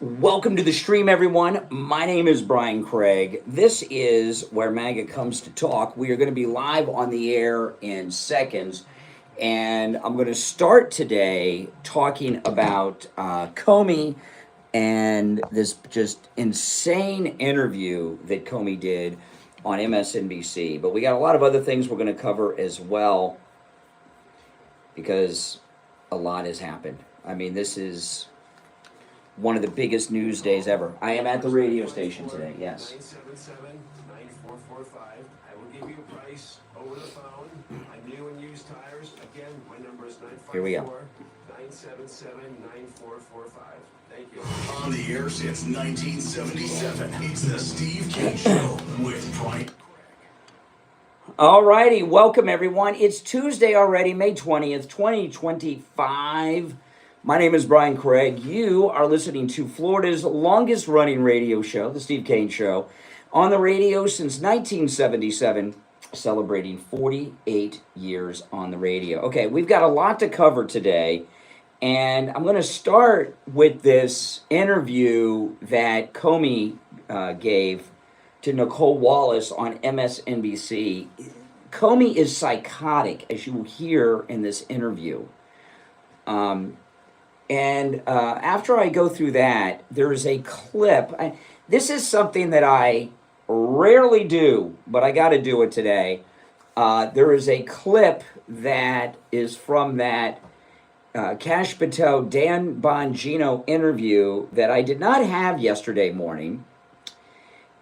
Welcome to the stream, everyone. My name is Brian Craig. This is where MAGA comes to talk. We are going to be live on the air in seconds, and I'm going to start today talking about Comey and this just insane interview that Comey did on MSNBC. But we got a lot of other things we're going to cover as well because a lot has happened. I mean, this is one of the biggest news days ever. I am at the radio station today, yes. 977-9445. I will give you a price over the phone on new and used tires. Again, my number is 954-977-9445. Thank you. On the air since 1977, it's the Steve Kane Show with Brian. All righty, welcome everyone. It's Tuesday already, May 20th, 2025. My name is Brian Craig. You are listening to Florida's longest running radio show, The Steve Kane Show, on the radio since 1977, celebrating 48 years on the radio. Okay, we've got a lot to cover today, and I'm going to start with this interview that Comey gave to Nicole Wallace on MSNBC. Comey is psychotic, as you will hear in this interview. And after I go through that, there is a clip. This is something that I rarely do, but I got to do it today. There is a clip that is from that Kash Patel, Dan Bongino interview that I did not have yesterday morning.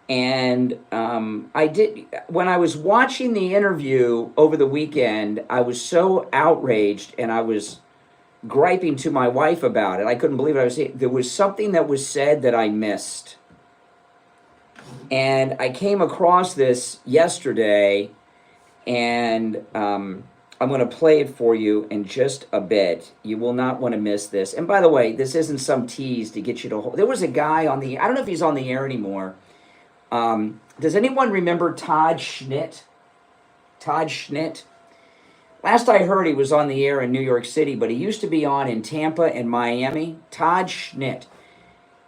And I did, when I was watching the interview over the weekend, I was so outraged and I was griping to my wife about it. I couldn't believe it. I was saying there was something that was said that I missed. And I came across this yesterday, and I'm going to play it for you in just a bit. You will not want to miss this. And by the way, this isn't some tease to get you to hold. There was a guy on the, I don't know if he's on the air anymore. Does anyone remember Todd Schnitt? Todd Schnitt? Last I heard, he was on the air in New York City, but he used to be on in Tampa and Miami. Todd Schnitt.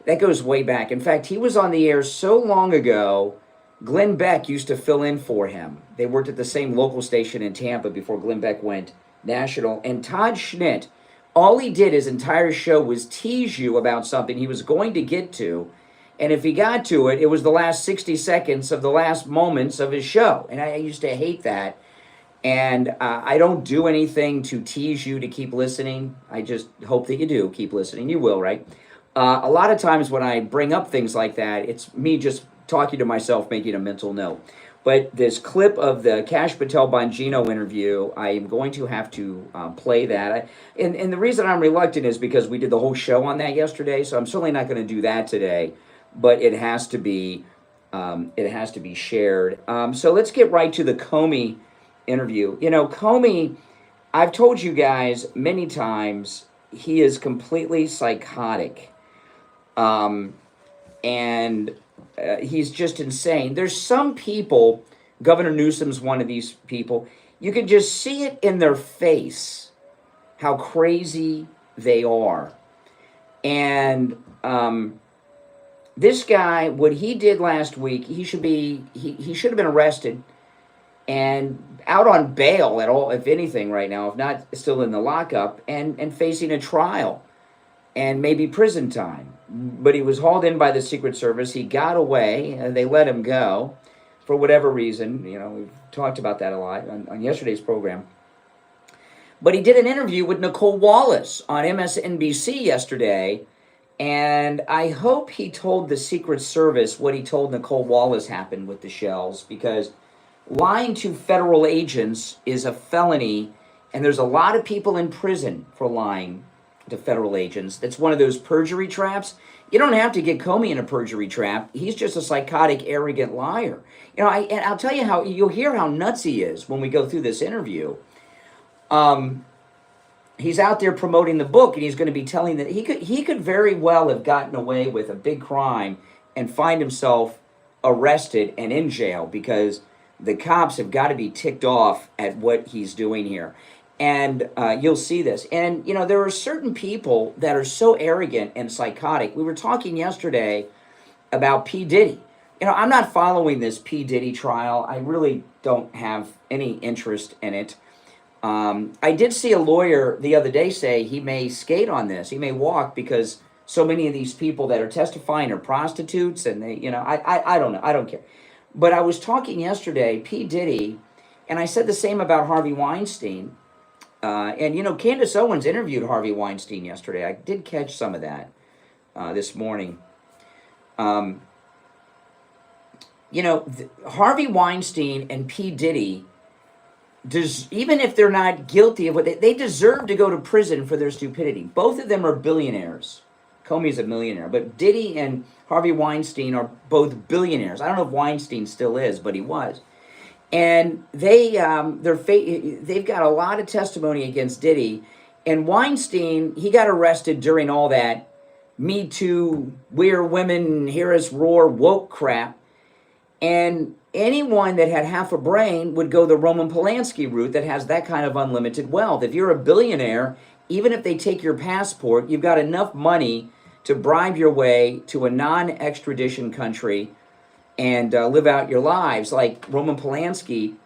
That goes way back. In fact, he was on the air so long ago, Glenn Beck used to fill in for him. They worked at the same local station in Tampa before Glenn Beck went national. And Todd Schnitt, all he did his entire show was tease you about something he was going to get to. And if he got to it, it was the last 60 seconds of the last moments of his show. And I used to hate that. And I don't do anything to tease you to keep listening. I just hope that you do keep listening. You will, right? A lot of times when I bring up things like that, it's me just talking to myself, making a mental note. But this clip of the Kash Patel Bongino interview, I am going to have to play that. And the reason I'm reluctant is because we did the whole show on that yesterday, so I'm certainly not going to do that today. But it has to be shared. So let's get right to the Comey interview. You know, Comey, I've told you guys many times, he is completely psychotic. And he's just insane. There's some people, Governor Newsom's one of these people, you can just see it in their face, how crazy they are. And this guy, what he did last week, he should have been arrested and out on bail at all, if anything, right now, if not still in the lockup, and facing a trial and maybe prison time. But he was hauled in by the Secret Service. He got away, and they let him go for whatever reason. You know, we've talked about that a lot on yesterday's program. But he did an interview with Nicole Wallace on MSNBC yesterday, and I hope he told the Secret Service what he told Nicole Wallace happened with the shells, because lying to federal agents is a felony, and there's a lot of people in prison for lying to federal agents. That's one of those perjury traps. You don't have to get Comey in a perjury trap. He's just a psychotic, arrogant liar. You know, and I'll tell you how, you'll hear how nuts he is when we go through this interview. He's out there promoting the book, and he's going to be telling that he could very well have gotten away with a big crime and find himself arrested and in jail, because the cops have got to be ticked off at what he's doing here. And you'll see this. And, you know, there are certain people that are so arrogant and psychotic. We were talking yesterday about P. Diddy. You know, I'm not following this P. Diddy trial. I really don't have any interest in it. I did see a lawyer the other day say he may skate on this. He may walk because so many of these people that are testifying are prostitutes, and they, you know, I don't know. I don't care. But I was talking yesterday, P. Diddy, and I said the same about Harvey Weinstein. And, you know, Candace Owens interviewed Harvey Weinstein yesterday. I did catch some of that this morning. You know, Harvey Weinstein and P. Diddy, even if they're not guilty of what they deserve to go to prison for their stupidity. Both of them are billionaires. Comey's a millionaire. But Diddy and Harvey Weinstein are both billionaires. I don't know if Weinstein still is, but he was. And they've got a lot of testimony against Diddy. And Weinstein, he got arrested during all that Me Too, we're women, hear us roar, woke crap. And anyone that had half a brain would go the Roman Polanski route that has that kind of unlimited wealth. If you're a billionaire, even if they take your passport, you've got enough money to bribe your way to a non-extradition country and live out your lives. Like Roman Polanski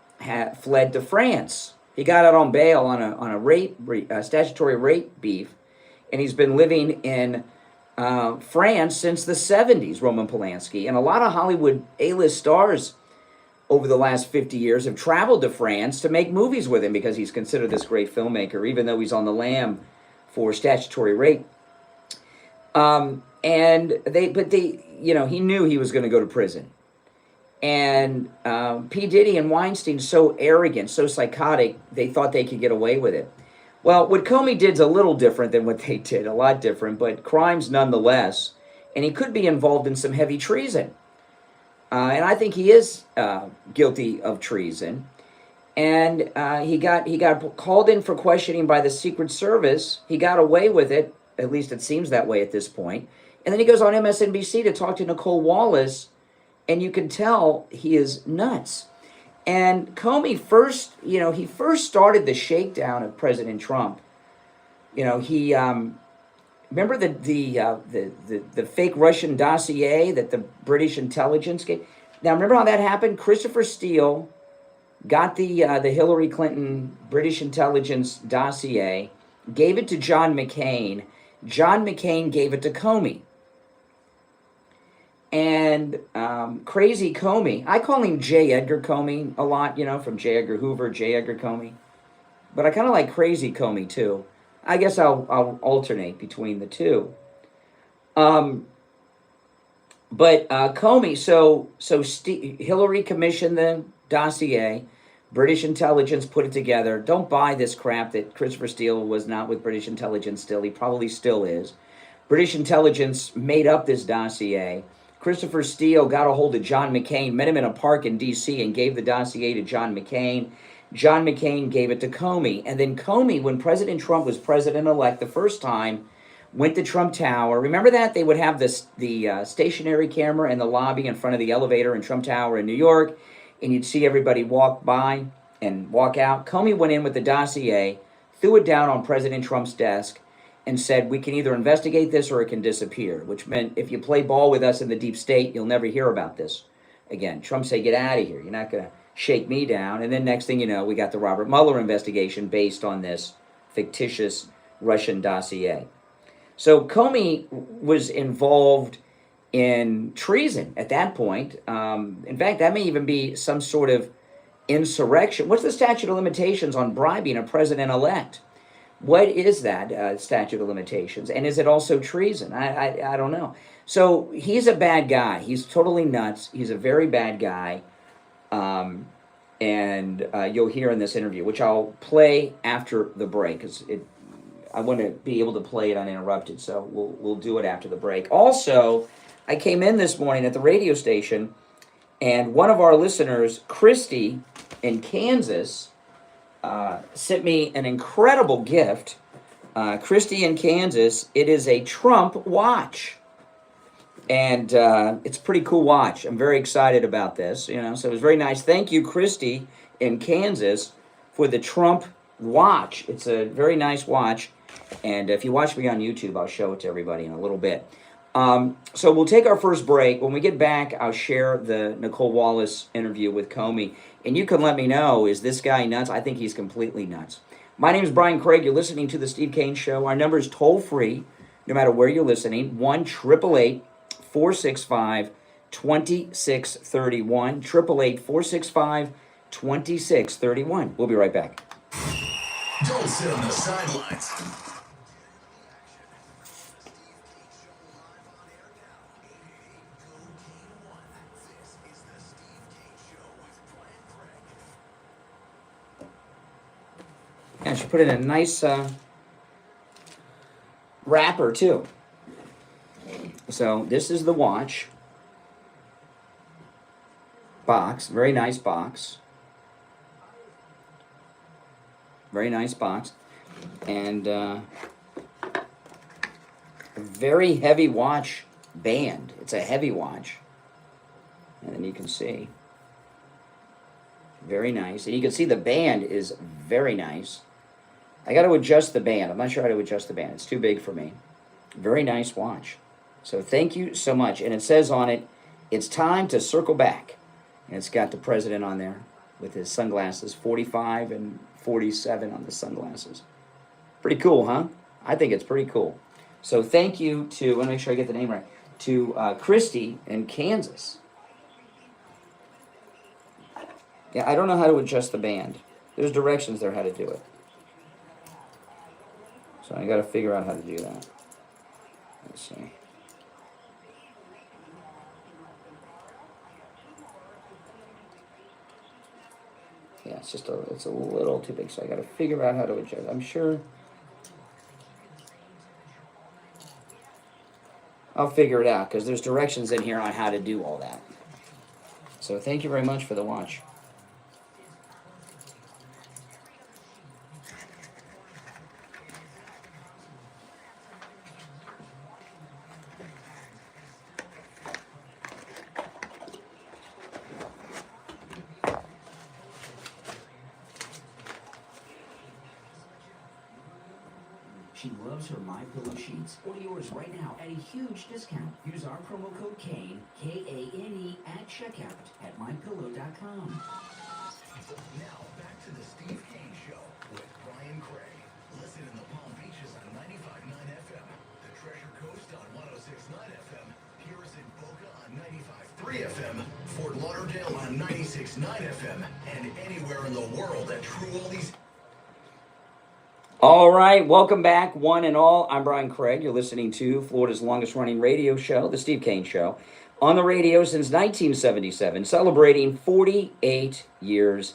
fled to France. He got out on bail on a statutory rape beef, and he's been living in France since the 70s, Roman Polanski. And a lot of Hollywood A-list stars over the last 50 years have traveled to France to make movies with him because he's considered this great filmmaker, even though he's on the lam for statutory rape. You know, he knew he was going to go to prison. And P. Diddy and Weinstein, so arrogant, so psychotic, they thought they could get away with it. Well, what Comey did's a little different than what they did, a lot different, but crimes nonetheless. And he could be involved in some heavy treason. And I think he is guilty of treason. And he got called in for questioning by the Secret Service. He got away with it, at least it seems that way at this point. And then he goes on MSNBC to talk to Nicole Wallace, and you can tell he is nuts. And Comey first started the shakedown of President Trump. You know, he remember the fake Russian dossier that the British intelligence gave. Now remember how that happened? Christopher Steele got the Hillary Clinton British intelligence dossier, gave it to John McCain. John McCain gave it to Comey. And crazy Comey, I call him J. Edgar Comey a lot, you know, from J. Edgar Hoover, J. Edgar Comey. But I kind of like crazy Comey too. I guess I'll alternate between the two. But Comey, so Hillary commissioned the dossier. British intelligence put it together. Don't buy this crap that Christopher Steele was not with British intelligence still. He probably still is. British intelligence made up this dossier. Christopher Steele got a hold of John McCain, met him in a park in D.C. and gave the dossier to John McCain. John McCain gave it to Comey. And then Comey, when President Trump was president-elect the first time, went to Trump Tower. Remember that? They would have the stationary camera in the lobby in front of the elevator in Trump Tower in New York, and you'd see everybody walk by and walk out. Comey went in with the dossier, threw it down on President Trump's desk, and said, we can either investigate this or it can disappear, which meant if you play ball with us in the deep state, you'll never hear about this again. Trump said, get out of here. You're not going to shake me down. And then next thing you know, we got the Robert Mueller investigation based on this fictitious Russian dossier. So Comey was involved in treason at that point. In fact, that may even be some sort of insurrection. What's the statute of limitations on bribing a president-elect? What is that statute of limitations? And is it also treason? I don't know. So he's a bad guy. He's totally nuts. He's a very bad guy. And you'll hear in this interview, which I'll play after the break, because I want to be able to play it uninterrupted. So we'll do it after the break. Also, I came in this morning at the radio station, and one of our listeners, Christy in Kansas, sent me an incredible gift. Christy in Kansas, it is a Trump watch. And it's a pretty cool watch. I'm very excited about this, you know, so it was very nice. Thank you, Christy in Kansas, for the Trump watch. It's a very nice watch. And if you watch me on YouTube, I'll show it to everybody in a little bit. So we'll take our first break. When we get back, I'll share the Nicole Wallace interview with Comey. And you can let me know, is this guy nuts? I think he's completely nuts. My name is Brian Craig. You're listening to The Steve Kane Show. Our number is toll-free, no matter where you're listening, 1-888-465-2631, 1-888-465-2631. We'll be right back. Don't sit on the sidelines. And she put in a nice wrapper, too. So this is the watch box. Very nice box. Very nice box. And a very heavy watch band. It's a heavy watch. And then you can see. Very nice. And you can see the band is very nice. I got to adjust the band. I'm not sure how to adjust the band. It's too big for me. Very nice watch. So thank you so much. And it says on it, it's time to circle back. And it's got the president on there with his sunglasses, 45 and 47 on the sunglasses. Pretty cool, huh? I think it's pretty cool. So thank you to, I want to make sure I get the name right, to Christy in Kansas. Yeah, I don't know how to adjust the band. There's directions there how to do it. So I got to figure out how to do that. Let's see. Yeah, it's a little too big, so I got to figure out how to adjust. I'm sure I'll figure it out because there's directions in here on how to do all that. So thank you very much for the watch. She loves her MyPillow sheets. Order yours right now at a huge discount. Use our promo code KANE, K-A-N-E, at checkout at mypillow.com. Now, back to the Steve Kane Show with Brian Craig. Listen in the Palm Beaches on 95.9 FM, the Treasure Coast on 106.9 FM, Paris in Boca on 95.3 FM, Fort Lauderdale on 96.9 FM, and anywhere in the world at True Oldies. All right, welcome back, one and all. I'm Brian Craig. You're listening to Florida's longest-running radio show, The Steve Kane Show, on the radio since 1977, celebrating 48 years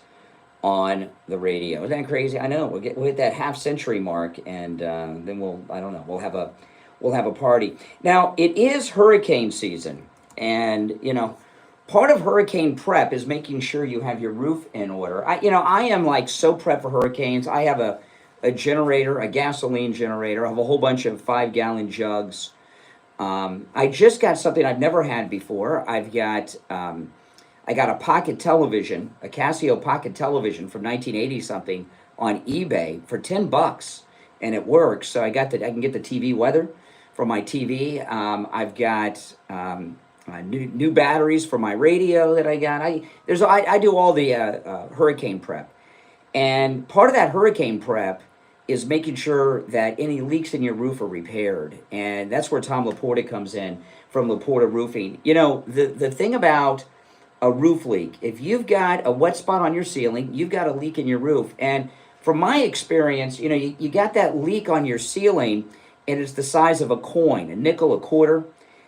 on the radio. Isn't that crazy? I know. We'll hit that half-century mark, and then we'll have a party. Now, it is hurricane season, and part of hurricane prep is making sure you have your roof in order. I am like so prepped for hurricanes. I have a generator, a gasoline generator. I have a whole bunch of 5-gallon jugs. I just got something I've never had before. I got a pocket television, a Casio pocket television from 1980 something on eBay for $10, and it works. So I can get the TV weather for my TV. I've got new batteries for my radio that I got. I do all the hurricane prep, and part of that hurricane prep is making sure that any leaks in your roof are repaired. And that's where Tom Laporta comes in from Laporta Roofing. The thing about a roof leak, if you've got a wet spot on your ceiling, you've got a leak in your roof. And from my experience, you got that leak on your ceiling, and it's the size of a coin, a nickel, a quarter.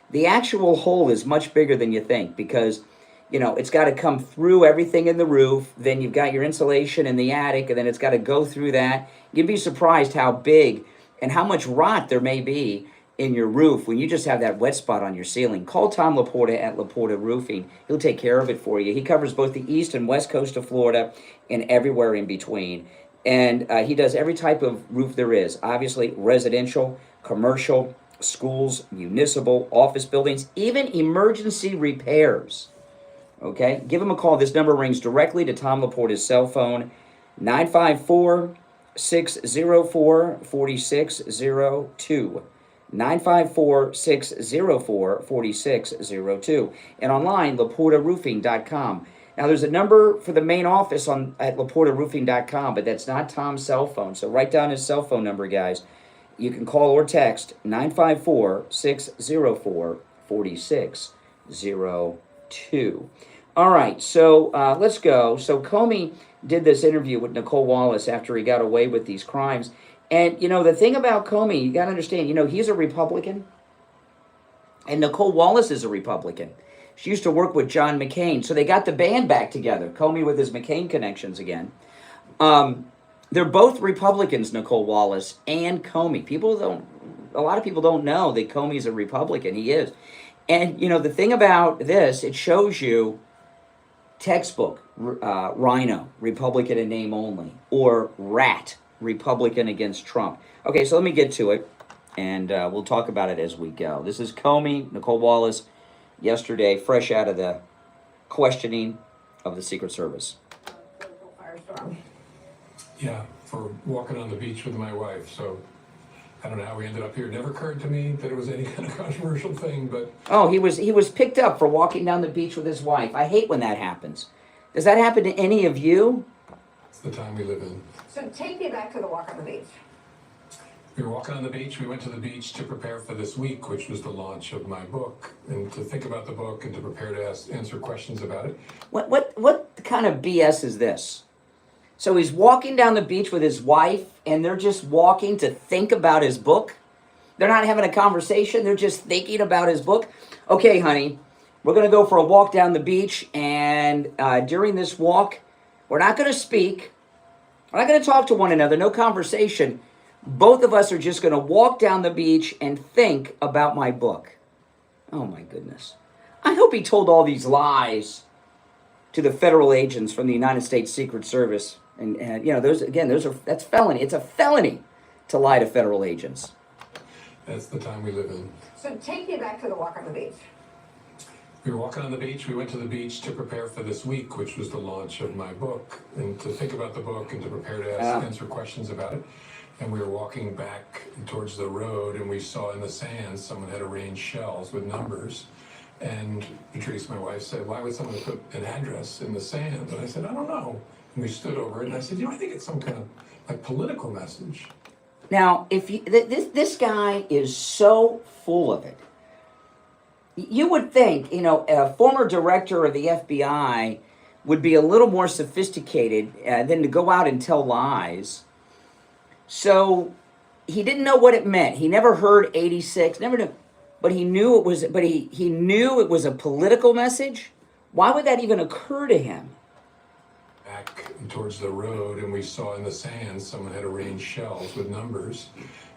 The actual hole is much bigger than you think because it's got to come through everything in the roof. Then you've got your insulation in the attic, and then it's got to go through that. You'd be surprised how big and how much rot there may be in your roof when you just have that wet spot on your ceiling. Call Tom Laporta at Laporta Roofing. He'll take care of it for you. He covers both the east and west coast of Florida and everywhere in between. And he does every type of roof there is. Obviously, residential, commercial, schools, municipal, office buildings, even emergency repairs. Okay, give him a call. This number rings directly to Tom Laporta's cell phone, 954 954-604-4602. 954-604-4602. And online, laportaroofing.com. Now, there's a number for the main office at laportaroofing.com, but that's not Tom's cell phone. So write down his cell phone number, guys. You can call or text 954-604-4602. All right, so let's go. So Comey did this interview with Nicole Wallace after he got away with these crimes. And, the thing about Comey, you got to understand, he's a Republican. And Nicole Wallace is a Republican. She used to work with John McCain. So they got the band back together. Comey with his McCain connections again. They're both Republicans, Nicole Wallace and Comey. A lot of people don't know that Comey's a Republican. He is. And, the thing about this, it shows you textbook, Rhino, Republican in name only, or Rat, Republican against Trump. Okay, so let me get to it, and we'll talk about it as we go. This is Comey, Nicole Wallace, yesterday, fresh out of the questioning of the Secret Service. Yeah, for walking on the beach with my wife, so I don't know how we ended up here. It never occurred to me that it was any kind of controversial thing, but... Oh, he was picked up for walking down the beach with his wife. I hate when that happens. Does that happen to any of you? It's the time we live in. So take me back to the walk on the beach. We were walking on the beach. We went to the beach to prepare for this week, which was the launch of my book, and to think about the book and to prepare to answer questions about it. What kind of BS is this? So he's walking down the beach with his wife, and they're just walking to think about his book? They're not having a conversation. They're just thinking about his book? Okay, honey, we're going to go for a walk down the beach, and during this walk, we're not going to speak. We're not going to talk to one another. No conversation. Both of us are just going to walk down the beach and think about my book. Oh, my goodness. I hope he told all these lies to the federal agents from the United States Secret Service. And that's felony. It's a felony to lie to federal agents. That's the time we live in. So take me back to the walk on the beach. We were walking on the beach. We went to the beach to prepare for this week, which was the launch of my book, and to think about the book and to prepare to answer questions about it. And we were walking back towards the road, and we saw in the sand someone had arranged shells with numbers. And Patrice, my wife, said, "Why would someone put an address in the sand?" And I said, "I don't know." And we stood over it, and I said, I think it's some kind of political message. Now, if this guy is so full of it, you would think, a former director of the FBI would be a little more sophisticated than to go out and tell lies. So he didn't know what it meant. He never heard 86, never knew, but he knew it was. But he knew it was a political message. Why would that even occur to him? Back towards the road, and we saw in the sand someone had arranged shells with numbers.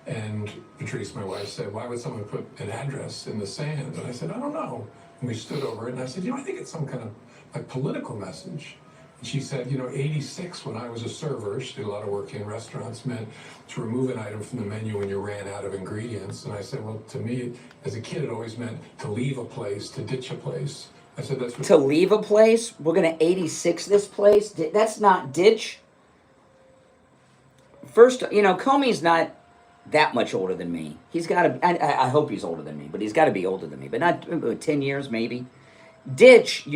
And Patrice, my wife, said, "Why would someone put an address in the sand?" And I said, "I don't know." And we stood over it, and I said, I think it's some kind of political message. And she said, 86, when I was a server, she did a lot of work in restaurants, meant to remove an item from the menu when you ran out of ingredients. And I said, well, to me, as a kid, it always meant to leave a place, to ditch a place. I said, that's what... To leave a place? We're going to 86 this place? That's not ditch. First, Comey's not that much older than me. He's got to... I hope he's older than me, but he's got to be older than me. But not 10 years, maybe. Ditch,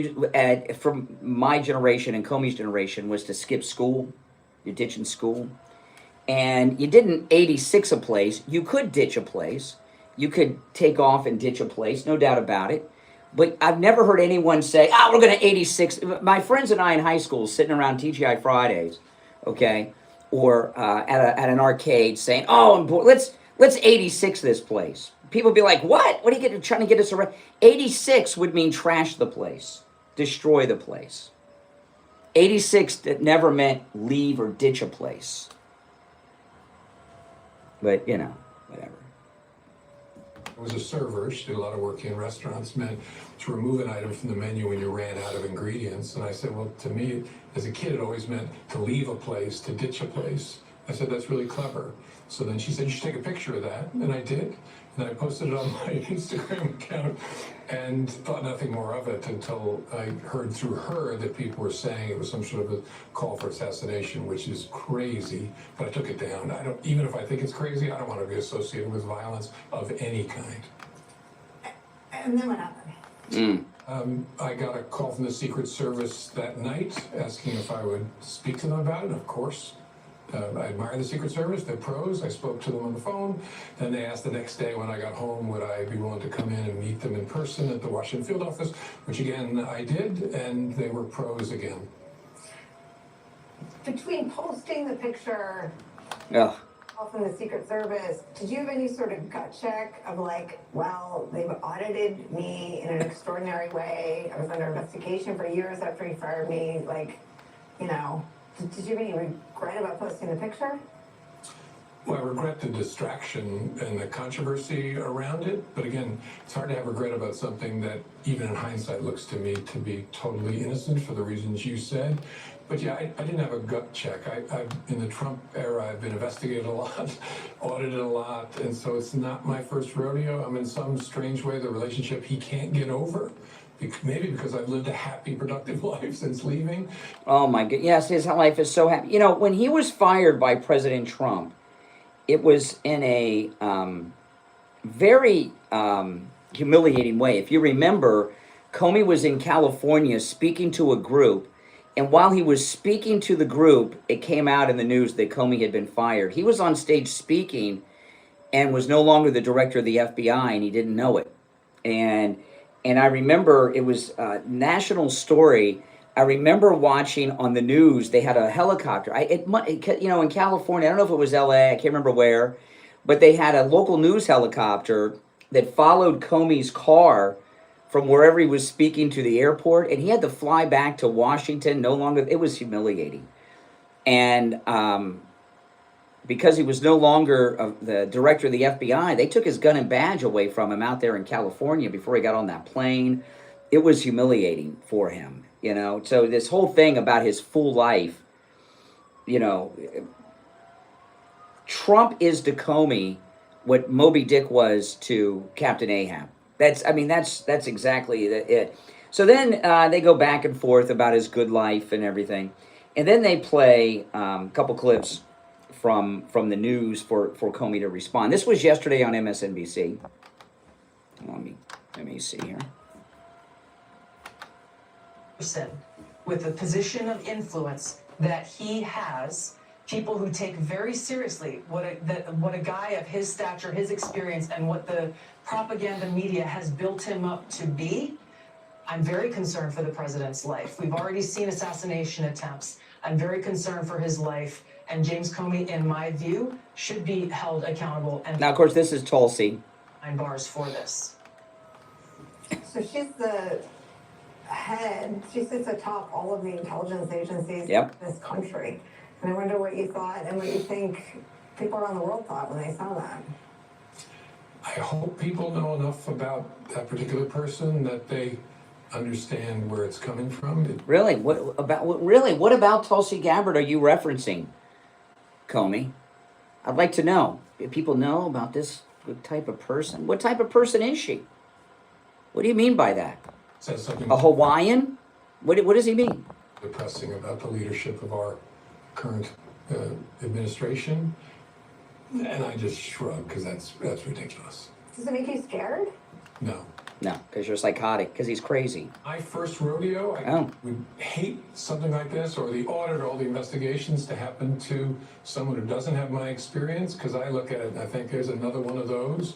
from my generation and Comey's generation, was to skip school. You're ditching school. And you didn't 86 a place. You could ditch a place. You could take off and ditch a place, no doubt about it. But I've never heard anyone say, we're going to 86. My friends and I in high school sitting around TGI Fridays, okay, or at an arcade saying, let's 86 this place. People would be like, what? What are you trying to get us around? 86 would mean trash the place, destroy the place. 86 that never meant leave or ditch a place. But, whatever. I was a server. She did a lot of work in restaurants, meant to remove an item from the menu when you ran out of ingredients. And I said, well, to me, as a kid, it always meant to leave a place, to ditch a place. I said, that's really clever. So then she said, you should take a picture of that. And I did. And I posted it on my Instagram account and thought nothing more of it until I heard through her that people were saying it was some sort of a call for assassination, which is crazy. But I took it down. Even if I think it's crazy, I don't want to be associated with violence of any kind. And then what happened? I got a call from the Secret Service that night asking if I would speak to them about it. Of course. I admire the Secret Service, they're pros. I spoke to them on the phone. Then they asked the next day when I got home, would I be willing to come in and meet them in person at the Washington field office, which again, I did, and they were pros again. Between posting the picture Ugh. from the Secret Service, did you have any sort of gut check of like, well, they've audited me in an extraordinary way. I was under investigation for years after he fired me. Like, you know, did you have any regret about posting the picture? Well, I regret the distraction and the controversy around it. But again, it's hard to have regret about something that, even in hindsight, looks to me to be totally innocent for the reasons you said. But yeah, I didn't have a gut check. In the Trump era, I've been investigated a lot, audited a lot, and so it's not my first rodeo. I'm in some strange way the relationship he can't get over. Maybe because I've lived a happy, productive life since leaving. Oh my God! Yes, his life is so happy. You know, when he was fired by President Trump, it was in a very humiliating way. If you remember, Comey was in California speaking to a group, and while he was speaking to the group, it came out in the news that Comey had been fired. He was on stage speaking and was no longer the director of the FBI, and he didn't know it. And I remember it was a national story. I remember watching on the news, they had a helicopter. You know, in California, I don't know if it was LA, I can't remember where, but they had a local news helicopter that followed Comey's car from wherever he was speaking to the airport, and he had to fly back to Washington. No longer, it was humiliating. And because he was no longer the director of the FBI, they took his gun and badge away from him out there in California before he got on that plane. It was humiliating for him, you know. So this whole thing about his full life, you know, Trump is to Comey what Moby Dick was to Captain Ahab. That's exactly it. So then they go back and forth about his good life and everything. And then they play a couple clips from the news for Comey to respond. This was yesterday on MSNBC. Let me see here. With the position of influence that he has, people who take very seriously what a guy of his stature, his experience, and what the propaganda media has built him up to be, I'm very concerned for the president's life. We've already seen assassination attempts. I'm very concerned for his life. And James Comey, in my view, should be held accountable. And now, of course, this is Tulsi. 9 bars for this. So she's the head. She sits atop all of the intelligence agencies in this country. And I wonder what you thought and what you think people around the world thought when they saw that. I hope people know enough about that particular person that they understand where it's coming from. Really? What about Tulsi Gabbard are you referencing, Comey? I'd like to know. Do people know about this type of person? What type of person is she? What do you mean by that? Says something a Hawaiian? What does he mean? Depressing about the leadership of our current administration. And I just shrug because that's ridiculous. Does it make you scared? No. No, because you're psychotic, because he's crazy. My first rodeo, I would hate something like this, or the audit, or all the investigations to happen to someone who doesn't have my experience, because I look at it and I think there's another one of those.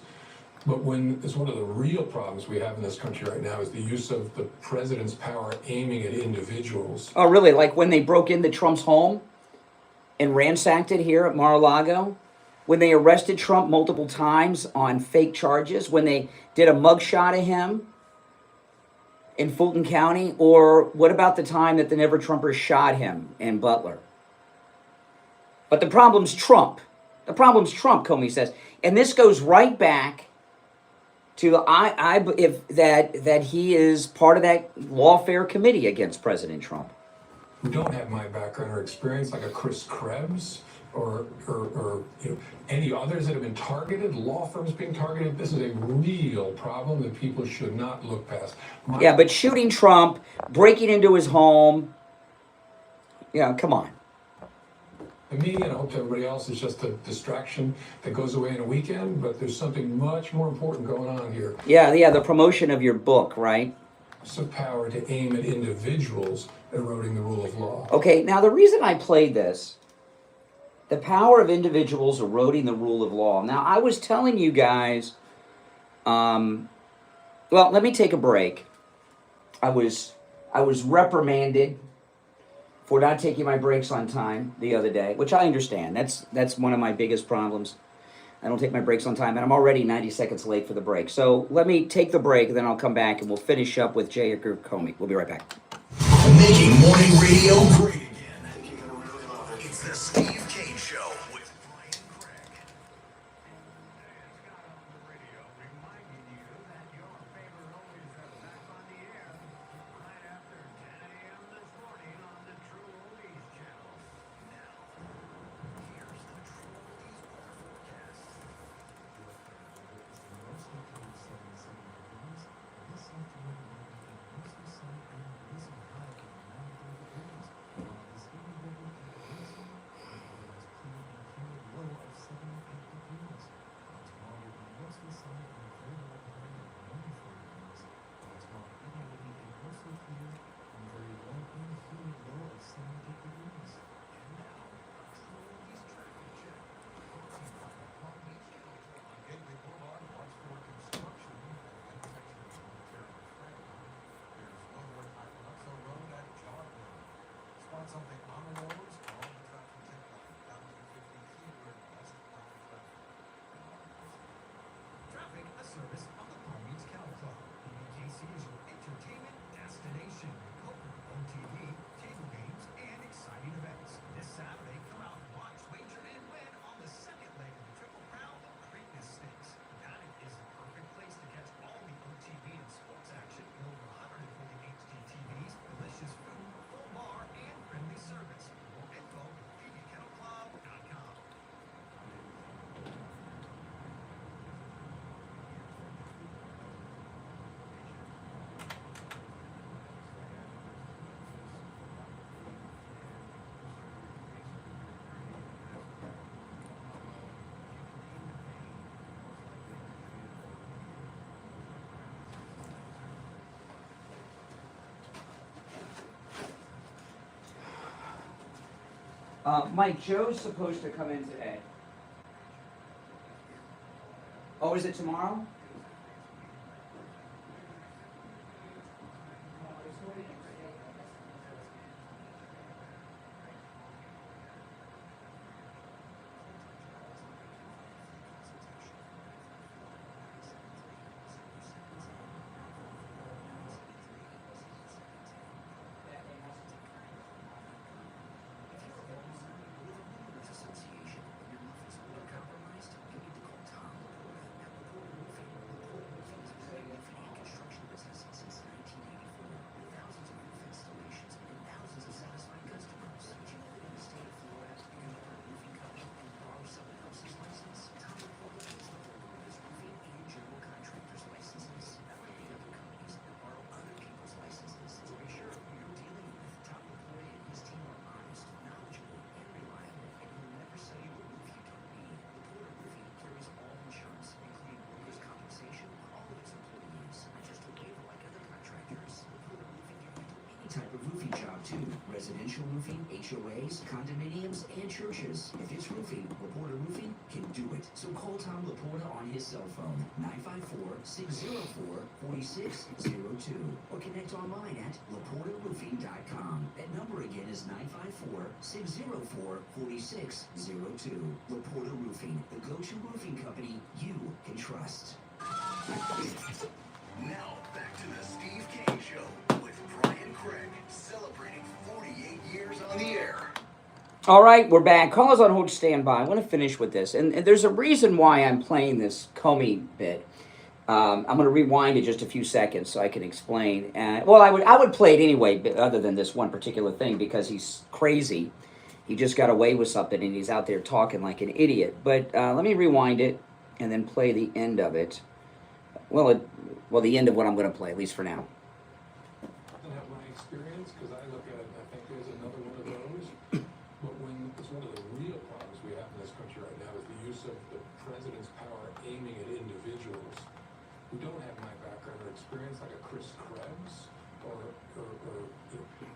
But when it's one of the real problems we have in this country right now is the use of the president's power aiming at individuals. Oh, really? Like when they broke into Trump's home and ransacked it here at Mar-a-Lago? When they arrested Trump multiple times on fake charges? When they did a mugshot of him in Fulton County? Or what about the time that the Never-Trumpers shot him in Butler? But the problem's Trump. The problem's Trump, Comey says. And this goes right back to that he is part of that Lawfare committee against President Trump. Who don't have my background or experience, like a Chris Krebs or any others that have been targeted, law firms being targeted. This is a real problem that people should not look past. Yeah, but shooting Trump, breaking into his home, come on. To me, and I hope to everybody else, it's just a distraction that goes away in a weekend, but there's something much more important going on here. Yeah, the promotion of your book, right? Of power to aim at individuals eroding the rule of law. Okay, now the reason I played this, the power of individuals eroding the rule of law. Now, I was telling you guys, well, let me take a break. I was reprimanded for not taking my breaks on time the other day, which I understand. That's one of my biggest problems. I don't take my breaks on time, and I'm already 90 seconds late for the break. So let me take the break, and then I'll come back, and we'll finish up with J. Edgar Comey. We'll be right back. Making morning radio great again. It's the Steve Kane Show with Brian Craig. Something on the roads, all the traffic down to 50 feet where west Traffic, a service of the Palm Beach Kennel Club. PBKC is your entertainment destination. Poker, OTV, table games, and exciting events. This Saturday, come out and watch, wager, and win on the second leg of the Triple Crown of Greatness Stakes. Paddock is the perfect place to catch all the OTV and sports action in over 140 HD TVs, delicious food, full bar, and friendly service. More info at pbkennelclub.com. Mike, Joe's supposed to come in today. Oh, is it tomorrow? Type of roofing job too. Residential roofing, HOAs, condominiums, and churches. If it's roofing, Laporta Roofing can do it. So call Tom Laporta on his cell phone, 954-604-4602. Or connect online at laportaroofing.com. That number again is 954-604-4602. Laporta Roofing, the go-to roofing company you can trust. Now, back to the Steve Kane Show with Brian Craig, celebrating 48 years on the air. All right, we're back. Call us on hold, stand by. I want to finish with this. And there's a reason why I'm playing this Comey bit. I'm going to rewind it just a few seconds so I can explain. Well, I would play it anyway, other than this one particular thing, because he's crazy. he just got away with something and he's out there talking like an idiot. But let me rewind it and then play the end of it. Well, the end of what I'm going to play, at least for now. I have my experience because I look at it and I think there's another one of those. But when it's one of the real problems we have in this country right now is the use of the president's power aiming at individuals who don't have my background or experience, like a Chris Krebs or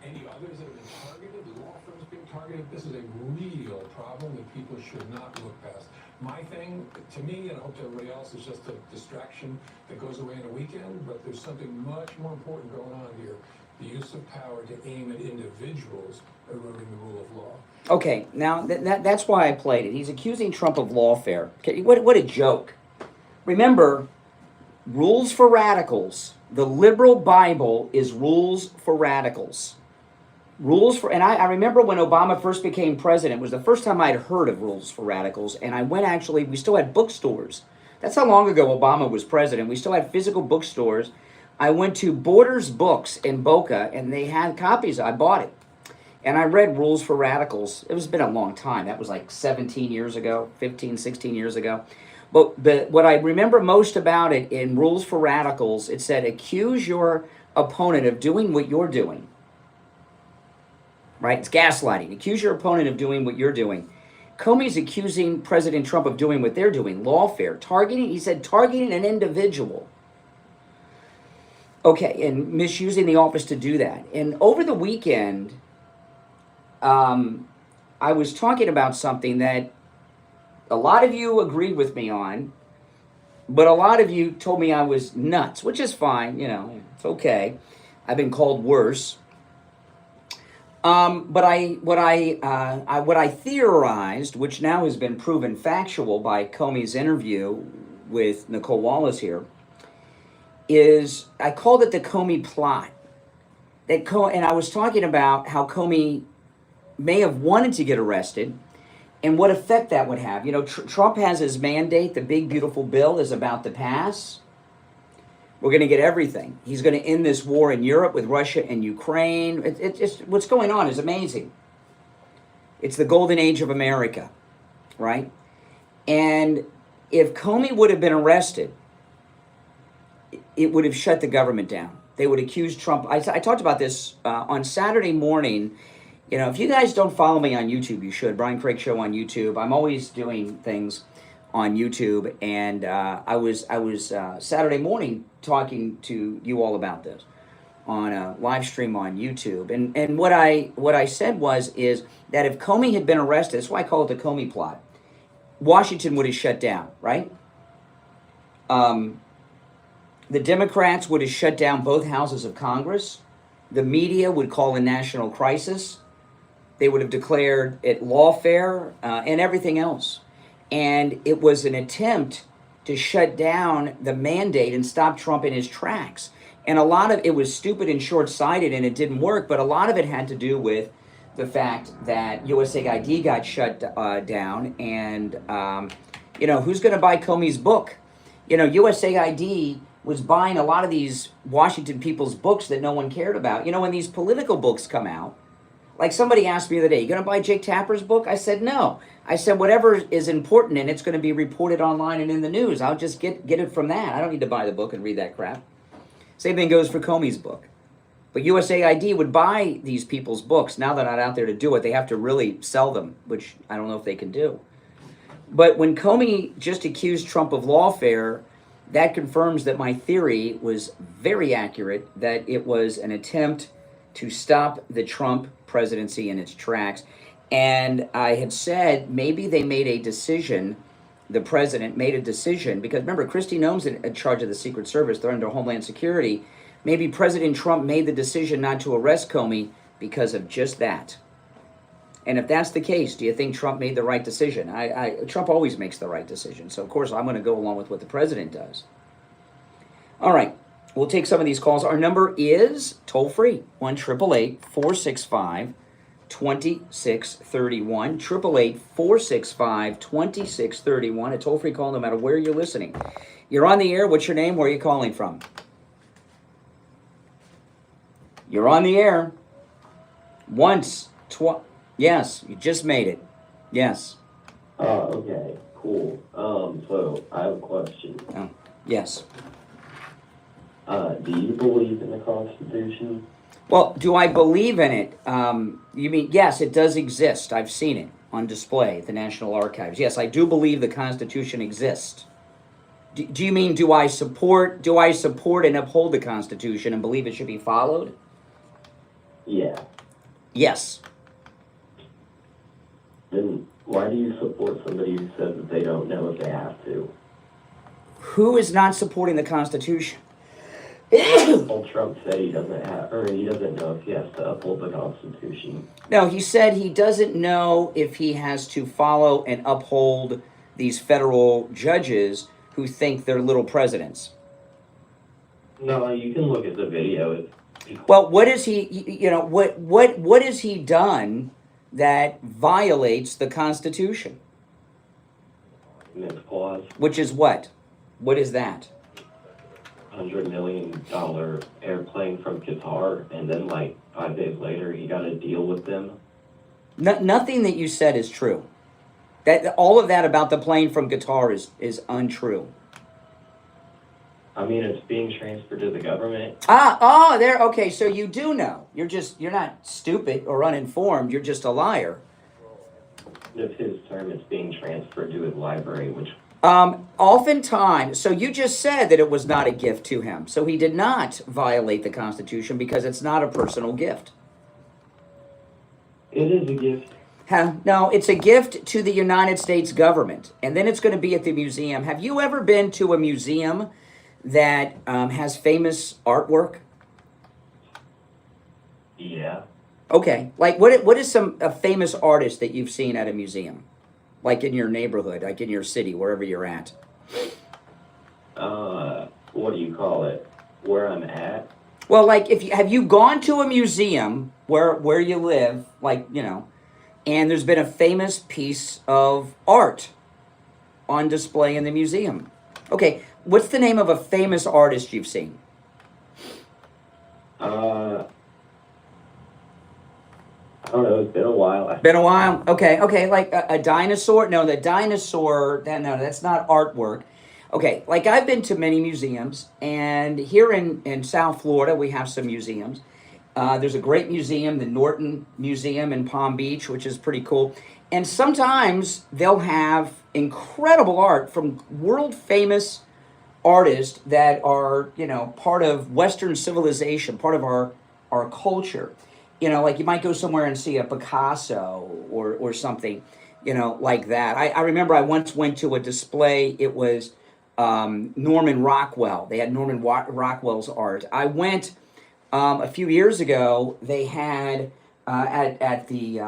any others that have been targeted. Law firms being targeted. This is a real problem that people should not look past. My thing, to me, and I hope to everybody else, is just a distraction that goes away in a weekend, but there's something much more important going on here. The use of power to aim at individuals eroding the rule of law. Okay, now that's why I played it. He's accusing Trump of lawfare. Okay, what a joke. Remember, rules for radicals. The liberal Bible is rules for radicals. And I remember when Obama first became president, it was the first time I'd heard of rules for radicals, and I went we still had bookstores. That's how long ago Obama was president. We still had physical bookstores. I went to Borders Books in Boca, and they had copies. I bought it. And I read Rules for Radicals. It was been a long time. That was like 17 years ago, 15, 16 years ago. But what I remember most about it in Rules for Radicals, it said, accuse your opponent of doing what you're doing. Right? It's gaslighting. Accuse your opponent of doing what you're doing. Comey's accusing President Trump of doing what they're doing. Lawfare. He said targeting an individual. Okay, and misusing the office to do that. And over the weekend, I was talking about something that a lot of you agreed with me on, but a lot of you told me I was nuts, which is fine. It's okay. I've been called worse. But what I theorized, which now has been proven factual by Comey's interview with Nicole Wallace here, is I called it the Comey plot. And I was talking about how Comey may have wanted to get arrested and what effect that would have. Trump has his mandate. The big, beautiful bill is about to pass. We're going to get everything. He's going to end this war in Europe with Russia and Ukraine. It's what's going on is amazing. It's the golden age of America, right? And if Comey would have been arrested, it would have shut the government down. They would accuse Trump. I talked about this on Saturday morning. If you guys don't follow me on YouTube, you should. Brian Craig Show on YouTube. I'm always doing things on YouTube, and I was Saturday morning talking to you all about this on a live stream on YouTube. And what I said is that if Comey had been arrested, that's why I call it the Comey plot, Washington would have shut down, right? The Democrats would have shut down both houses of Congress. The media would call a national crisis. They would have declared it lawfare and everything else. And it was an attempt to shut down the mandate and stop Trump in his tracks. And a lot of it was stupid and short-sighted, and it didn't work, but a lot of it had to do with the fact that USAID got shut down, and, who's going to buy Comey's book? USAID was buying a lot of these Washington people's books that no one cared about. When these political books come out, like somebody asked me the other day, you going to buy Jake Tapper's book? I said, no. I said, whatever is important and it's going to be reported online and in the news, I'll just get it from that. I don't need to buy the book and read that crap. Same thing goes for Comey's book. But USAID would buy these people's books. Now they're not out there to do it. They have to really sell them, which I don't know if they can do. But when Comey just accused Trump of lawfare, that confirms that my theory was very accurate, that it was an attempt to stop the Trump presidency in its tracks. And I had said maybe they made a decision, the president made a decision, because remember, Kristi Noem's in charge of the Secret Service, they're under Homeland Security. Maybe President Trump made the decision not to arrest Comey because of just that. And if that's the case, do you think Trump made the right decision? Trump always makes the right decision. So, of course, I'm going to go along with what the president does. All right. We'll take some of these calls. Our number is toll-free, 1-888-465-2631, 1-888-465-2631, a toll-free call no matter where you're listening. You're on the air. What's your name? Where are you calling from? You're on the air. Once, twice. Yes, you just made it. Yes. Oh, okay, cool. So I have a question. Oh, yes. Do you believe in the Constitution? Well, do I believe in it? You mean, yes, it does exist. I've seen it on display at the National Archives. Yes, I do believe the Constitution exists. Do you mean, do I support and uphold the Constitution and believe it should be followed? Yeah. Yes. Then why do you support somebody who says that they don't know if they have to? Who is not supporting the Constitution? Well, Trump said he doesn't have, or he doesn't know if he has to uphold the Constitution. No, he said he doesn't know if he has to follow and uphold these federal judges who think they're little presidents. No, you can look at the video. Well, what is he? What has he done that violates the Constitution? Clause. Which is what? What is that? $100 million airplane from Qatar, and then like 5 days later he got a deal with them. Nothing that you said is true. That all of that about the plane from Qatar is untrue. I mean, it's being transferred to the government. Okay, so you do know. You're not stupid or uninformed, you're just a liar. If his term is being transferred to his library, which Oftentimes, so you just said that it was not a gift to him. So he did not violate the Constitution because it's not a personal gift. it is a gift. No, it's a gift to the United States government. And then it's going to be at the museum. Have you ever been to a museum that has famous artwork? Yeah. Okay. Like, what is a famous artist that you've seen at a museum? Like in your neighborhood, like in your city, wherever you're at. What do you call it? Where I'm at? Well, like, have you gone to a museum where you live, like, and there's been a famous piece of art on display in the museum? Okay, what's the name of a famous artist you've seen? I don't know, it's been a while. Been a while? Okay, like a dinosaur? No, the dinosaur, that's not artwork. Okay, like I've been to many museums, and here in South Florida, we have some museums. There's a great museum, the Norton Museum in Palm Beach, which is pretty cool. And sometimes they'll have incredible art from world-famous artists that are, part of Western civilization, part of our culture. Like you might go somewhere and see a Picasso or something, like that. I remember I once went to a display. It was Norman Rockwell. They had Norman Rockwell's art. I went a few years ago. They had at the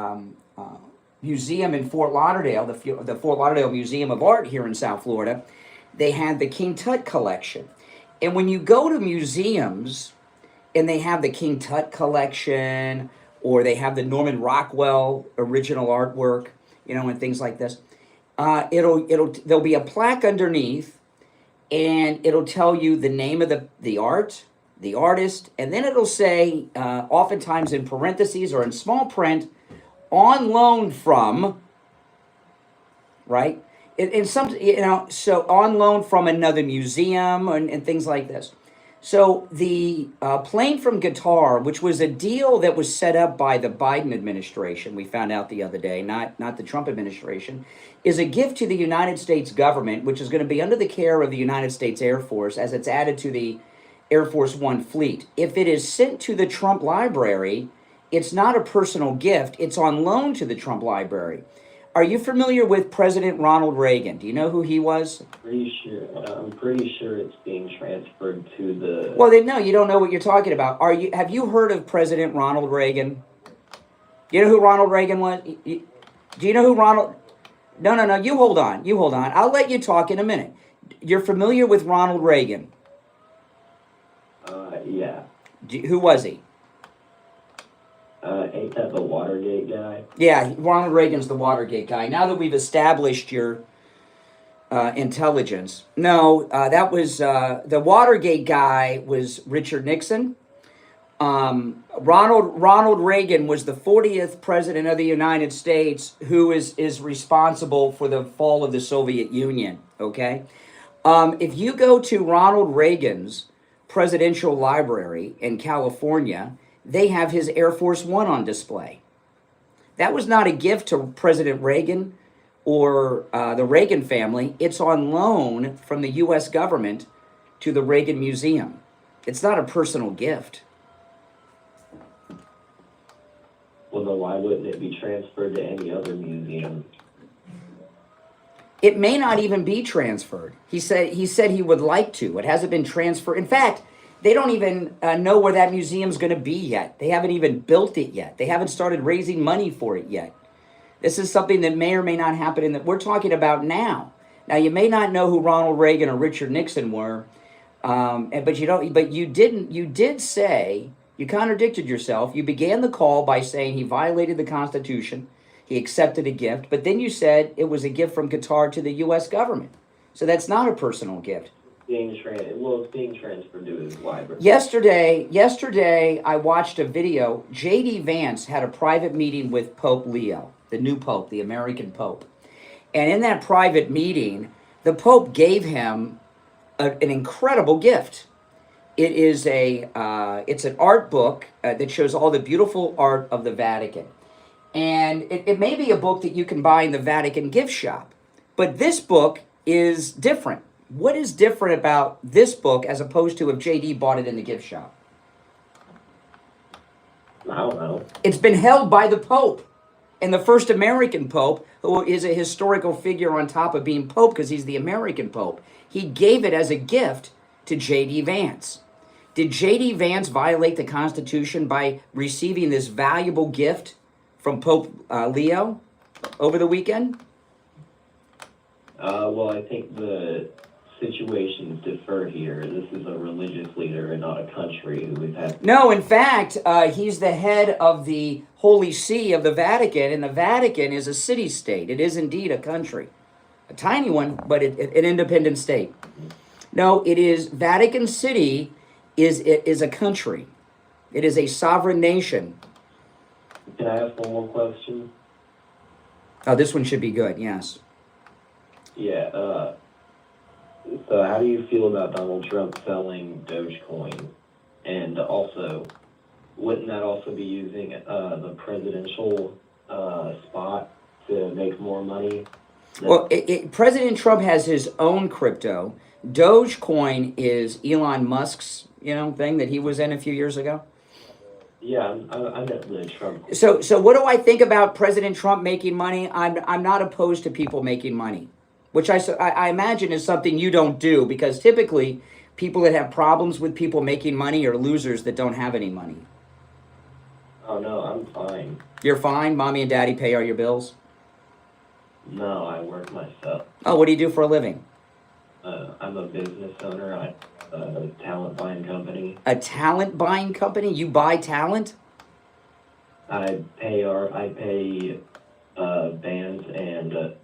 museum in Fort Lauderdale, the Fort Lauderdale Museum of Art here in South Florida, they had the King Tut collection. And when you go to museums and they have the King Tut collection, or they have the Norman Rockwell original artwork, and things like this, there'll be a plaque underneath, and it'll tell you the name of the art, the artist, and then it'll say, oftentimes in parentheses or in small print, on loan from, right? In some, so on loan from another museum and things like this. So the plane from Qatar, which was a deal that was set up by the Biden administration, we found out the other day, not the Trump administration, is a gift to the United States government, which is going to be under the care of the United States Air Force as it's added to the Air Force One fleet. If it is sent to the Trump library, it's not a personal gift. It's on loan to the Trump library. Are you familiar with President Ronald Reagan? Do you know who he was? I'm pretty sure it's being transferred to the... Well, no, you don't know what you're talking about. Have you heard of President Ronald Reagan? You know who Ronald Reagan was? Do you know who Ronald... No, you hold on. I'll let you talk in a minute. You're familiar with Ronald Reagan? Yeah. Who was he? Ain't that the Watergate guy? Yeah, Ronald Reagan's the Watergate guy. Now that we've established your intelligence. No, that was, the Watergate guy was Richard Nixon. Ronald Reagan was the 40th president of the United States who is responsible for the fall of the Soviet Union, okay? If you go to Ronald Reagan's presidential library in California, they have his Air Force One on display. That was not a gift to President Reagan or the Reagan family. It's on loan from the U.S. government to the Reagan Museum. It's not a personal gift. Well, then why wouldn't it be transferred to any other museum? It may not even be transferred. He said he would like to. It hasn't been transferred. In fact, they don't even know where that museum's going to be yet. They haven't even built it yet. They haven't started raising money for it yet. This is something that may or may not happen in that we're talking about now. Now, you may not know who Ronald Reagan or Richard Nixon were, but you don't. But you didn't. You did say, you contradicted yourself. You began the call by saying he violated the Constitution. He accepted a gift, but then you said it was a gift from Qatar to the U.S. government. So that's not a personal gift. It's being transferred to his library. Yesterday, I watched a video. J.D. Vance had a private meeting with Pope Leo, the new Pope, the American Pope. And in that private meeting, the Pope gave him an incredible gift. It is it's an art book that shows all the beautiful art of the Vatican. And it may be a book that you can buy in the Vatican gift shop. But this book is different. What is different about this book as opposed to if JD bought it in the gift shop? I don't know. It's been held by the Pope. And the first American Pope, who is a historical figure on top of being Pope because he's the American Pope, he gave it as a gift to J.D. Vance. Did J.D. Vance violate the Constitution by receiving this valuable gift from Pope Leo over the weekend? Well, I think the situations differ here. This is a religious leader and not a country who we've had. No, in fact, he's the head of the Holy See of the Vatican, and the Vatican is a city-state. It is indeed a country. A tiny one, but an independent state. No, it is, Vatican City is a country. It is a sovereign nation. Can I ask one more question? Oh, this one should be good, yes. Yeah, so how do you feel about Donald Trump selling Dogecoin? And also, wouldn't that also be using the presidential spot to make more money? Well, President Trump has his own crypto. Dogecoin is Elon Musk's, thing that he was in a few years ago. Yeah, I meant the Trump. So what do I think about President Trump making money? I'm not opposed to people making money, which I imagine is something you don't do, because typically people that have problems with people making money are losers that don't have any money. Oh, no, I'm fine. You're fine? Mommy and daddy pay all your bills? No, I work myself. Oh, what do you do for a living? I'm a business owner. I have a talent buying company. A talent buying company? You buy talent? I pay bands and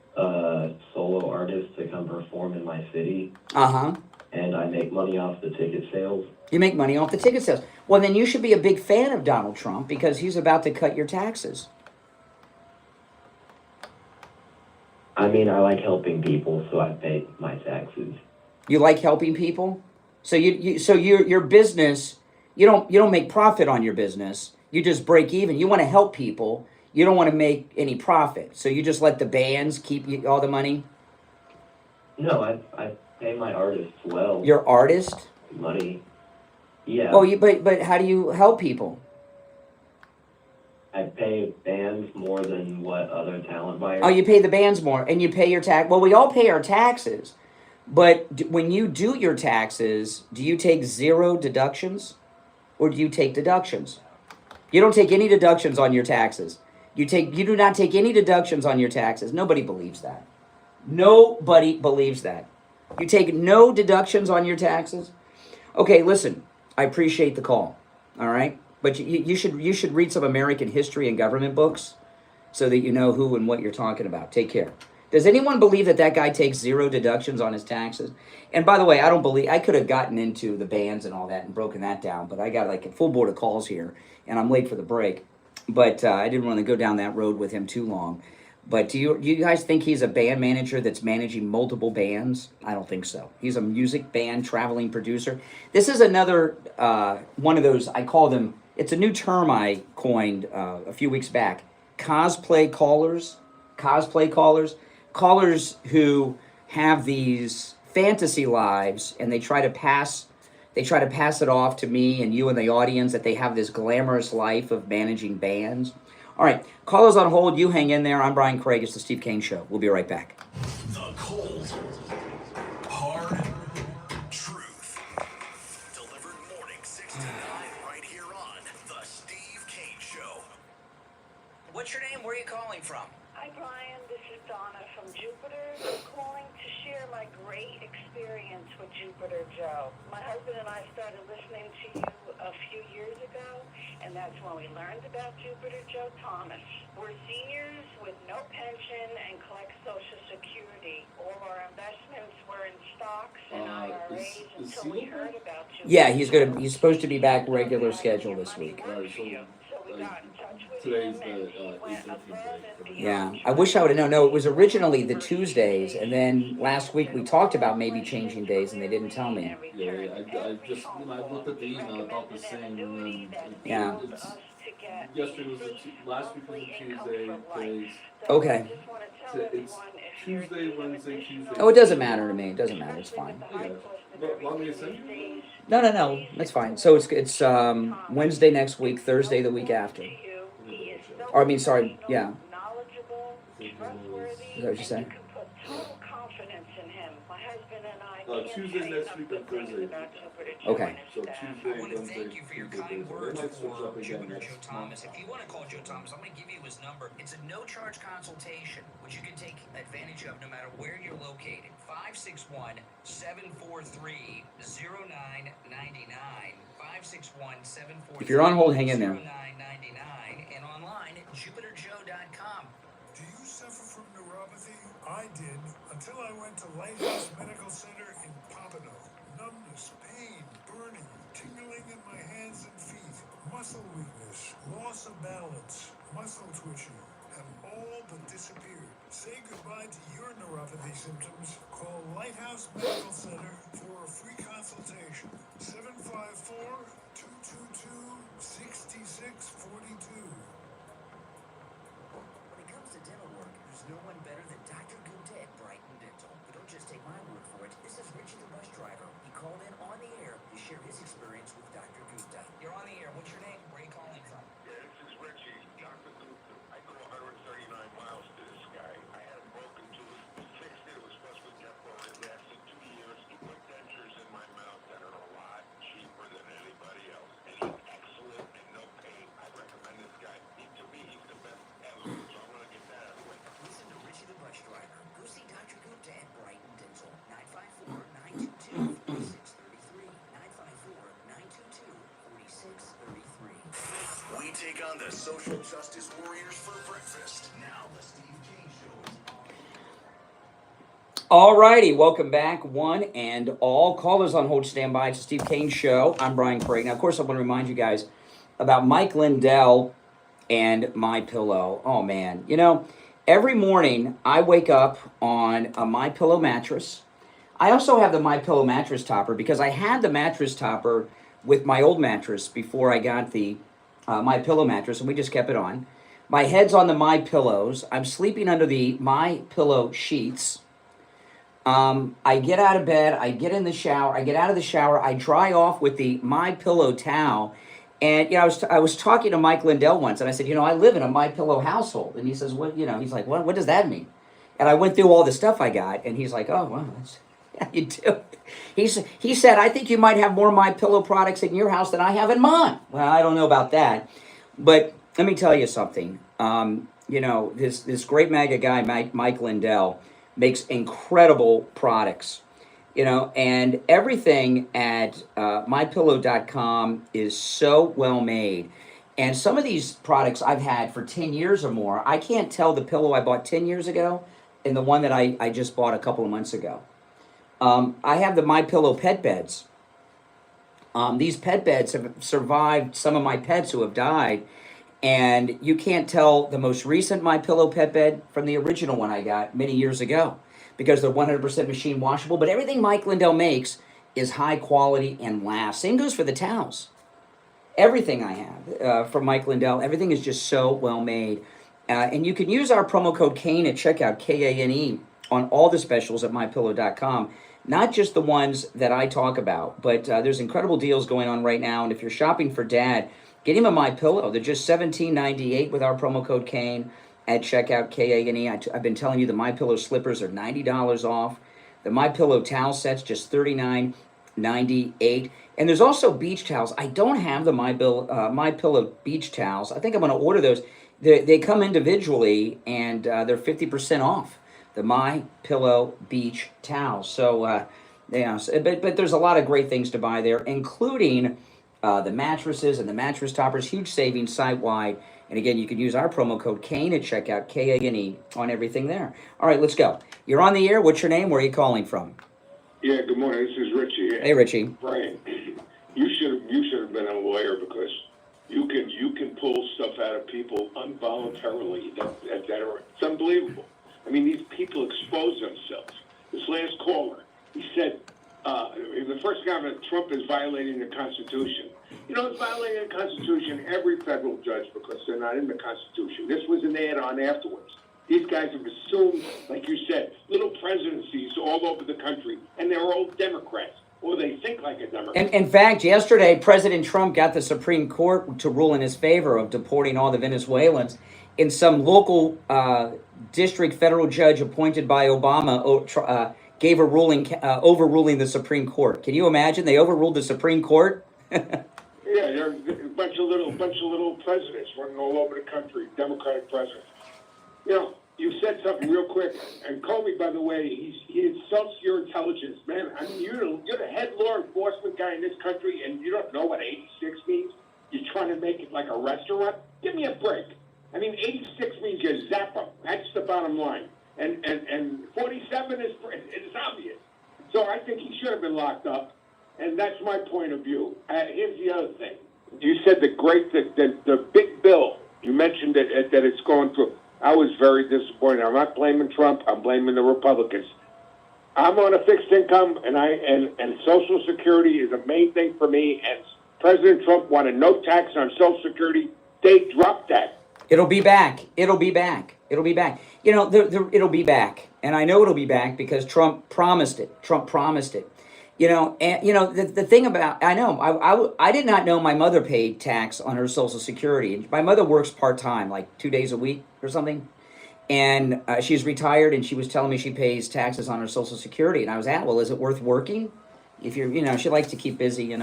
solo artists to come perform in my city. Uh-huh. And I make money off the ticket sales. You make money off the ticket sales. Well, then you should be a big fan of Donald Trump, because he's about to cut your taxes. I mean, I like helping people, so I pay my taxes. You like helping people? So your business, you don't make profit on your business. You just break even. You want to help people. You don't want to make any profit. So you just let the bands keep all the money? No, I pay my artists well. Your artist? Money. Yeah. Oh, but how do you help people? I pay bands more than what other talent buyers. Oh, you pay the bands more, and you pay your tax. Well, we all pay our taxes, but when you do your taxes, do you take zero deductions, or do you take deductions? You don't take any deductions on your taxes. You do not take any deductions on your taxes. Nobody believes that. Nobody believes that. You take no deductions on your taxes? Okay, listen, I appreciate the call, all right? But you should read some American history and government books so that you know who and what you're talking about. Take care. Does anyone believe that that guy takes 0 deductions on his taxes? And by the way, I don't believe, I could have gotten into the bands and all that and broken that down, but I got like a full board of calls here, and I'm late for the break. But I didn't want to go down that road with him too long. But do you guys think he's a band manager that's managing multiple bands? I don't think so. He's a music band traveling producer. This is another one of those, I call them, it's a new term I coined a few weeks back, cosplay callers. Cosplay callers. Callers who have these fantasy lives and they try to pass it off to me and you and the audience that they have this glamorous life of managing bands. All right, callers on hold, you hang in there. I'm Brian Craig. It's the Steve Kane Show. We'll be right back. The cold, hard truth. Delivered morning 6 to 9 right here on The Steve Kane Show. What's your name? Where are you calling from? Hi, Brian. This is Donna from Jupiter. I'm calling to share my great experience with Jupiter Joe. My husband and I started listening to you a few years ago, and that's when we learned about Jupiter Joe Thomas. We're seniors with no pension and collect Social Security. All our investments were in stocks and IRAs until we heard about Jupiter. Yeah, he's supposed to be back regular schedule this week. So we got in touch with Today's him, and the he went 18th above and day. Yeah, beyond. I wish I would have known. No, it was originally the Tuesdays, and then last week we talked about maybe changing days, and they didn't tell me. Yeah, I just, when I looked at the email, I thought the same, and then Yeah. it's, yesterday was last week was a Tuesday, today's, Okay. it's Tuesday, Wednesday, Tuesday. Oh, it doesn't matter to me. It doesn't matter. It's fine. Yeah. Want me to send you? No. That's fine. So it's Wednesday next week, Thursday the week after. Or I mean, sorry. Yeah. Is that what you said? Tuesday next week and Thursday. Okay. So Tuesday, I want to Wednesday, thank you for your Tuesday, kind Thursday. words It might switch up for again Jupiter next Joe Thomas. If you want to call Joe Thomas, I'm going to give you his number. It's a no-charge consultation, which you can take advantage of no matter where you're located. 561-743-0999. 561-743-0999. If you're on hold, hang in there. And online at jupiterjoe.com. Do you suffer from neuropathy? I did until I went to Lighthouse Medical Center in Pompano. Numbness, pain, burning, tingling in my hands and feet, muscle weakness, loss of balance, muscle twitching, have all but disappeared. Say goodbye to your neuropathy symptoms. Call Lighthouse Medical Center for a free consultation. 754-222-6642. When it comes to dental work, there's no one better than Dr. Gupta at Brighton Dental. But don't just take my word for it. This is Richie the bus driver. He called in on the air to share his experience with Dr. Gupta. You're on the air. What's your name? Where are you calling from? Yeah, this is Richie, Dr. Gupta. I go 139 miles to this guy. I had a broken tooth, fixed it. It was supposed to be temporary. It lasted 2 years. He put dentures in my mouth that are a lot cheaper than anybody else. And he's excellent and no pain. I recommend this guy. To me, he's the best ever. So I want to get that out of the way. Listen to Richie the bus driver. Go see Dr. Gupta at Brighton Dental. 954-922-4633. 954-922-4633. We take on the social justice warriors for breakfast. Now the Steve Kane Show is on. All righty, welcome back, one and all. Callers on hold, stand by. It's the Steve Kane Show. I'm Brian Craig. Now, of course, I want to remind you guys about Mike Lindell and My Pillow. Oh, man. You know, every morning I wake up on a My Pillow mattress. I also have the My Pillow mattress topper because I had the mattress topper with my old mattress before I got the My Pillow mattress, and we just kept it on. My head's on the My Pillows. I'm sleeping under the My Pillow sheets. I get out of bed, I get in the shower, I get out of the shower, I dry off with the My Pillow towel. And, you know, I was talking to Mike Lindell once, and I said, you know, I live in a My Pillow household. And he says, what, you know, he's like, what does that mean? And I went through all the stuff I got, and he's like, oh, wow, that's, yeah, you do. He said, I think you might have more My Pillow products in your house than I have in mine. Well, I don't know about that. But let me tell you something. You know, this great MAGA guy, Mike Lindell, makes incredible products, you know, and everything at mypillow.com is so well made. And some of these products I've had for 10 years or more. I can't tell the pillow I bought 10 years ago and the one that I just bought a couple of months ago. I have the MyPillow pet beds. These pet beds have survived some of my pets who have died, and you can't tell the most recent MyPillow pet bed from the original one I got many years ago because they're 100% machine washable. But everything Mike Lindell makes is high quality and lasts. Same goes for the towels. Everything I have from Mike Lindell, everything is just so well made. And you can use our promo code Kane at checkout, Kane, on all the specials at mypillow.com. Not just the ones that I talk about, but there's incredible deals going on right now. And if you're shopping for Dad, get him a MyPillow. They're just $17.98 with our promo code Kane at checkout, Kane. I've been telling you the MyPillow slippers are $90 off. The MyPillow towel sets just $39.98. And there's also beach towels. I don't have the MyPillow beach towels. I think I'm going to order those. They come individually, and they're 50% off. The MyPillow beach towels. So, but there's a lot of great things to buy there, including the mattresses and the mattress toppers. Huge savings site-wide. And again, you can use our promo code Kane at checkout, Kane, on everything there. All right, let's go. You're on the air. What's your name? Where are you calling from? Yeah, good morning. This is Richie here. Hey, Richie. Brian, you should have been a lawyer because you can pull stuff out of people involuntarily that are, it's unbelievable. I mean, these people expose themselves. This last caller, he said, the first comment, Trump is violating the Constitution. You know, it's violating the Constitution, every federal judge, because they're not in the Constitution. This was an add-on afterwards. These guys have assumed, like you said, little presidencies all over the country, and they're all Democrats, or they think like a Democrat. In fact, yesterday, President Trump got the Supreme Court to rule in his favor of deporting all the Venezuelans. In some local district federal judge appointed by Obama gave a ruling overruling the Supreme Court. Can you imagine? They overruled the Supreme Court. Yeah, there are a bunch of little presidents running all over the country, Democratic presidents. You know, you said something real quick, and Comey, by the way, he insults your intelligence, man. I mean, you're the head law enforcement guy in this country, and you don't know what 86 means. You're trying to make it like a restaurant. Give me a break. I mean, 86 means you zap them. That's the bottom line. And 47 is obvious. So I think he should have been locked up, and that's my point of view. Here's the other thing. You said the big bill. You mentioned that it's going through. I was very disappointed. I'm not blaming Trump. I'm blaming the Republicans. I'm on a fixed income, and Social Security is a main thing for me. And President Trump wanted no tax on Social Security. They dropped that. It'll be back. It'll be back. It'll be back. You know, it'll be back. And I know it'll be back because Trump promised it. Trump promised it. You know, and you know the thing about, I did not know my mother paid tax on her Social Security. My mother works part-time, like 2 days a week or something. And she's retired, and she was telling me she pays taxes on her Social Security. And I was well, is it worth working? If you're, she likes to keep busy,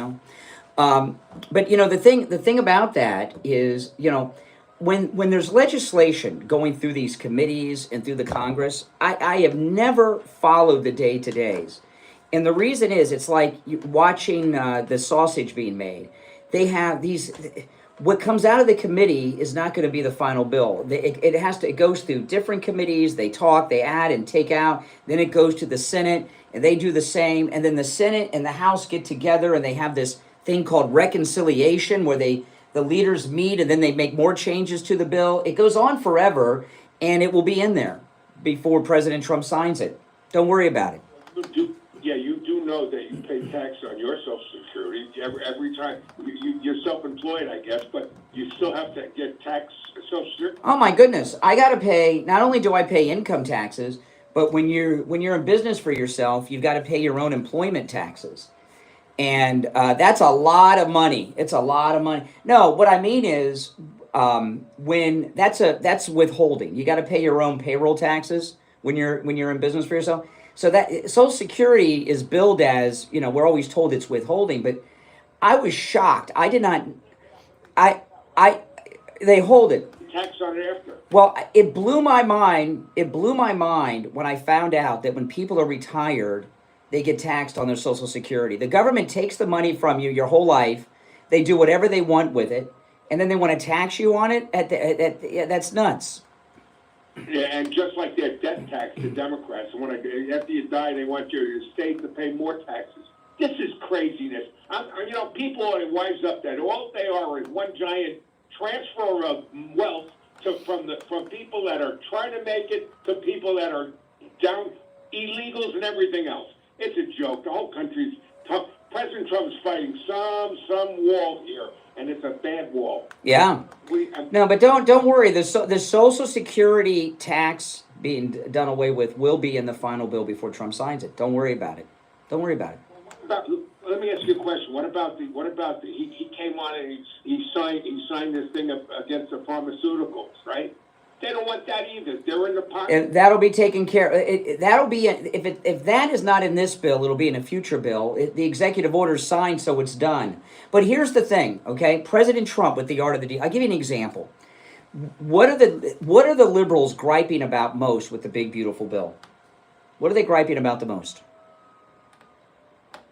But, the thing about that is, when there's legislation going through these committees and through the Congress, I have never followed the day-to-days. And the reason is, it's like watching the sausage being made. They have these, what comes out of the committee is not going to be the final bill. It goes through different committees. They talk, they add and take out. Then it goes to the Senate, and they do the same. And then the Senate and the House get together, and they have this thing called reconciliation, where the leaders meet, and then they make more changes to the bill. It goes on forever, and it will be in there before President Trump signs it. Don't worry about it. You do know that you pay tax on your Social Security every time. You're self-employed, I guess, but you still have to get tax Social Security. Oh my goodness! I got to pay. Not only do I pay income taxes, but when you're in business for yourself, you've got to pay your own employment taxes. And that's a lot of money. It's a lot of money. No, what I mean is, when that's withholding. You got to pay your own payroll taxes when you're in business for yourself. So that Social Security is billed as, we're always told it's withholding, but I was shocked. I did not. They hold it. Tax on it after. Well, it blew my mind. It blew my mind when I found out that when people are retired, they get taxed on their Social Security. The government takes the money from you your whole life. They do whatever they want with it, and then they want to tax you on it. That's nuts. Yeah, and just like their death tax, the Democrats, after you die, they want your state to pay more taxes. This is craziness. People are wise up that all they are is one giant transfer of wealth from people that are trying to make it to people that are down, illegals and everything else. It's a joke. The whole country's tough. President Trump's fighting some wall here, and it's a bad wall. Yeah. No, but don't worry. The Social Security tax being done away with will be in the final bill before Trump signs it. Don't worry about it. Don't worry about it. Let me ask you a question. What about he came on and he signed this thing against the pharmaceuticals, right? They don't want that either. They're in the pocket. And that'll be taken care of. That'll be if that is not in this bill, it'll be in a future bill. The executive order is signed, so it's done. But here's the thing, okay? President Trump with the art of the deal. I'll give you an example. What are the liberals griping about most with the big beautiful bill? What are they griping about the most?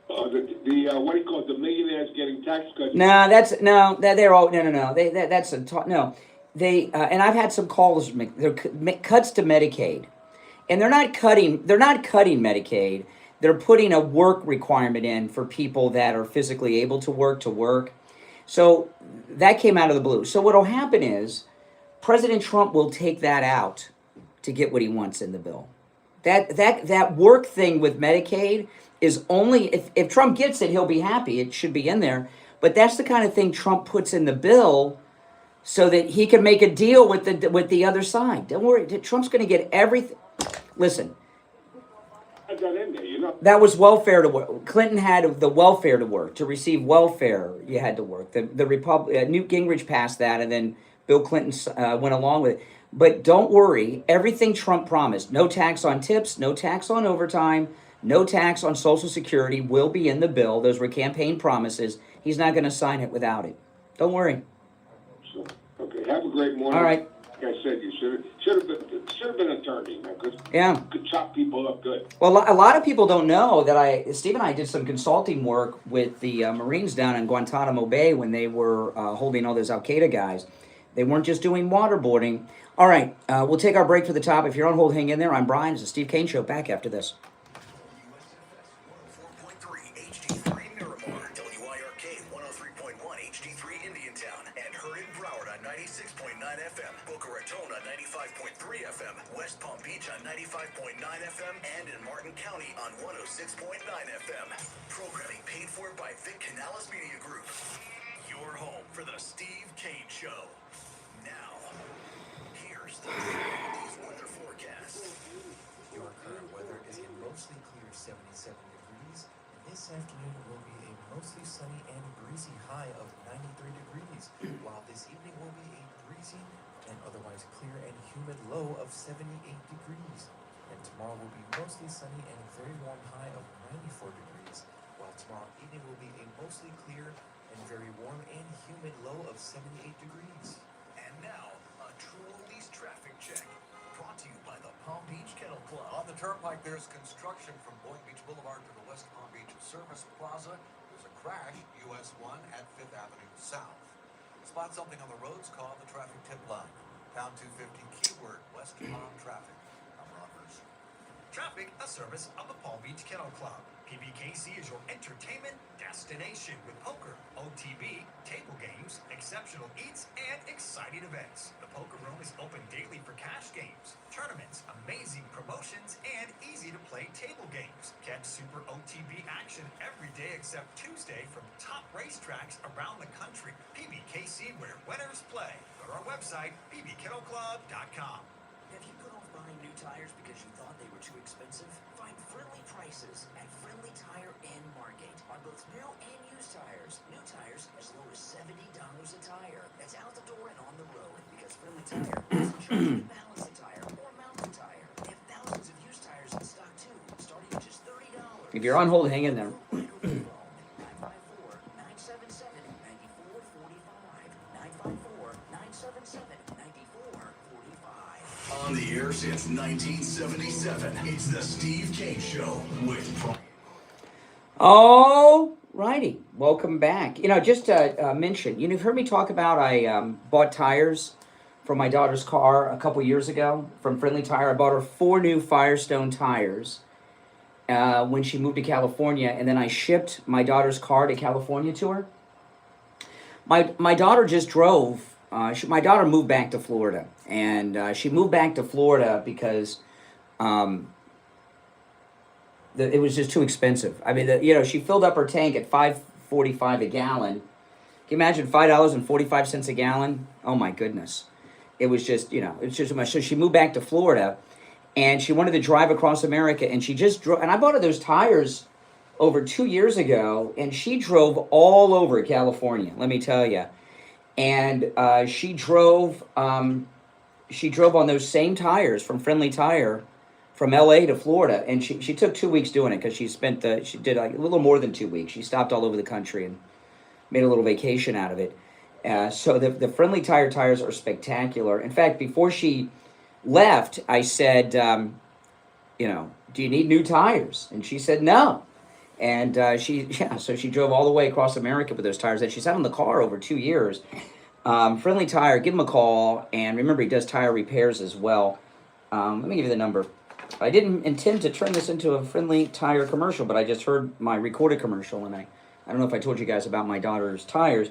What do you call it? The millionaires getting tax cuts. No. They're all no. And I've had some calls. They're cuts to Medicaid, and they're not cutting Medicaid. They're putting a work requirement in for people that are physically able to work. So that came out of the blue. So what'll happen is President Trump will take that out to get what he wants in the bill. That work thing with Medicaid is only if Trump gets it, he'll be happy. It should be in there. But that's the kind of thing Trump puts in the bill so that he can make a deal with the other side. Don't worry, Trump's going to get everything. Listen, that was welfare to work. Clinton had the welfare to work. To receive welfare, you had to work. Newt Gingrich passed that, and then Bill Clinton went along with it. But don't worry, everything Trump promised, no tax on tips, no tax on overtime, no tax on Social Security will be in the bill. Those were campaign promises. He's not going to sign it without it. Don't worry. Okay, have a great morning. All right. Like I said, you should have been attorney, man, because you could chop people up good. Well, a lot of people don't know that Steve and I did some consulting work with the Marines down in Guantanamo Bay when they were holding all those Al Qaeda guys. They weren't just doing waterboarding. All right, we'll take our break for the top. If you're on hold, hang in there. I'm Brian. It's the Steve Kane Show. Back after this. West Palm Beach on 95.9 FM and in Martin County on 106.9 FM. Programming paid for by Vic Canales Media Group. Your home for the Steve Kane Show. Now, here's the weather forecast. Your current weather is a mostly clear 77 degrees. This afternoon will be a mostly sunny and breezy high of 93 degrees, while this evening will be a breezy and otherwise clear and humid low of 78 degrees. And tomorrow will be mostly sunny and a very warm high of 94 degrees, while tomorrow evening will be a mostly clear and very warm and humid low of 78 degrees. And now, a true oldies traffic check. Brought to you by the Palm Beach Kennel Club. On the turnpike, there's construction from Boynton Beach Boulevard to the West Palm Beach Service Plaza. There's a crash, US 1 at 5th Avenue South. Spot something on the roads, call the traffic tip line. Pound 250 keyword West Palm traffic. I'm Ron Bruce. Traffic, a service of the Palm Beach Kennel Club. PBKC is your entertainment destination with poker, OTB, table games, exceptional eats, and exciting events. The poker room is open daily for cash games, tournaments, amazing promotions, and easy-to-play table games. Catch Super OTB action every day except Tuesday from top racetracks around the country. PBKC, where winners play. Go to our website, pbkennelclub.com. Have you put off buying new tires because you thought they were too expensive? Find friendly prices at Friendly Tire in Margate on both new and used tires. New tires as low as $70 a tire. That's out the door and on the road because Friendly Tire doesn't charge you to balance a tire or mount a tire. They have thousands of used tires in stock too, starting at just $30. If you're on hold, hang in there. 954-977-9445. On the air since 1977, it's the Steve Kane Show with Brian. All righty, welcome back. Just to mention, you've heard me talk about I bought tires for my daughter's car a couple years ago from Friendly Tire. I bought her 4 new Firestone tires when she moved to California, and then I shipped my daughter's car to California to her. My daughter just drove. My daughter moved back to Florida, and she moved back to Florida because it was just too expensive. I mean, she filled up her tank at $5.45 a gallon. Can you imagine $5.45 a gallon? Oh my goodness. It was just, it's just too much. So she moved back to Florida, and she wanted to drive across America, and she just drove. And I bought her those tires over 2 years ago, and she drove all over California, let me tell you. And she drove on those same tires from Friendly Tire from LA to Florida, and she took 2 weeks doing it because she did like a little more than 2 weeks. She stopped all over the country and made a little vacation out of it. So the Friendly Tire tires are spectacular. In fact, before she left, I said, do you need new tires? And she said no. And so she drove all the way across America with those tires that she's had in the car over 2 years. Friendly Tire, give him a call. And remember, he does tire repairs as well. Let me give you the number. I didn't intend to turn this into a Friendly Tire commercial, but I just heard my recorded commercial, and I don't know if I told you guys about my daughter's tires.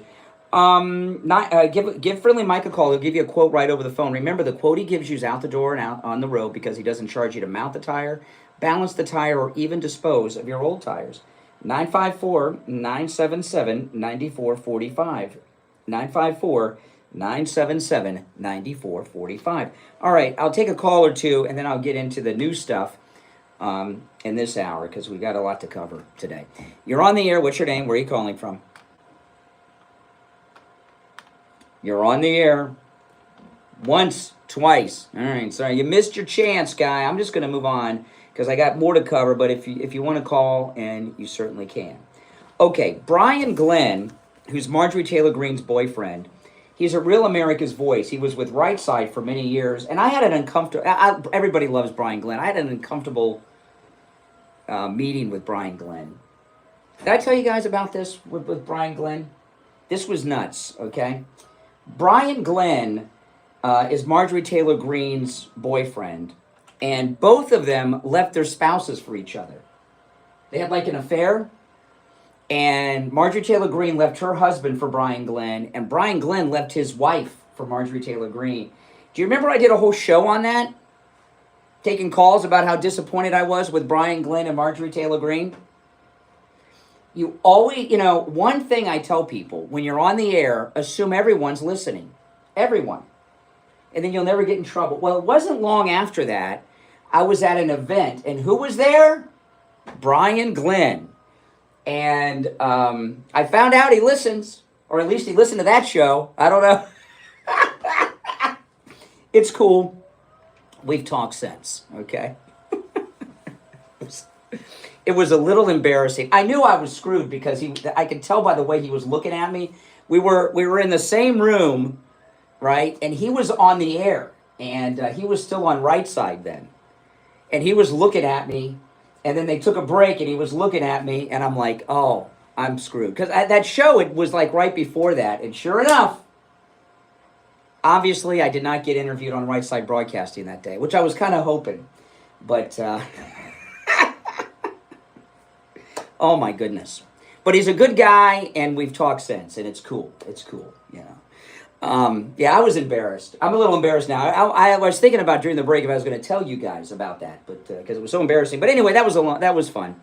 Give Friendly Mike a call. He'll give you a quote right over the phone. Remember, the quote he gives you is out the door and out on the road because he doesn't charge you to mount the tire, balance the tire, or even dispose of your old tires. 954-977-9445. 954-977-9445. All right, I'll take a call or two, and then I'll get into the new stuff in this hour because we've got a lot to cover today. You're on the air. What's your name? Where are you calling from? You're on the air. Once, twice. All right, sorry. You missed your chance, guy. I'm just going to move on because I got more to cover, but if you want to call, and you certainly can. Okay, Brian Glenn, who's Marjorie Taylor Greene's boyfriend, he's a real America's voice. He was with Right Side for many years, and I had an uncomfortable... everybody loves Brian Glenn. I had an uncomfortable meeting with Brian Glenn. Did I tell you guys about this with Brian Glenn? This was nuts, okay? Brian Glenn is Marjorie Taylor Greene's boyfriend, and both of them left their spouses for each other. They had like an affair, and Marjorie Taylor Greene left her husband for Brian Glenn, and Brian Glenn left his wife for Marjorie Taylor Greene. Do you remember I did a whole show on that? Taking calls about how disappointed I was with Brian Glenn and Marjorie Taylor Greene? You always, one thing I tell people, when you're on the air, assume everyone's listening. Everyone. And then you'll never get in trouble. Well, it wasn't long after that, I was at an event, and who was there? Brian Glenn. And I found out he listens, or at least he listened to that show. I don't know. It's cool. We've talked since, okay? It was a little embarrassing. I knew I was screwed because I could tell by the way he was looking at me. We were in the same room, right? And he was on the air, and he was still on Right Side then. And he was looking at me, and then they took a break, and he was looking at me, and I'm like, oh, I'm screwed. Because that show, it was like right before that, and sure enough, obviously I did not get interviewed on Right Side Broadcasting that day, which I was kind of hoping. But... oh my goodness. But he's a good guy, and we've talked since, and it's cool. It's cool, I was embarrassed. I'm a little embarrassed now. I was thinking about during the break if I was going to tell you guys about that, but because it was so embarrassing. But anyway, that was fun.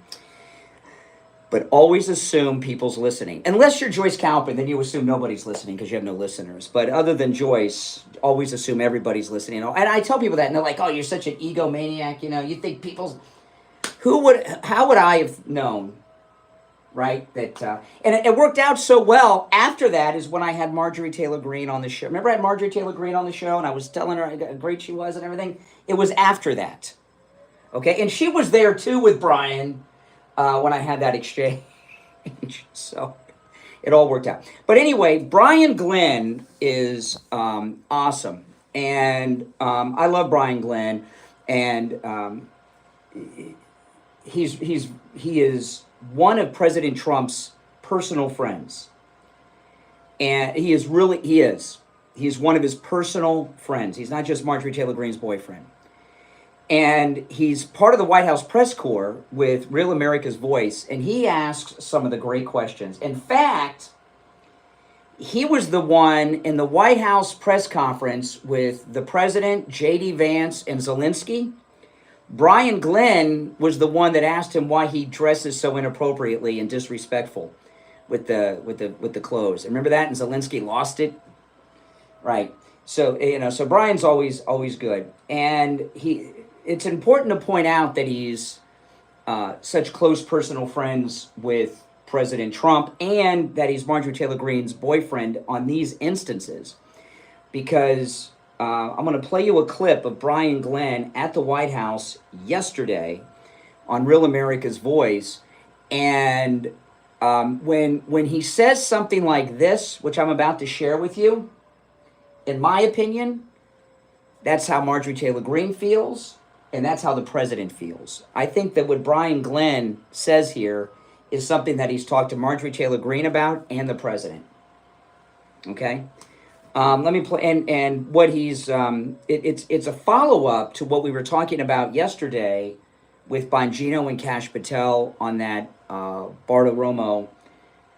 But always assume people's listening. Unless you're Joyce Kalpin, then you assume nobody's listening because you have no listeners. But other than Joyce, always assume everybody's listening. And I tell people that, and they're like, oh, you're such an egomaniac, you think people's... How would I have known, right? That and it worked out so well. After that is when I had Marjorie Taylor Greene on the show. Remember I had Marjorie Taylor Greene on the show, and I was telling her how great she was and everything? It was after that. Okay? And she was there too with Brian when I had that exchange. So it all worked out. But anyway, Brian Glenn is awesome. And I love Brian Glenn. And he is one of President Trump's personal friends. And he is. He's one of his personal friends. He's not just Marjorie Taylor Greene's boyfriend. And he's part of the White House press corps with Real America's Voice, and he asks some of the great questions. In fact, he was the one in the White House press conference with the president, J.D. Vance, and Zelensky. Brian Glenn was the one that asked him why he dresses so inappropriately and disrespectful with the clothes. Remember that? And Zelensky lost it. Right. So so Brian's always good, and it's important to point out that he's such close personal friends with President Trump, and that he's Marjorie Taylor Greene's boyfriend on these instances, because I'm going to play you a clip of Brian Glenn at the White House yesterday on Real America's Voice, and when he says something like this, which I'm about to share with you, in my opinion, that's how Marjorie Taylor Greene feels, and that's how the president feels. I think that what Brian Glenn says here is something that he's talked to Marjorie Taylor Greene about and the president. Okay? Let me play, and what he's, it's a follow-up to what we were talking about yesterday with Bongino and Kash Patel on that Bartiromo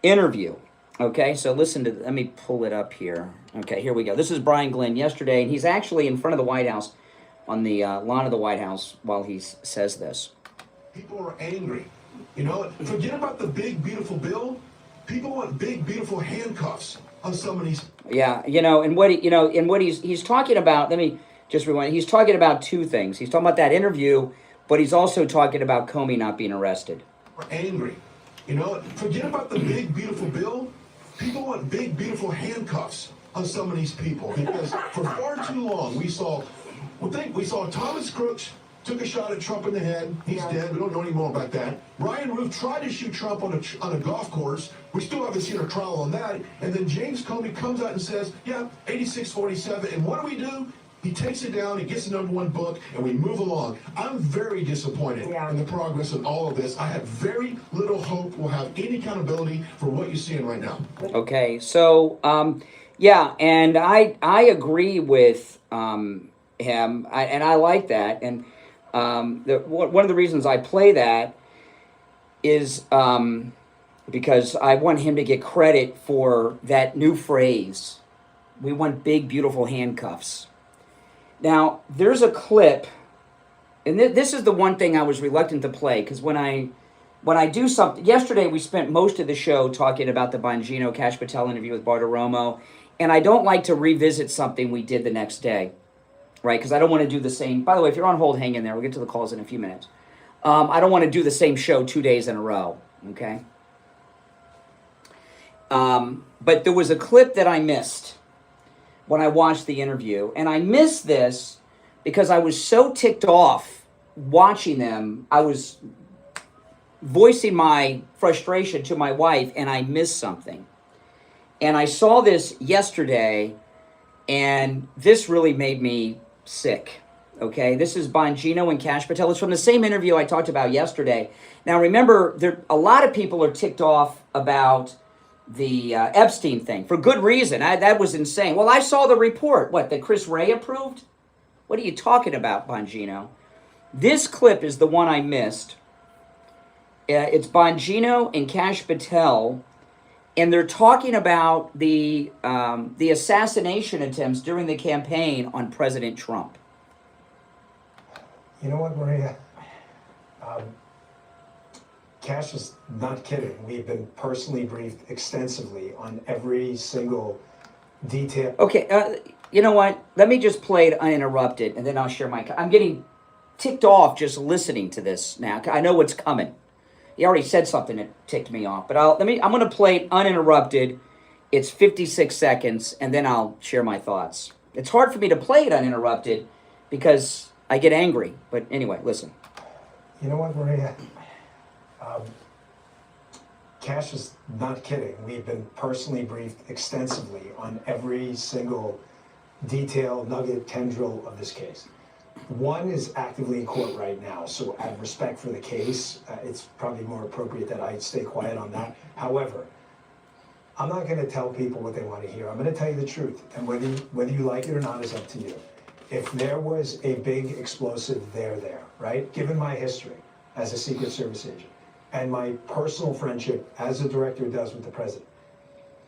interview. Okay, so listen to, let me pull it up here. Okay, here we go. This is Brian Glenn yesterday, and he's actually in front of the White House, on the lawn of the White House, while he says this. People are angry. You know, forget about the big, beautiful bill. People want big, beautiful handcuffs on some of these. Yeah, and what he's talking about, let me just rewind. He's talking about two things. He's talking about that interview, but he's also talking about Comey not being arrested. Are angry. You know, forget about the big, beautiful bill. People want big, beautiful handcuffs on some of these people, because for far too long we saw Thomas Crooks took a shot at Trump in the head. He's dead. We don't know any more about that. Ryan Roof tried to shoot Trump on a golf course. We still haven't seen a trial on that. And then James Comey comes out and says, yeah, 86-47. And what do? He takes it down, he gets the #1 book, and we move along. I'm very disappointed in the progress of all of this. I have very little hope we'll have any accountability for what you're seeing right now. Okay, so, and I agree with him, and I like that. And one of the reasons I play that is because I want him to get credit for that new phrase. We want big, beautiful handcuffs. Now, there's a clip, and this is the one thing I was reluctant to play, because when I do something, yesterday we spent most of the show talking about the Bongino Kash Patel interview with Bartiromo, and I don't like to revisit something we did the next day, right? Because I don't want to do the same. By the way, if you're on hold, hang in there. We'll get to the calls in a few minutes. I don't want to do the same show 2 days in a row, okay? But there was a clip that I missed when I watched the interview, and I missed this because I was so ticked off watching them. I was voicing my frustration to my wife, and I missed something. And I saw this yesterday, and this really made me sick. Okay, this is Bongino and Kash Patel. It's from the same interview I talked about yesterday. Now, remember, a lot of people are ticked off about the Epstein thing, for good reason. That was insane. Well, I saw the report. What, that Chris Wray approved? What are you talking about, Bongino? This clip is the one I missed. It's Bongino and Kash Patel, and they're talking about the assassination attempts during the campaign on President Trump. You know what, Maria? Kash is not kidding. We've been personally briefed extensively on every single detail. Okay, you know what? Let me just play it uninterrupted, and then I'll share my... I'm getting ticked off just listening to this now. I know what's coming. He already said something that ticked me off, but I'm going to play it uninterrupted. It's 56 seconds, and then I'll share my thoughts. It's hard for me to play it uninterrupted because I get angry. But anyway, listen. You know what, Maria? Kash is not kidding. We've been personally briefed extensively on every single detail, nugget, tendril of this case. One is actively in court right now, so out of respect for the case, it's probably more appropriate that I stay quiet on that. However, I'm not going to tell people what they want to hear. I'm going to tell you the truth. And whether you like it or not is up to you. If there was a big explosive there, right? Given my history as a Secret Service agent and my personal friendship as a director does with the president,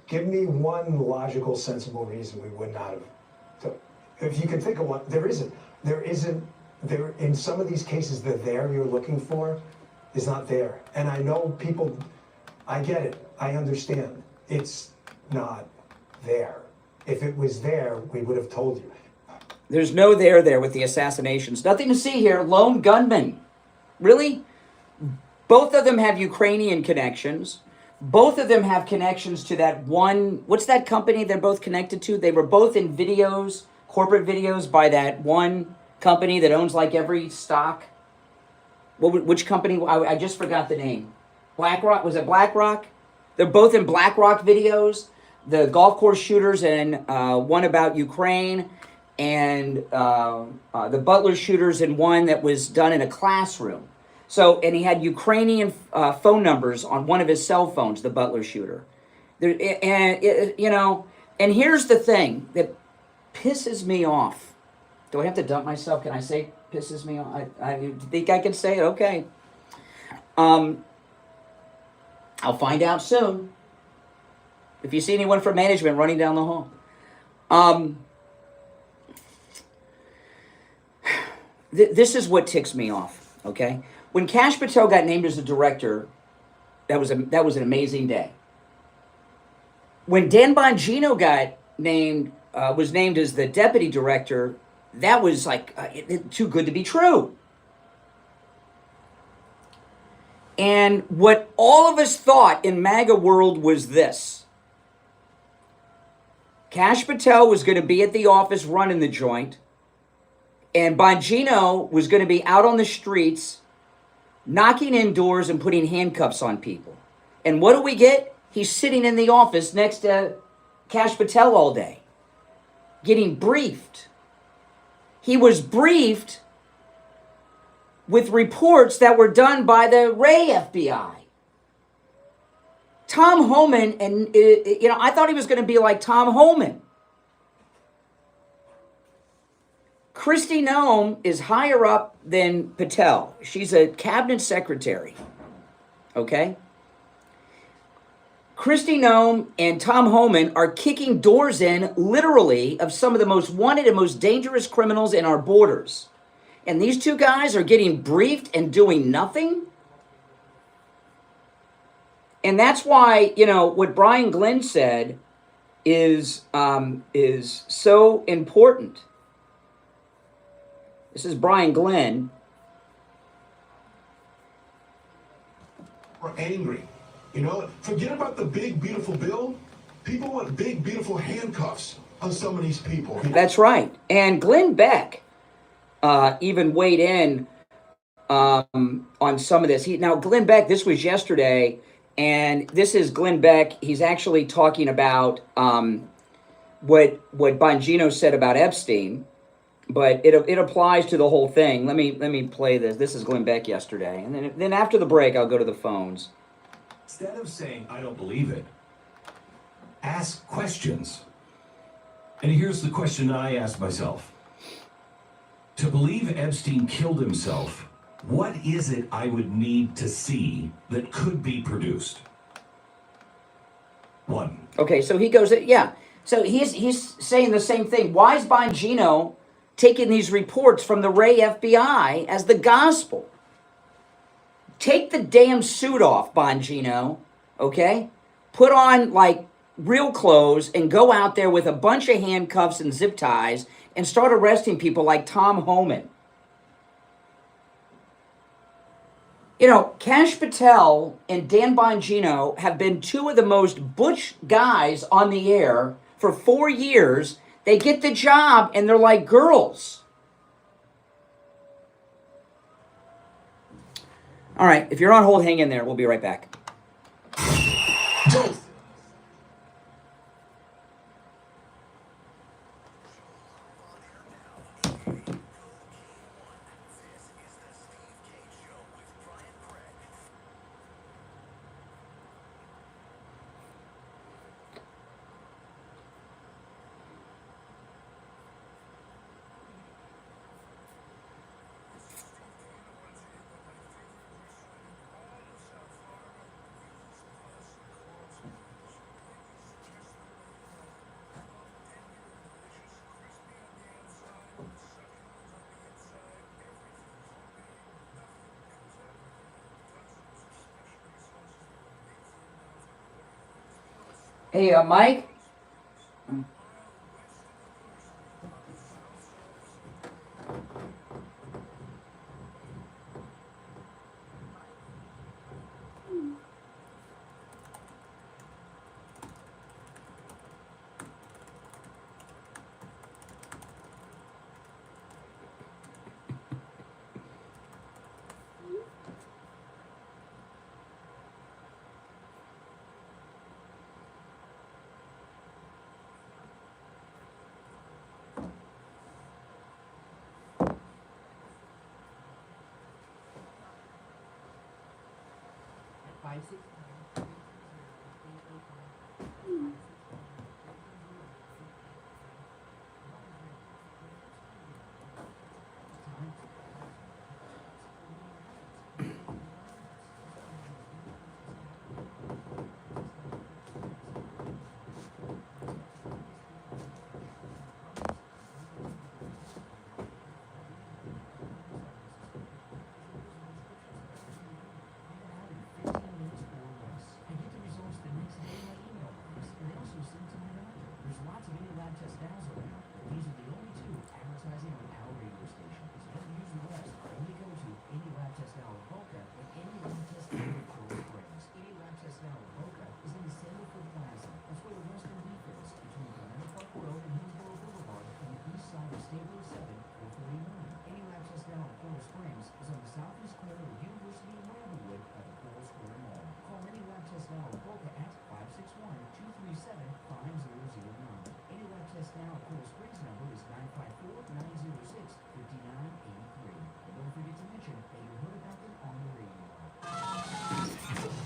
give me one logical, sensible reason we would not have. So if you can think of one, there isn't. In some of these cases, the there you're looking for is not there. And I know people, I get it. I understand. It's not there. If it was there, we would have told you. There's no there with the assassinations. Nothing to see here. Lone gunmen. Really? Both of them have Ukrainian connections. Both of them have connections to that one, what's that company they're both connected to? They were both in videos, corporate videos by that one company that owns like every stock. Which company? I just forgot the name. BlackRock? Was it BlackRock? They're both in BlackRock videos. The golf course shooters and one about Ukraine, and the Butler shooters in one that was done in a classroom. So, and he had Ukrainian phone numbers on one of his cell phones, the Butler shooter. And here's the thing that pisses me off. Do I have to dump myself? Can I say pisses me off? I think I can say it? Okay. I'll find out soon. If you see anyone from management running down the hall. This is what ticks me off, okay? When Kash Patel got named as the director, that was an amazing day. When Dan Bongino got named, was named as the deputy director, that was like too good to be true. And what all of us thought in MAGA world was this. Kash Patel was going to be at the office running the joint, and Bongino was going to be out on the streets knocking in doors and putting handcuffs on people. And what do we get? He's sitting in the office next to Kash Patel all day, getting briefed. He was briefed with reports that were done by the Ray FBI. Tom Homan, and I thought he was going to be like Tom Homan. Kristi Noem is higher up than Patel. She's a cabinet secretary. Okay? Kristi Noem and Tom Homan are kicking doors in, literally, of some of the most wanted and most dangerous criminals in our borders. And these two guys are getting briefed and doing nothing? And that's why, what Brian Glenn said is so important. This is Brian Glenn. We're angry. Forget about the big, beautiful bill. People want big, beautiful handcuffs on some of these people. That's right. And Glenn Beck even weighed in on some of this. Now, Glenn Beck, this was yesterday, and this is Glenn Beck. He's actually talking about what Bongino said about Epstein. But it applies to the whole thing. Let me play this. This is Glenn Beck yesterday. And then after the break, I'll go to the phones. Instead of saying, I don't believe it, ask questions. And here's the question I asked myself. To believe Epstein killed himself, what is it I would need to see that could be produced? One. Okay, so he goes, yeah. So he's saying the same thing. Why is Bongino taking these reports from the Ray FBI as the gospel? Take the damn suit off, Bongino, okay? Put on, like, real clothes and go out there with a bunch of handcuffs and zip ties and start arresting people like Tom Homan. Kash Patel and Dan Bongino have been two of the most butch guys on the air for 4 years. They get the job, and they're like girls. All right, if you're on hold, hang in there. We'll be right back. Hey, Mike?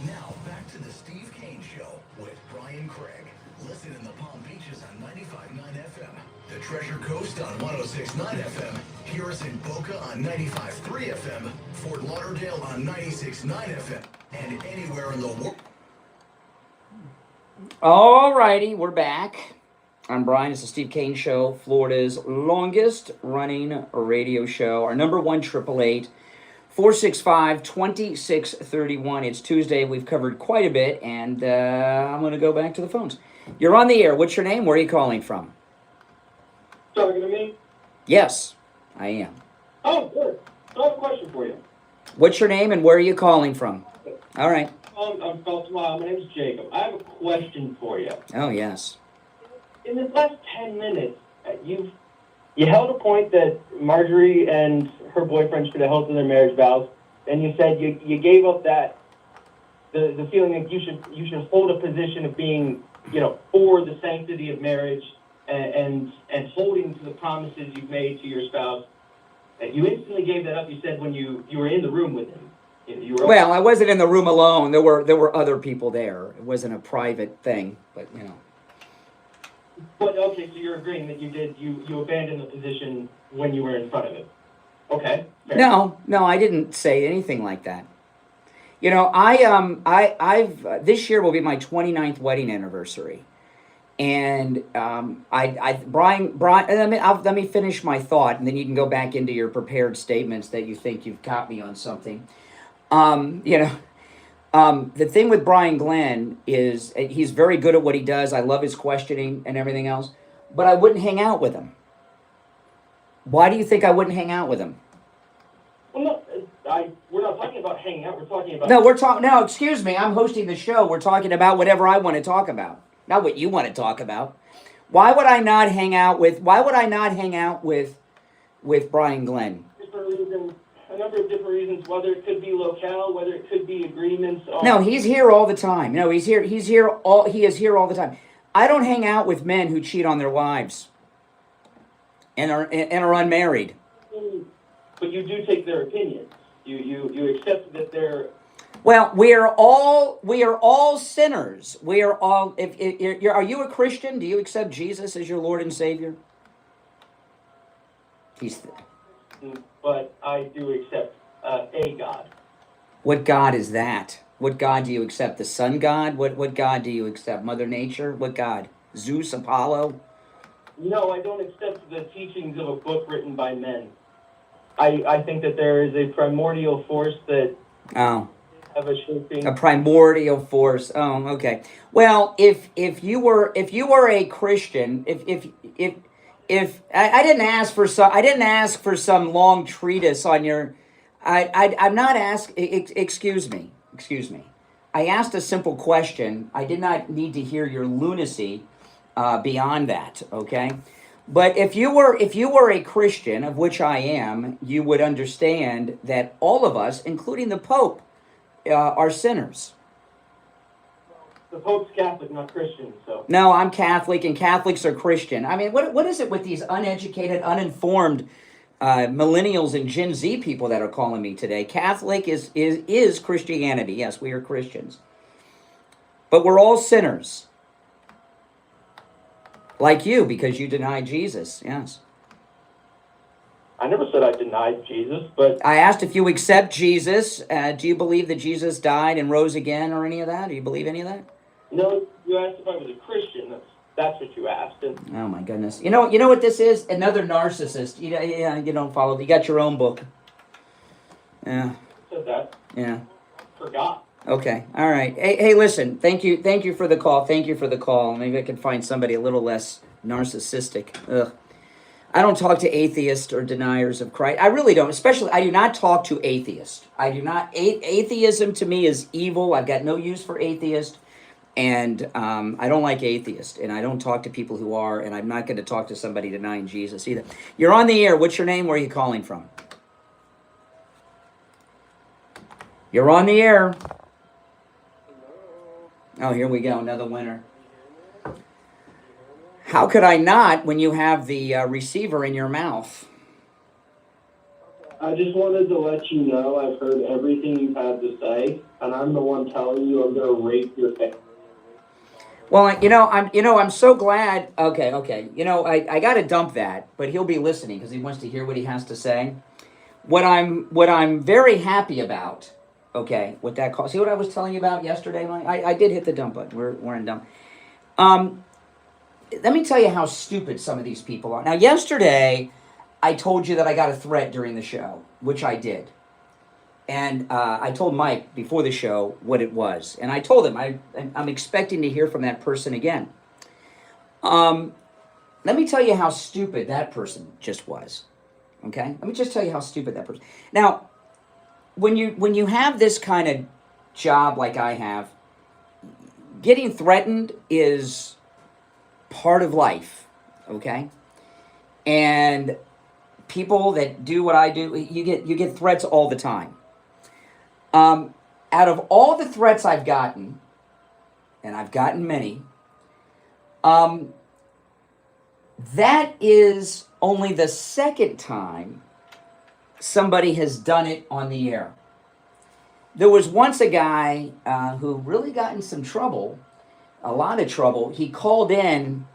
Now, back to the Steve Kane Show with Brian Craig. Listen in the Palm Beaches on 95.9 FM, the Treasure Coast on 106.9 FM, hear us in Boca on 95.3 FM, Fort Lauderdale on 96.9 FM, and anywhere in the world. All righty, we're back. I'm Brian. It's the Steve Kane Show, Florida's longest running radio show. Our number one, 888-465-2631. It's Tuesday. We've covered quite a bit, and I'm going to go back to the phones. You're on the air. What's your name? Where are you calling from? Talking to me? Yes, I am. Oh, good. So I have a question for you. What's your name and where are you calling from? All right. I'm my name's Jacob. I have a question for you. Oh, yes. In this last 10 minutes, you held a point that Marjorie and her boyfriend should have held to their marriage vows, and you said you gave up that the feeling that you should hold a position of being, for the sanctity of marriage and holding to the promises you've made to your spouse. You instantly gave that up. You said when you were in the room with him. Well, I wasn't in the room alone. There were other people there. It wasn't a private thing, but But okay, so you're agreeing that you abandoned the position when you were in front of him. Okay. Fair. No, I didn't say anything like that. I've this year will be my 29th wedding anniversary, and Brian, let me finish my thought, and then you can go back into your prepared statements that you think you've caught me on something. The thing with Brian Glenn is he's very good at what he does. I love his questioning and everything else, but I wouldn't hang out with him. Why do you think I wouldn't hang out with him? Well, no, we're not talking about hanging out. We're talking about. No, excuse me. I'm hosting the show. We're talking about whatever I want to talk about, not what you want to talk about. Why would I not hang out with Brian Glenn? Different reasons. A number of different reasons. Whether it could be locale, whether it could be agreements. No, he's here all the time. No, he is here all the time. I don't hang out with men who cheat on their wives and are unmarried. But you do take their opinions. You accept that they're. Well, we are all sinners. We are all. Are you a Christian? Do you accept Jesus as your Lord and Savior? But I do accept a God. What God is that? What God do you accept? The sun god? What God do you accept? Mother Nature? What God? Zeus, Apollo? No, I don't accept the teachings of a book written by men. I think that there is a primordial force that of a shaping. A primordial force. Oh, okay. Well, if you were a Christian, if I didn't ask for some long treatise on your, I'm not excuse me. I asked a simple question. I did not need to hear your lunacy beyond that, okay? But if you were a Christian, of which I am, you would understand that all of us, including the Pope, are sinners. The Pope's Catholic, not Christian, so. No, I'm Catholic, and Catholics are Christian. I mean, what is it with these uneducated, uninformed millennials and Gen Z people that are calling me today? Catholic is Christianity. Yes, we are Christians. But we're all sinners. Like you, because you denied Jesus. Yes. I never said I denied Jesus, but... I asked if you accept Jesus. Do you believe that Jesus died and rose again or any of that? Do you believe any of that? No, you asked if I was a Christian. That's what you asked. And oh my goodness! You know what this is? Another narcissist. You don't follow. You got your own book. Yeah. Said that. Yeah. Forgot. Okay. All right. Hey, listen. Thank you for the call. Thank you for the call. Maybe I can find somebody a little less narcissistic. Ugh. I don't talk to atheists or deniers of Christ. I really don't. Especially, I do not talk to atheists. I do not. Atheism to me is evil. I've got no use for atheists. And I don't like atheists, and I don't talk to people who are, and I'm not going to talk to somebody denying Jesus either. You're on the air. What's your name? Where are you calling from? You're on the air. Oh, here we go. Another winner. How could I not when you have the receiver in your mouth? I just wanted to let you know I've heard everything you've had to say, and I'm the one telling you I'm going to rape your face. Well, I'm so glad. Okay. I got to dump that, but he'll be listening because he wants to hear what he has to say. What I'm very happy about. Okay, with that call. See what I was telling you about yesterday? I did hit the dump button. We're in dump. Let me tell you how stupid some of these people are. Now, yesterday, I told you that I got a threat during the show, which I did. And I told Mike before the show what it was. And I told him I'm expecting to hear from that person again. Let me tell you how stupid that person just was. Okay? Let me just tell you how stupid that person. Now, when you have this kind of job like I have, getting threatened is part of life. Okay? And people that do what I do, you get threats all the time. Out of all the threats I've gotten, and I've gotten many, that is only the second time somebody has done it on the air. There was once a guy who really got in some trouble, a lot of trouble. He called in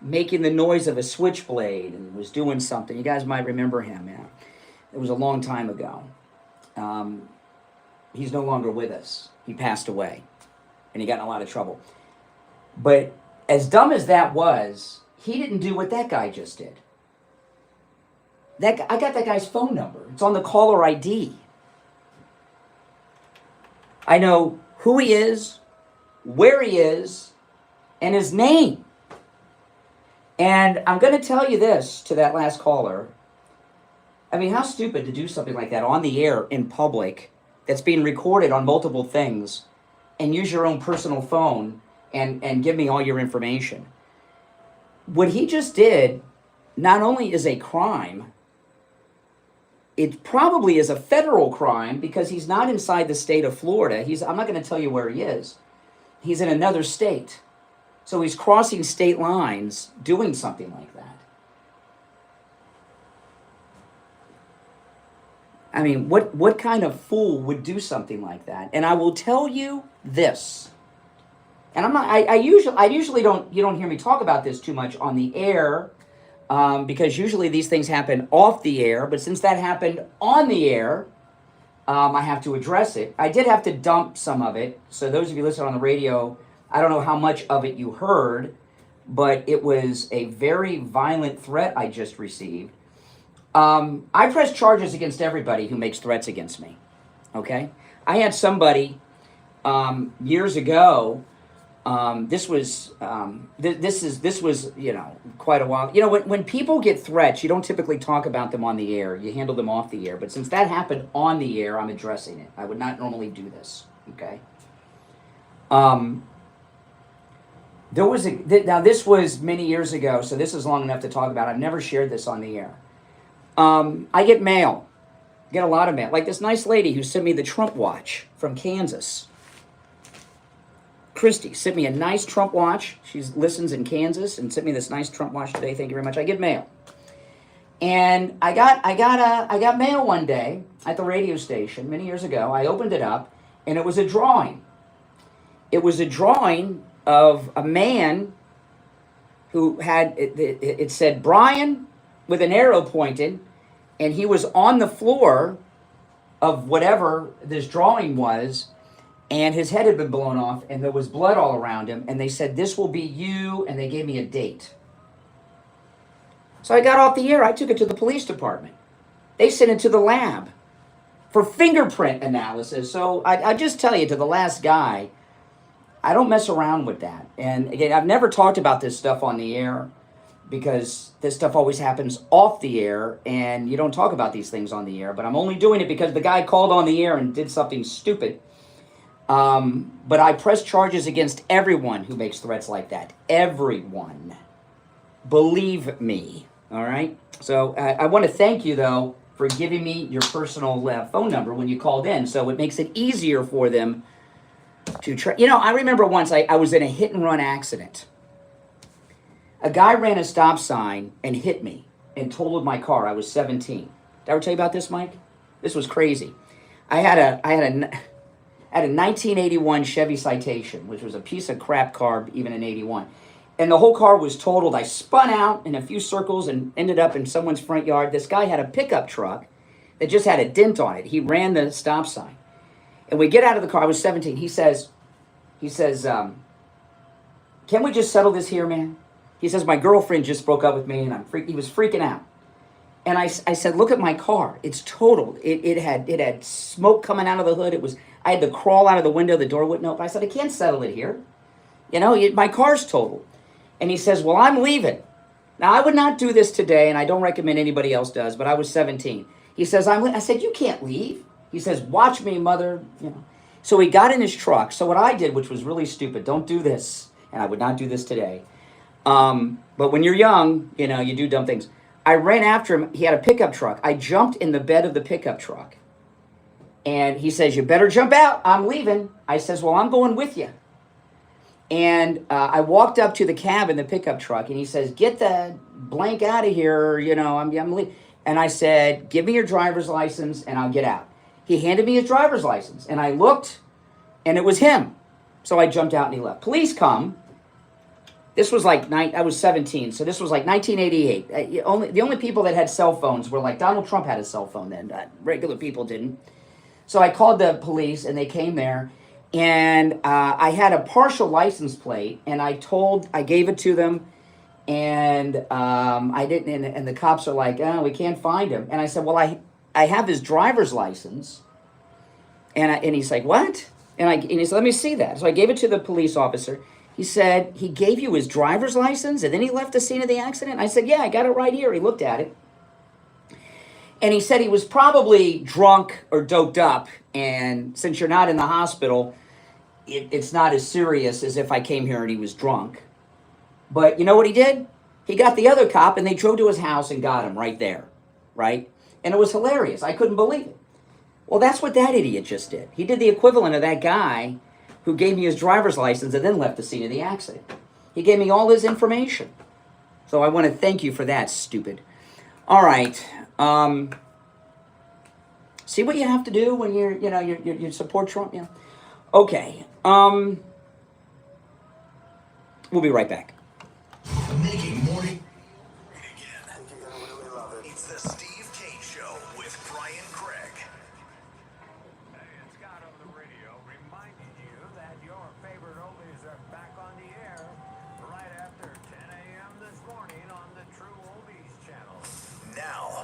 making the noise of a switchblade and was doing something. You guys might remember him. Yeah. It was a long time ago. He's no longer with us. He passed away, and he got in a lot of trouble. But as dumb as that was, he didn't do what that guy just did. I got that guy's phone number. It's on the caller ID. I know who he is, where he is, and his name. And I'm going to tell you this to that last caller. I mean, how stupid to do something like that on the air in public that's being recorded on multiple things and use your own personal phone and give me all your information. What he just did not only is a crime, it probably is a federal crime because he's not inside the state of Florida. I'm not going to tell you where he is. He's in another state. So he's crossing state lines doing something like that. I mean, what kind of fool would do something like that? And I will tell you this. And I usually don't hear me talk about this too much on the air, because usually these things happen off the air, but since that happened on the air, I have to address it. I did have to dump some of it. So those of you listening on the radio, I don't know how much of it you heard, but it was a very violent threat I just received. I press charges against everybody who makes threats against me, okay? I had somebody years ago. This was quite a while. When people get threats, you don't typically talk about them on the air. You handle them off the air. But since that happened on the air, I'm addressing it. I would not normally do this. Okay. Now this was many years ago, so this is long enough to talk about. I've never shared this on the air. I get mail. Get a lot of mail. Like this nice lady who sent me the Trump watch from Kansas. Christy sent me a nice Trump watch. She listens in Kansas and sent me this nice Trump watch today. Thank you very much. I get mail. And I got mail one day at the radio station many years ago. I opened it up and it was a drawing. It was a drawing of a man who had, it said Brian with an arrow pointed, and he was on the floor of whatever this drawing was, and his head had been blown off, and there was blood all around him, and they said, this will be you, and they gave me a date. So I got off the air. I took it to the police department. They sent it to the lab for fingerprint analysis. So I just tell you, to the last guy, I don't mess around with that. And again, I've never talked about this stuff on the air because this stuff always happens off the air, and you don't talk about these things on the air. But I'm only doing it because the guy called on the air and did something stupid. But I press charges against everyone who makes threats like that. Everyone. Believe me. All right? So I want to thank you, though, for giving me your personal phone number when you called in. So it makes it easier for them to try. I remember once I was in a hit-and-run accident. A guy ran a stop sign and hit me and totaled my car. I was 17. Did I ever tell you about this, Mike? This was crazy. I had a 1981 Chevy Citation, which was a piece of crap car even in 81. And the whole car was totaled. I spun out in a few circles and ended up in someone's front yard. This guy had a pickup truck that just had a dent on it. He ran the stop sign. And we get out of the car. I was 17. He says, can we just settle this here, man? He says, my girlfriend just broke up with me, and he was freaking out. And I said, look at my car. It's totaled. It had smoke coming out of the hood. I had to crawl out of the window. The door wouldn't open. I said, I can't settle it here. My car's totaled. And he says, well, I'm leaving. Now, I would not do this today, and I don't recommend anybody else does, but I was 17. He says, I said, you can't leave. He says, watch me, mother. So he got in his truck. So what I did, which was really stupid, don't do this, and I would not do this today. But when you're young, you do dumb things. I ran after him. He had a pickup truck. I jumped in the bed of the pickup truck. And he says, you better jump out. I'm leaving. I says, well, I'm going with you. And I walked up to the cab in the pickup truck, and he says, get the blank out of here. I'm leaving. And I said, give me your driver's license, and I'll get out. He handed me his driver's license, and I looked, and it was him. So I jumped out, and he left. Police come. This was I was 17, so this was like 1988. The only people that had cell phones were Donald Trump had a cell phone then. Regular people didn't. So I called the police, and they came there, and I had a partial license plate, and I gave it to them, and I didn't. And the cops are like, oh, we can't find him. And I said, well, I have his driver's license, and he's like, what? And he said, let me see that. So I gave it to the police officer. He said, he gave you his driver's license and then he left the scene of the accident? I said, yeah, I got it right here. He looked at it. And he said he was probably drunk or doped up. And since you're not in the hospital, it's not as serious as if I came here and he was drunk. But you know what he did? He got the other cop and they drove to his house and got him right there. Right? And it was hilarious. I couldn't believe it. Well, that's what that idiot just did. He did the equivalent of that guy who gave me his driver's license and then left the scene of the accident. He gave me all his information. So I want to thank you for that, stupid. All right. See what you have to do when you support Trump? Yeah. Okay. We'll be right back. Making morning. It's the Steve Kane Show with Brian Craig. Now,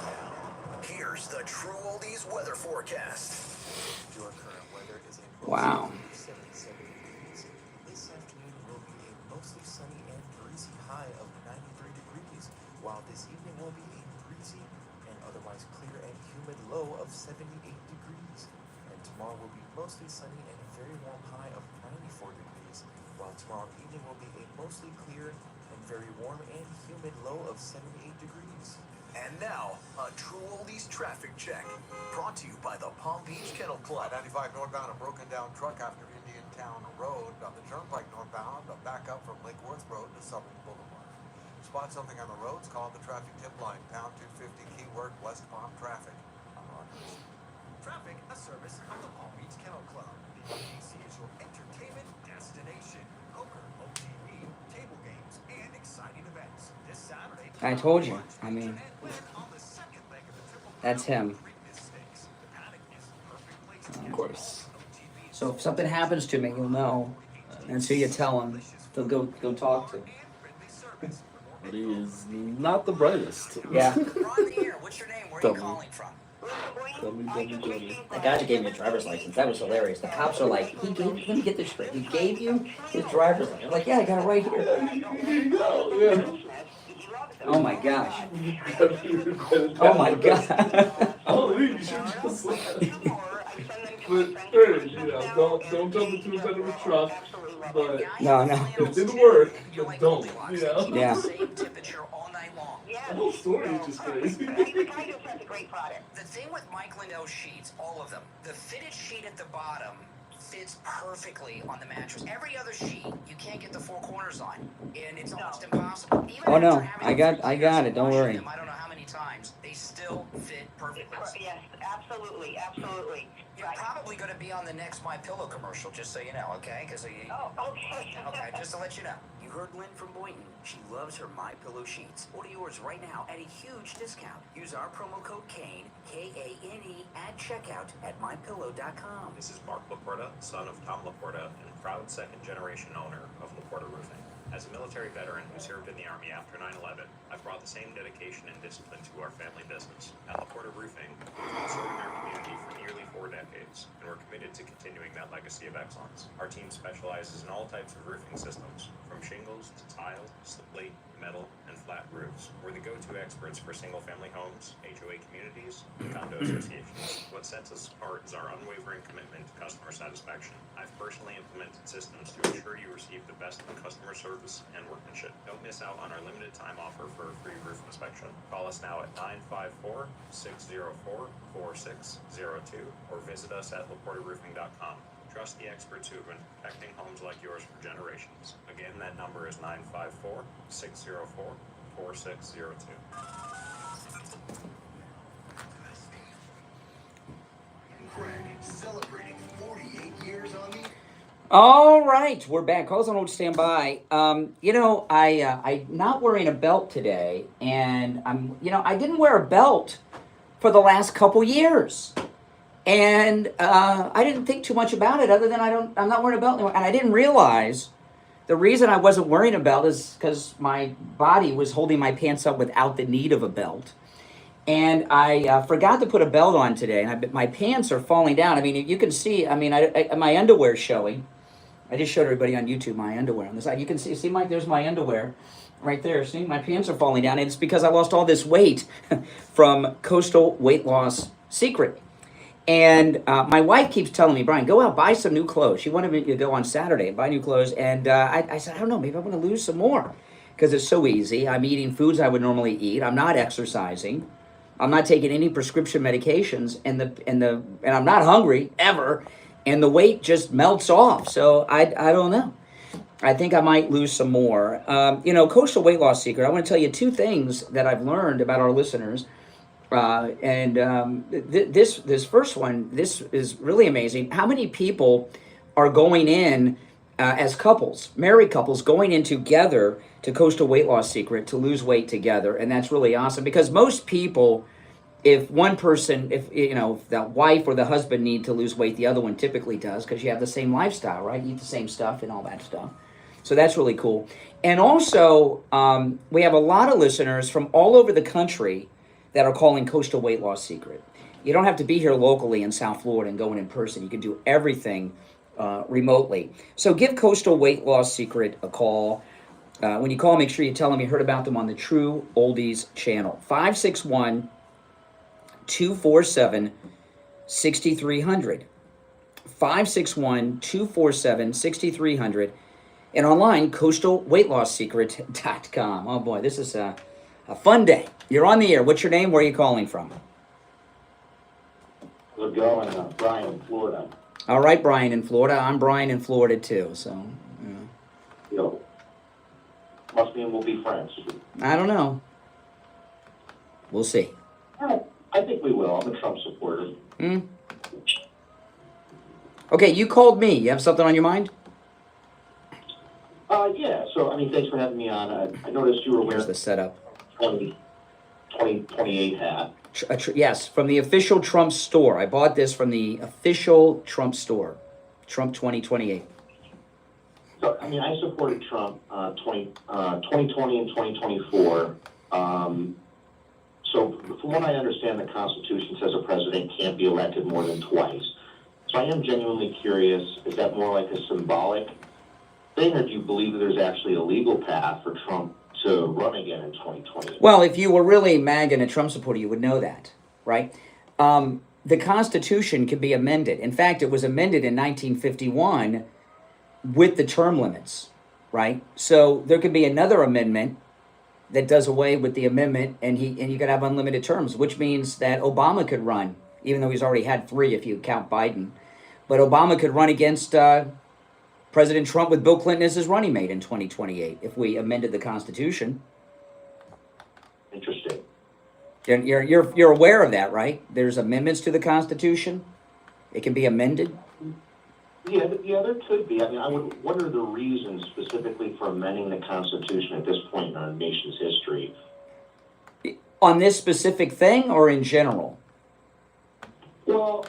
here's the True Oldies weather forecast. Wow. while this evening will be a breezy and otherwise clear and humid low of 78 degrees. And tomorrow will be mostly sunny and a very warm high of 94 degrees, while tomorrow evening will be a mostly clear and very warm and humid low of 78 degrees. And now, a True Oldies traffic check. Brought to you by the Palm Beach Kennel Club. 95 northbound, a broken down truck after Indian Town Road. On the Turnpike northbound, a backup from Lake Worth Road to Southern Boulevard. Spot something on the roads, call the traffic tip line, pound 250 keyword West Palm traffic. I'm Ron Hurst. Traffic, a service of the Palm Beach Kennel Club. The UGC is your entertainment destination. Poker, OTV, table games, and exciting events. This Saturday. I told you. I mean, that's him. Of course. So if something happens to me, you'll know. And so you tell him. They'll go talk to. But he is not the brightest. Yeah. You're on the air. What's your name? Where are you calling from? Dummy. The guy that gave me a driver's license, that was hilarious. The cops are like, let me get this straight. He gave you his driver's license. I'm like, yeah, I got it right here. Oh my gosh. Oh my god. Oh, you should just But Trish, don't tell the truth out of a truck. But No. it didn't work. But don't, Yeah. The whole story is just crazy. The thing with Mike Lindell's sheets, all of them, the fitted sheet at the bottom fits perfectly on the mattress. Every other sheet, you can't get the four corners on, and it's almost impossible. Even Oh no, after I got it. Don't worry. I don't know how many times, they still fit perfectly. Yes, absolutely. You're probably going to be on the next My Pillow commercial, just so you know, okay? Okay. Okay, just to let you know. You heard Lynn from Boynton. She loves her My Pillow sheets. Order yours right now at a huge discount. Use our promo code KANE, K-A-N-E, at checkout at mypillow.com. This is Mark Laporta, son of Tom Laporta and proud second-generation owner of Laporta Roofing. As a military veteran who served in the Army after 9/11, I've brought the same dedication and discipline to our family business. At Laporta Roofing, we've been serving our community for nearly 4 decades, and we're committed to continuing that legacy of excellence. Our team specializes in all types of roofing systems, from shingles to tile, slate, metal, and flat roofs. We're the go-to experts for single-family homes, HOA communities, and condo associations. What sets us apart is our unwavering commitment to customer satisfaction. I've personally implemented systems to ensure you receive the best in customer service and workmanship. Don't miss out on our limited time offer for a free roof inspection. Call us now at 954-604-4602 or visit us at laportaroofing.com. Trust the experts who have been protecting homes like yours for generations. Again, that number is 954-604-4602. Craig, celebrating 48 years on the All right, we're back. Calls on hold, stand by. I'm not wearing a belt today, and I didn't wear a belt for the last couple years. And I didn't think too much about it other than I'm not wearing a belt anymore. And I didn't realize the reason I wasn't wearing a belt is because my body was holding my pants up without the need of a belt. And I forgot to put a belt on today, and my pants are falling down. I mean, you can see, my underwear's showing. I just showed everybody on YouTube my underwear on the side. You can see there's my underwear right there. See, my pants are falling down, and it's because I lost all this weight from Coastal Weight Loss Secret. And my wife keeps telling me, Brian, go out, buy some new clothes. She wanted me to go on Saturday and buy new clothes. And I said, I don't know, maybe I want to lose some more. Because it's so easy. I'm eating foods I would normally eat. I'm not exercising. I'm not taking any prescription medications. And I'm not hungry, ever. And the weight just melts off. So I don't know. I think I might lose some more. Coastal Weight Loss Secret, I want to tell you 2 things that I've learned about our listeners. This first one, this is really amazing. How many people are going in as couples, married couples, going in together to Coastal Weight Loss Secret to lose weight together? And that's really awesome because most people, if one person, if the wife or the husband need to lose weight, the other one typically does because you have the same lifestyle, right? You eat the same stuff and all that stuff. So that's really cool. And also, we have a lot of listeners from all over the country that are calling Coastal Weight Loss Secret. You don't have to be here locally in South Florida and going in person. You can do everything remotely. So give Coastal Weight Loss Secret a call. When you call, make sure you tell them you heard about them on the True Oldies channel. 561-247-6300. 561-247-6300. And online, coastalweightlossecret.com. Oh boy, this is a fun day. You're on the air. What's your name? Where are you calling from? We're going, Brian in Florida. All right, Brian in Florida. I'm Brian in Florida too, so. Yo, must mean we'll be friends. I don't know. We'll see. I think we will. I'm a Trump supporter. Okay, you called me. You have something on your mind? Yeah, so, I mean, thanks for having me on. I noticed you were wearing the setup. 2028 hat. Yes, from the official Trump store. I bought this from the official Trump store. Trump 2028. So, I mean, I supported Trump 2020 and 2024. So, from what I understand, the Constitution says a president can't be elected more than twice. So I am genuinely curious, is that more like a symbolic thing, or do you believe that there's actually a legal path for Trump to run again in 2020? Well, if you were really MAGA and a Trump supporter, you would know that, right? The Constitution can be amended. In fact, it was amended in 1951 with the term limits, right? So there could be another amendment that does away with the amendment, and you could have unlimited terms, which means that Obama could run, even though he's already had 3 if you count Biden. But Obama could run against President Trump with Bill Clinton as his running mate in 2028 if we amended the Constitution. Interesting. You're aware of that, right? There's amendments to the Constitution. It can be amended. Yeah, there could be. I mean, what are the reasons specifically for amending the Constitution at this point in our nation's history? On this specific thing or in general? Well,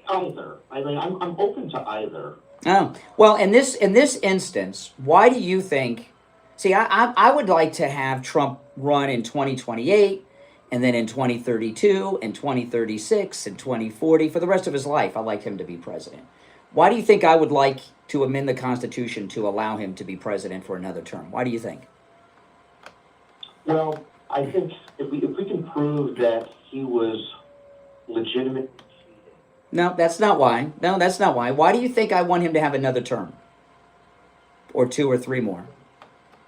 either. I mean, I'm open to either. Oh, well, in this instance, why do you think? See, I would like to have Trump run in 2028, and then in 2032, and 2036, and 2040 for the rest of his life. I'd like him to be president. Why do you think I would like to amend the Constitution to allow him to be president for another term? Why do you think? Well, I think if we can prove that he was legitimate. No, that's not why. No, that's not why. Why do you think I want him to have another term? Or 2 or 3 more?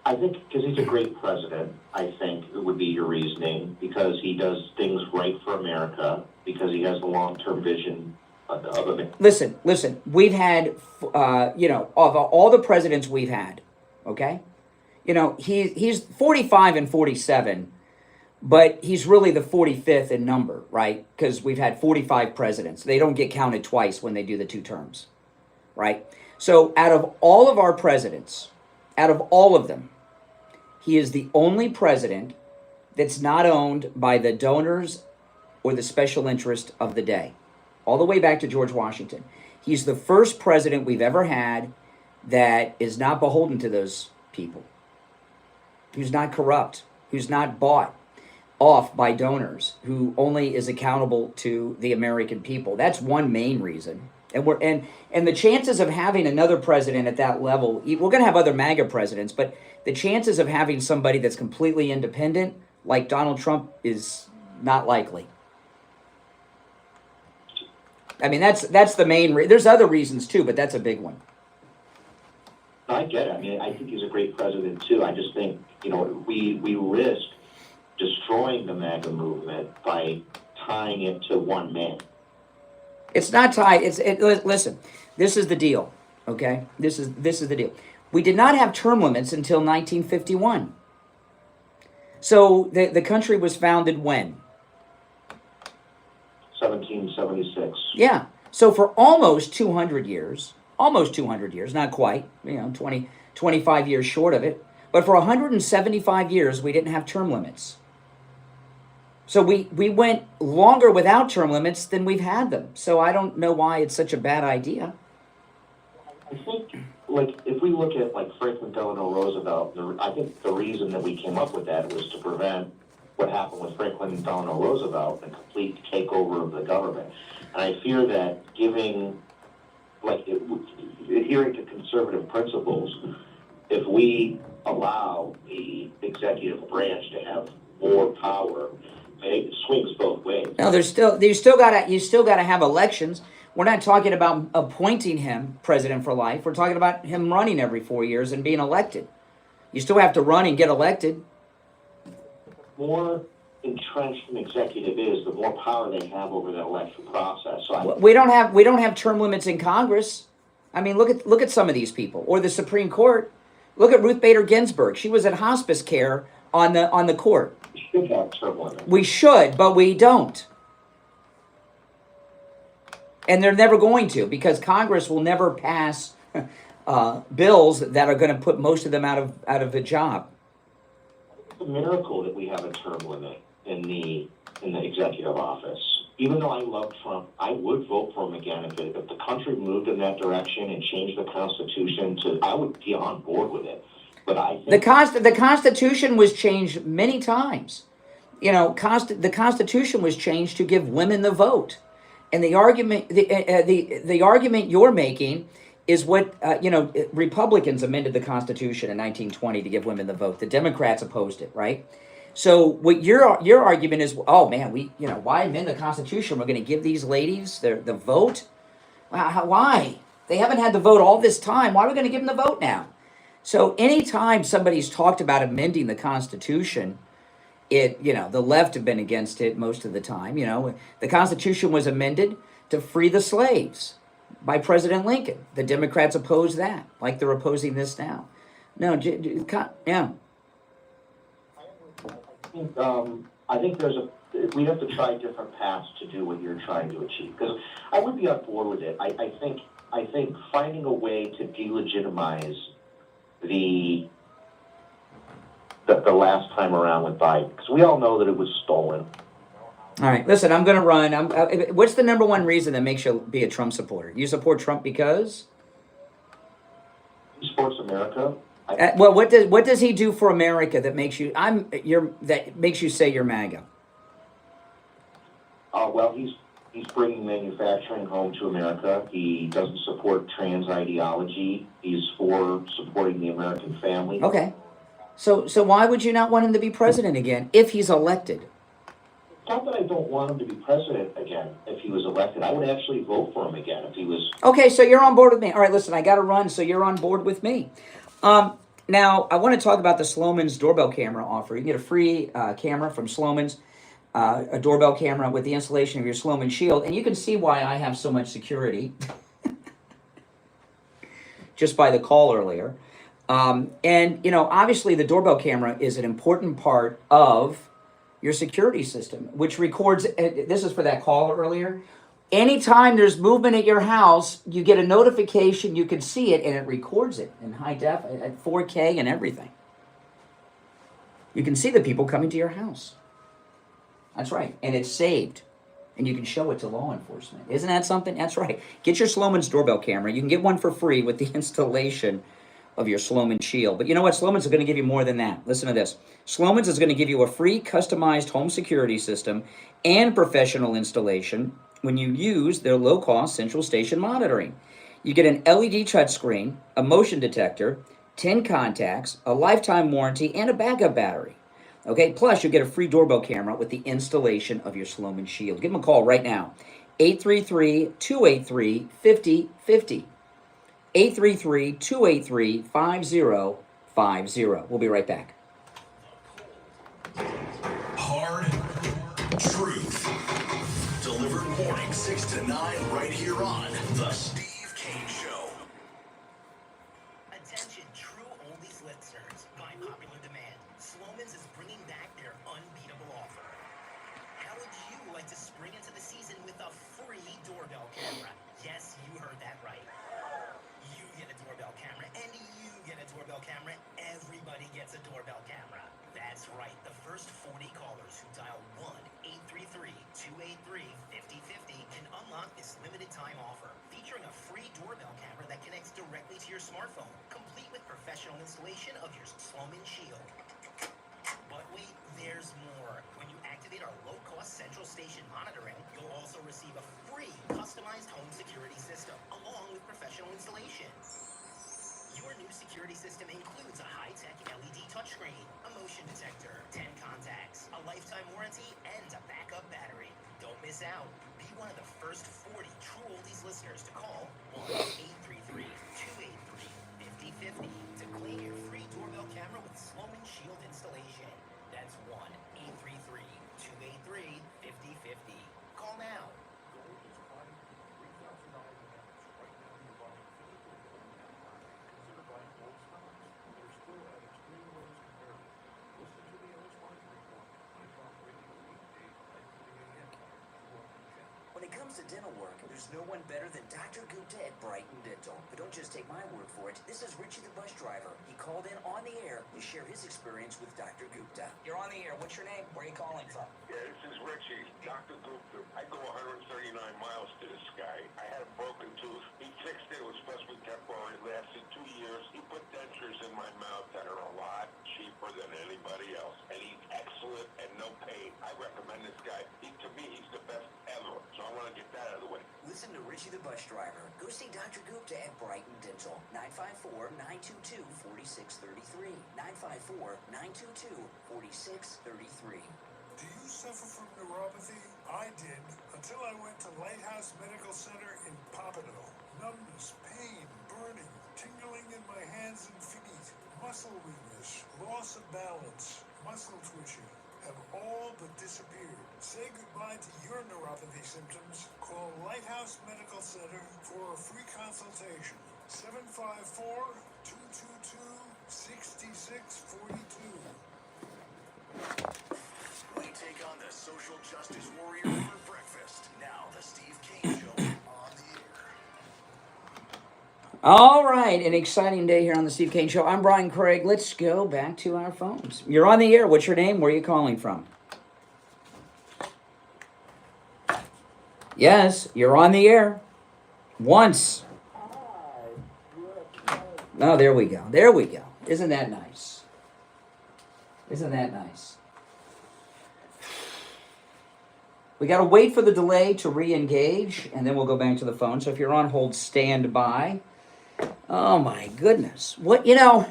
I think because he's a great president, I think it would be your reasoning, because he does things right for America, because he has a long-term vision of it. Listen, we've had, of all the presidents we've had, okay? He's 45 and 47, but he's really the 45th in number, right? Because we've had 45 presidents. They don't get counted twice when they do the 2 terms, right? So out of all of our presidents, out of all of them, he is the only president that's not owned by the donors or the special interest of the day, all the way back to George Washington. He's the first president we've ever had that is not beholden to those people, who's not corrupt, who's not bought off by donors, who only is accountable to the American people. That's one main reason. And the chances of having another president at that level, we're going to have other MAGA presidents, but the chances of having somebody that's completely independent, like Donald Trump, is not likely. I mean, that's the main reason. There's other reasons too, but that's a big one. I get it. I mean, I think he's a great president too. I just think, we risk destroying the MAGA movement by tying it to one man. It's not tied. Listen, this is the deal, okay? This is the deal. We did not have term limits until 1951. So the country was founded when? 1776. Yeah. So for almost 200 years, not quite, 25 years short of it, but for 175 years, we didn't have term limits. So we went longer without term limits than we've had them. So I don't know why it's such a bad idea. I think, if we look at, Franklin Delano Roosevelt, I think the reason that we came up with that was to prevent what happened with Franklin Delano Roosevelt, the complete takeover of the government. And I fear that adhering to conservative principles if we allow the executive branch to have more power, it swings both ways. No, you still gotta have elections. We're not talking about appointing him president for life. We're talking about him running every 4 years and being elected. You still have to run and get elected. The more entrenched an executive is, the more power they have over the election process. So We don't have term limits in Congress. I mean, look at some of these people, or the Supreme Court. Look at Ruth Bader Ginsburg. She was at hospice care on the court. we should have term limits. We should, but we don't. And they're never going to, because Congress will never pass bills that are going to put most of them out of a job. It's a miracle that we have a term limit in the executive office. Even though I love Trump, I would vote for him again if the country moved in that direction and changed the Constitution I would be on board with it. But I think the Constitution was changed many times. You know, the Constitution was changed to give women the vote. And the argument you're making is what Republicans amended the Constitution in 1920 to give women the vote. The Democrats opposed it, right? So what your argument is, oh man, why amend the Constitution? We're going to give these ladies the vote? Why? They haven't had the vote all this time. Why are we going to give them the vote now? So anytime somebody's talked about amending the Constitution, the left have been against it most of the time. The Constitution was amended to free the slaves by President Lincoln. The Democrats opposed that, like they're opposing this now. No, yeah. I think we have to try different paths to do what you're trying to achieve. Because I would be on board with it. I think finding a way to delegitimize the last time around with Biden, because we all know that it was stolen. All right, listen, I'm going to run. What's the number one reason that makes you be a Trump supporter? You support Trump because? He supports America. Well, what does he do for America that makes you say you're MAGA? Well, he's bringing manufacturing home to America. He doesn't support trans ideology. He's for supporting the American family. Okay. So why would you not want him to be president again if he's elected? It's not that I don't want him to be president again if he was elected. I would actually vote for him again if he was... Okay, so you're on board with me. All right, listen, I got to run, so you're on board with me. Now, I want to talk about the Sloman's doorbell camera offer. You can get a free camera from Sloman's, a doorbell camera with the installation of your Sloman Shield, and you can see why I have so much security just by the call earlier. Obviously the doorbell camera is an important part of your security system, which records, this is for that call earlier. Anytime there's movement at your house, you get a notification, you can see it, and it records it in high def, at 4K and everything. You can see the people coming to your house. That's right, and it's saved. And you can show it to law enforcement. Isn't that something? That's right. Get your Sloman's doorbell camera. You can get one for free with the installation of your Sloman Shield. But you know what? Sloman's is going to give you more than that. Listen to this. Sloman's is going to give you a free customized home security system and professional installation when you use their low-cost central station monitoring. You get an LED touchscreen, a motion detector, 10 contacts, a lifetime warranty, and a backup battery. Okay, plus you get a free doorbell camera with the installation of your Sloman Shield. Give them a call right now. 833-283-5050. 833-283-5050. We'll be right back. Hard truth. Delivered morning 6 to 9 right here on The Steve Kane Show. Attention, true oldies listeners. By popular demand, Sloman's is bringing back their unbeatable offer. How would you like to spring into the season with a free doorbell camera? Yes, you heard that right. You get a doorbell camera, and you get a doorbell camera. Everybody gets a doorbell camera. That's right. The first 40 callers who dial 1-833-283-5050 can unlock this limited time offer, featuring a free doorbell camera that connects directly to your smartphone, complete with professional installation of your Sloman Shield. But wait, there's more. When you activate our low-cost central station monitoring, you'll also receive a free customized home security system, along with professional installation. Your new security system includes miss out. Be one of the first 40 True Oldies listeners to call 1-833-283-5050 to claim your free doorbell camera with Sloman Shield installation. That's 1-833-283-5050. Call now. When it comes to dental work, there's no one better than Dr. Gupta at Brighton Dental. But don't just take my word for it. This is Richie the bus driver. He called in on the air to share his experience with Dr. Gupta. You're on the air. What's your name? Where are you calling from? Yeah, this is Richie, Dr. Gupta. I go 139 miles to this guy. I had a broken tooth. He fixed it. It was supposed to be temporary. It lasted 2 years. He put dentures in my mouth that are a lot cheaper than anybody else. And he's excellent and no pain. I recommend this guy. To me, he's the best ever. So I want to get that out of the way. Listen to Richie the bus driver. Go see Dr. Gupta at Brighton Dental. 954-922-4633. 954-922-4633. Do you suffer from neuropathy? I did, until I went to Lighthouse Medical Center in Pompano. Numbness, pain, burning, tingling in my hands and feet, muscle weakness, loss of balance, muscle twitching have all but disappeared. Say goodbye to your neuropathy symptoms. Call Lighthouse Medical Center for a free consultation. 754-222-6642. We take on the social justice warrior for breakfast. Now the Steve Kane Show on the air. All right, an exciting day here on the Steve Kane Show. I'm Brian Craig. Let's go back to our phones. You're on the air. What's your name? Where are you calling from? Yes, you're on the air. Once. Oh, there we go. There we go. Isn't that nice? Isn't that nice? We got to wait for the delay to re-engage, and then we'll go back to the phone. So if you're on hold, stand by. Oh my goodness. What, you know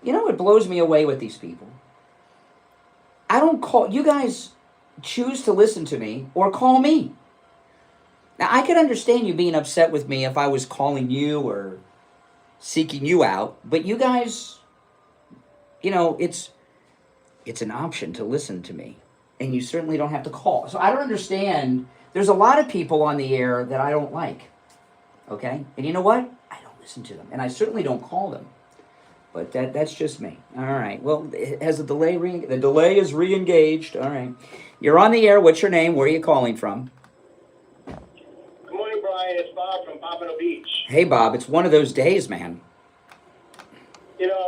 what blows me away with these people? I don't call, you guys choose to listen to me or call me. Now, I could understand you being upset with me if I was calling you or seeking you out, but you guys, it's an option to listen to me, and you certainly don't have to call. So I don't understand. There's a lot of people on the air that I don't like, okay? And you know what? I don't listen to them, and I certainly don't call them. But that's just me. All right. Well, has the delay the delay is re-engaged. All right. You're on the air. What's your name? Where are you calling from? Good morning, Brian. It's Bob from Pompano Beach. Hey, Bob. It's one of those days, man.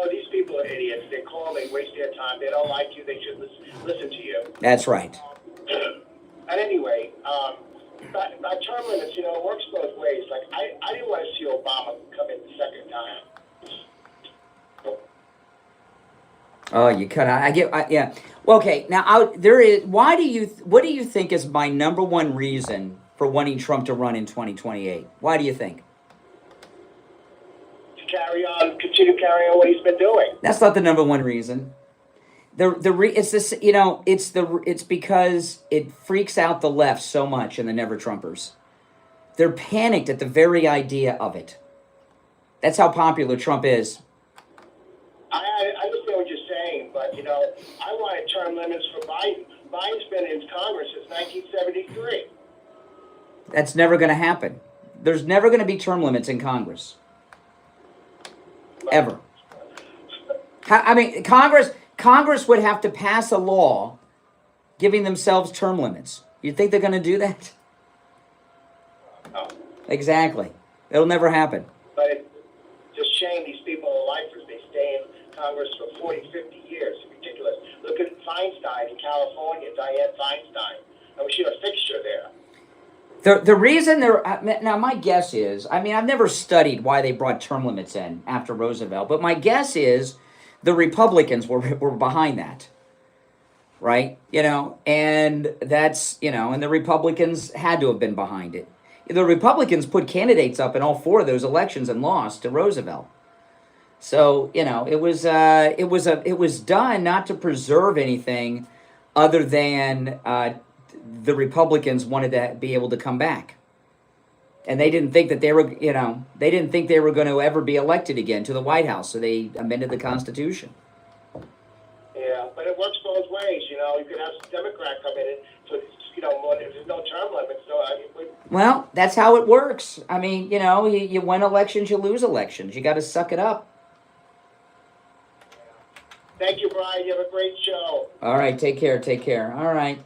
These people are idiots. They call, they waste their time. They don't like you. They should listen to you. That's right. And anyway, about term limits, it works both ways. Like, I didn't want to see Obama come in the second time. Oh, you cut out. Yeah. Well, okay. Now, what do you think is my number one reason for wanting Trump to run in 2028? Why do you think? Continue carrying on what he's been doing. That's not the number one reason. It's because it freaks out the left so much and the Never Trumpers. They're panicked at the very idea of it. That's how popular Trump is. I understand what you're saying, but I wanted term limits for Biden. Biden's been in Congress since 1973. That's never going to happen. There's never going to be term limits in Congress. Ever. I mean, Congress would have to pass a law giving themselves term limits. You think they're going to do that? No. Exactly. It'll never happen. But it's just shame these people are lifers. They stay in Congress for 40, 50 years. It's ridiculous. Look at Feinstein in California, Dianne Feinstein. I wish she had a fixture there. The reason now, my guess is, I mean, I've never studied why they brought term limits in after Roosevelt, but my guess is the Republicans were behind that, right? And that's, and the Republicans had to have been behind it. The Republicans put candidates up in all four of those elections and lost to Roosevelt. So, it was done not to preserve anything other than the Republicans wanted to be able to come back. And they didn't think that they were going to ever be elected again to the White House. So they amended the Constitution. Yeah, but it works both ways. You know, you could have some Democrat come in, and so there's no term limit. So Well, that's how it works. I mean, you win elections, you lose elections. You got to suck it up. Thank you, Brian. You have a great show. All right, take care. All right.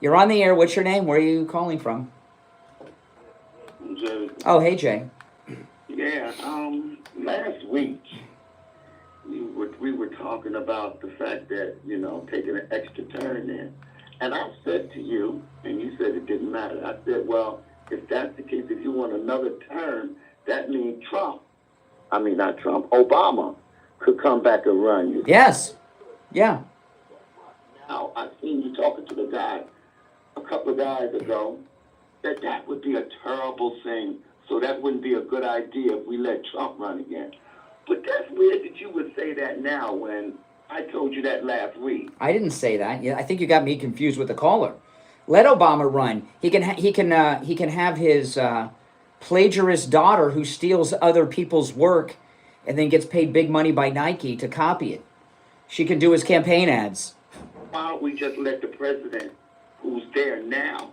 You're on the air. What's your name? Where are you calling from? Jay. Oh, hey, Jay. Yeah, last week we were talking about the fact that, taking an extra turn in. And I said to you, and you said it didn't matter. I said, well, if that's the case, if you want another term, that means Obama could come back and run you. Yes. Yeah. Now, I seen you talking to the guy a couple of guys ago, that would be a terrible thing. So that wouldn't be a good idea if we let Trump run again. But that's weird that you would say that now when I told you that last week. I didn't say that. Yeah, I think you got me confused with the caller. Let Obama run. He can have his plagiarist daughter who steals other people's work and then gets paid big money by Nike to copy it. She can do his campaign ads. Why don't we just let the president, who's there now,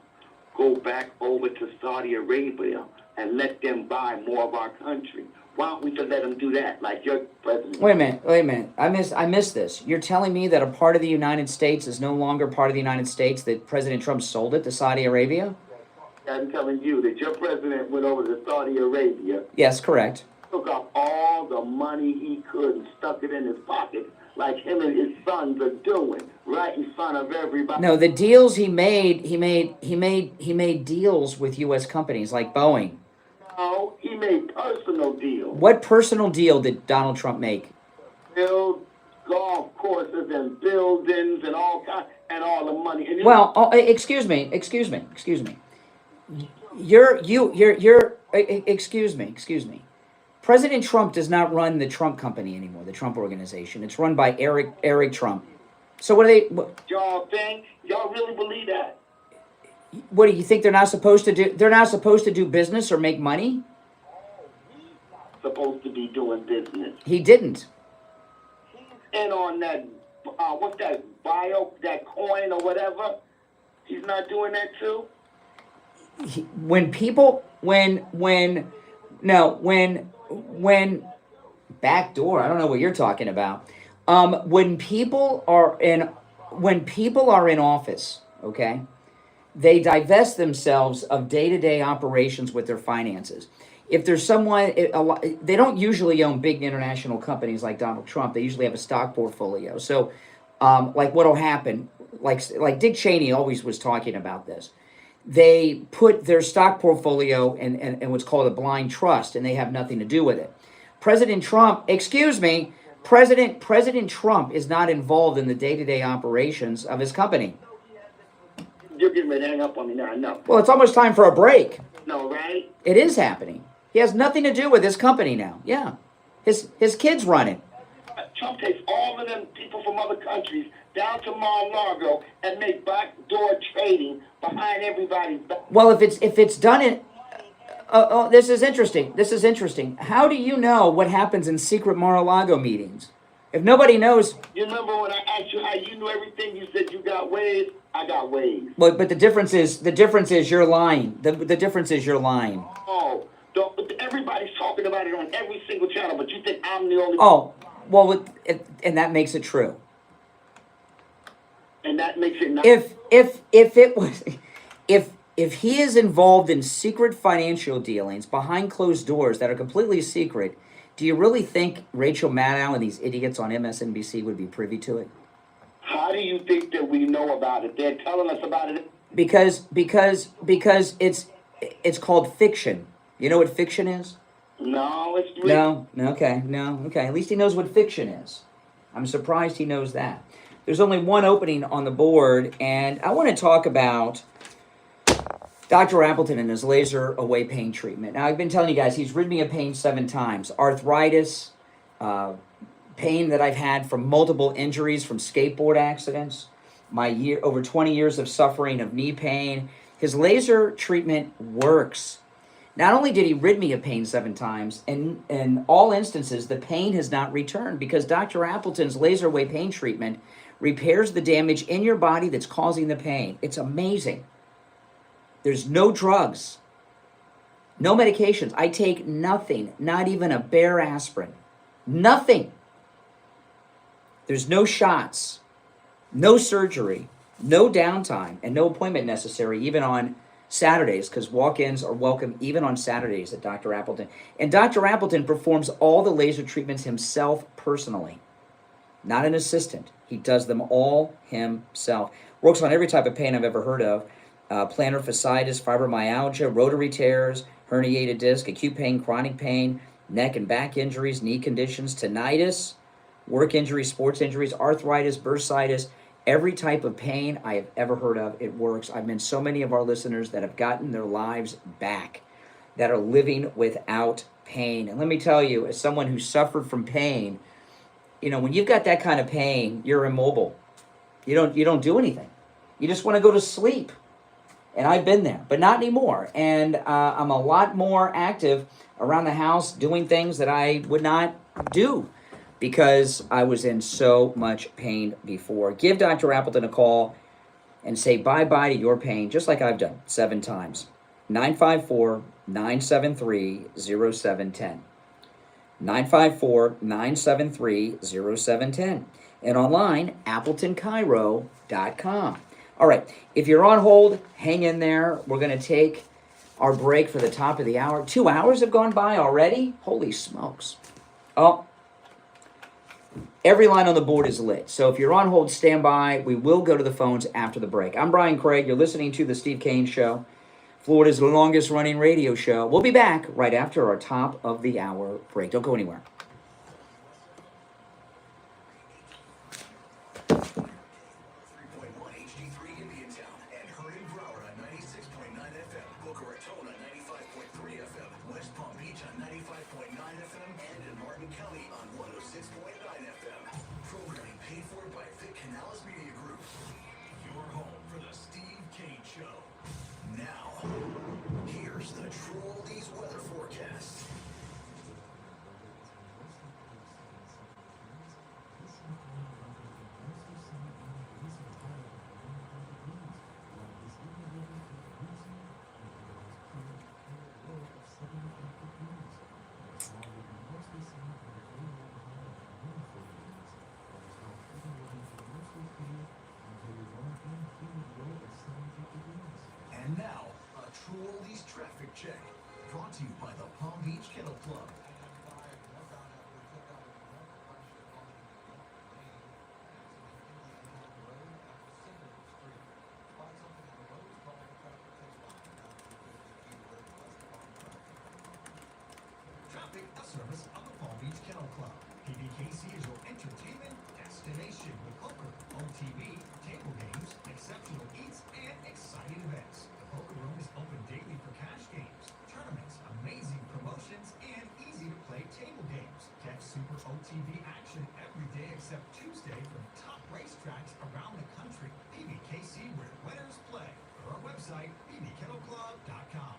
go back over to Saudi Arabia and let them buy more of our country? Why don't we just let them do that, like your president? Wait a minute. I missed this. You're telling me that a part of the United States is no longer part of the United States, that President Trump sold it to Saudi Arabia? I'm telling you that your president went over to Saudi Arabia. Yes, correct. Took up all the money he could and stuck it in his pocket, like him and his sons are doing, right in front of everybody. No, the deals he made deals with U.S. companies like Boeing. No, he made personal deals. What personal deal did Donald Trump make? Build golf courses and buildings and all kinds, and all the money. And Excuse me. Excuse me. President Trump does not run the Trump company anymore, the Trump organization. It's run by Eric Trump. So what are they? Y'all think? Y'all really believe that? What do you think they're not supposed to do? They're not supposed to do business or make money? Supposed to be doing business. He didn't. And on that, what's that that coin or whatever? He's not doing that too? When backdoor, I don't know what you're talking about. When people are in office, okay, they divest themselves of day-to-day operations with their finances. If there's someone, they don't usually own big international companies like Donald Trump. They usually have a stock portfolio. So, like what'll happen, like Dick Cheney always was talking about this. They put their stock portfolio in what's called a blind trust, and they have nothing to do with it. President Trump is not involved in the day-to-day operations of his company. You're getting ready to hang up on me now, I know. Well, it's almost time for a break. No, right? It is happening. He has nothing to do with his company now. Yeah. His kids run it. Trump takes all of them people from other countries down to Mar-a-Lago and make backdoor trading behind everybody's back. Well, if it's done in... this is interesting. How do you know what happens in secret Mar-a-Lago meetings? If nobody knows... You remember when I asked you how you knew everything? You said you got ways. I got ways. But the difference is you're lying. The difference is you're lying. Oh, everybody's talking about it on every single channel, but you think I'm the only... Oh, well, and that makes it true. And that makes it not... If he is involved in secret financial dealings behind closed doors that are completely secret, do you really think Rachel Maddow and these idiots on MSNBC would be privy to it? How do you think that we know about it? They're telling us about it. Because it's called fiction. You know what fiction is? No, it's real. No, okay. At least he knows what fiction is. I'm surprised he knows that. There's only one opening on the board, and I want to talk about Dr. Appleton and his laser away pain treatment. Now, I've been telling you guys, he's rid me of pain 7 times. Arthritis, pain that I've had from multiple injuries from skateboard accidents, over 20 years of suffering of knee pain. His laser treatment works. Not only did he rid me of pain 7 times, in all instances, the pain has not returned because Dr. Appleton's laser wave pain treatment repairs the damage in your body that's causing the pain. It's amazing. There's no drugs, no medications. I take nothing, not even a bare aspirin. Nothing. There's no shots, no surgery, no downtime, and no appointment necessary, even on Saturdays, because walk-ins are welcome even on Saturdays at Dr. Appleton. And Dr. Appleton performs all the laser treatments himself personally, not an assistant. He does them all himself. Works on every type of pain I've ever heard of. Plantar fasciitis, fibromyalgia, rotary tears, herniated disc, acute pain, chronic pain, neck and back injuries, knee conditions, tinnitus, work injuries, sports injuries, arthritis, bursitis, every type of pain I have ever heard of, it works. I've met so many of our listeners that have gotten their lives back, that are living without pain. And let me tell you, as someone who suffered from pain, you know, when you've got that kind of pain, you're immobile. You don't do anything. You just want to go to sleep. And I've been there, but not anymore. And I'm a lot more active around the house doing things that I would not do because I was in so much pain before. Give Dr. Appleton a call and say bye-bye to your pain, just like I've done 7 times. 954-973-0710. 954-973-0710. And online, AppletonCairo.com. All right, if you're on hold, hang in there. We're going to take our break for the top of the hour. 2 hours have gone by already? Holy smokes. Oh, every line on the board is lit. So if you're on hold, stand by. We will go to the phones after the break. I'm Brian Craig. You're listening to The Steve Kane Show, Florida's longest running radio show. We'll be back right after our top of the hour break. Don't go anywhere. And now, a True Oldies traffic check, brought to you by the Palm Beach Kennel Club. Traffic, a service of the Palm Beach Kennel Club. PBKC is your entertainment destination with poker, OTB, table games, exceptional eats, and exciting events. The poker room is open daily for cash games, tournaments, amazing promotions, and easy-to-play table games. Catch Super OTB action every day except Tuesday from top racetracks around the country. PBKC, where winners play. Or our website, bbkennelclub.com.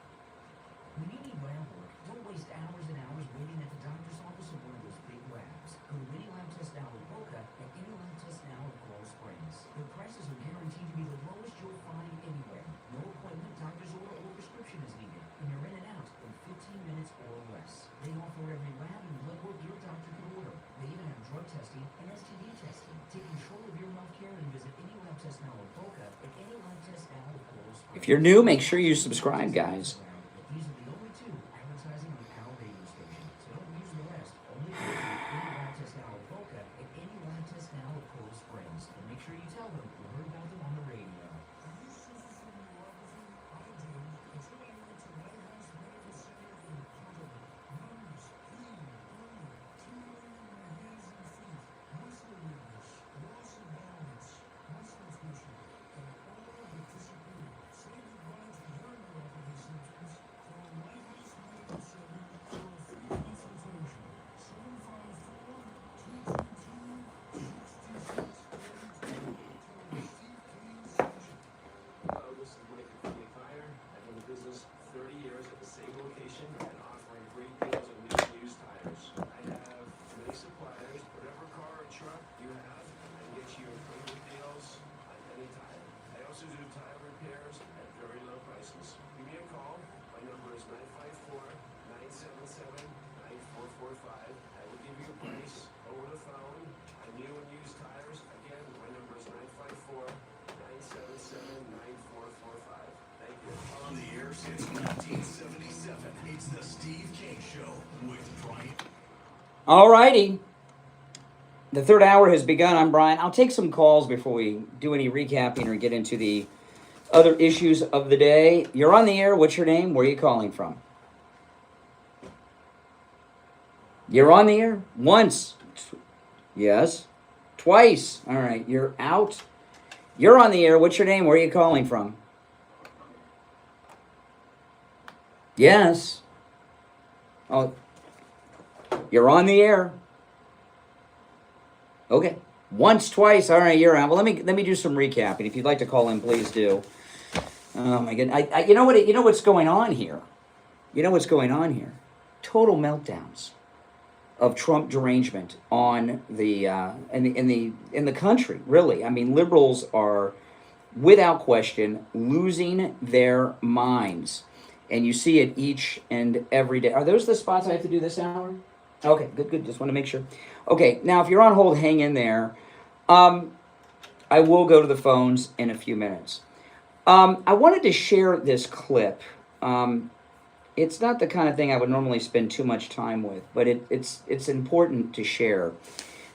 When you need lab work, don't waste hours and hours waiting at the doctor's office or one of those big labs. Go to any lab test now with Boca at any lab test now in Coral Springs. Their prices are guaranteed to be the lowest you'll find anywhere. No appointment, doctor's order, or prescription is needed. And you're in and out in 15 minutes or less. They offer every lab and blood work your doctor can order. They even have drug testing and STD testing. Take control of your health care and visit any lab test now with Boca at any lab test now with Coral Springs. If you're new, make sure you subscribe, guys. These are the only 2 advertising on our radio station. So don't use the rest. Only go to any lab test now with Boca and any lab test now with Coral Springs. And make sure you tell them you heard about them on the radio. on the air since 1977. It's the Steve Kane Show with Brian. All righty. The third hour has begun. I'm Brian. I'll take some calls before we do any recapping or get into the other issues of the day. You're on the air. What's your name? Where are you calling from? You're on the air? Once. Yes. Twice. All right. You're out. You're on the air. What's your name? Where are you calling from? Yes. Oh. You're on the air. Okay. Once, twice. All right, you're out. Well, let me do some recapping. If you'd like to call in, please do. Oh my goodness. You know what's going on here? You know what's going on here? Total meltdowns of Trump derangement on the in the country. Really, I mean, liberals are without question losing their minds, and you see it each and every day. Are those the spots I have to do this hour? Okay, good. Just want to make sure. Okay, now if you're on hold, hang in there. I will go to the phones in a few minutes. I wanted to share this clip. It's not the kind of thing I would normally spend too much time with, but it's important to share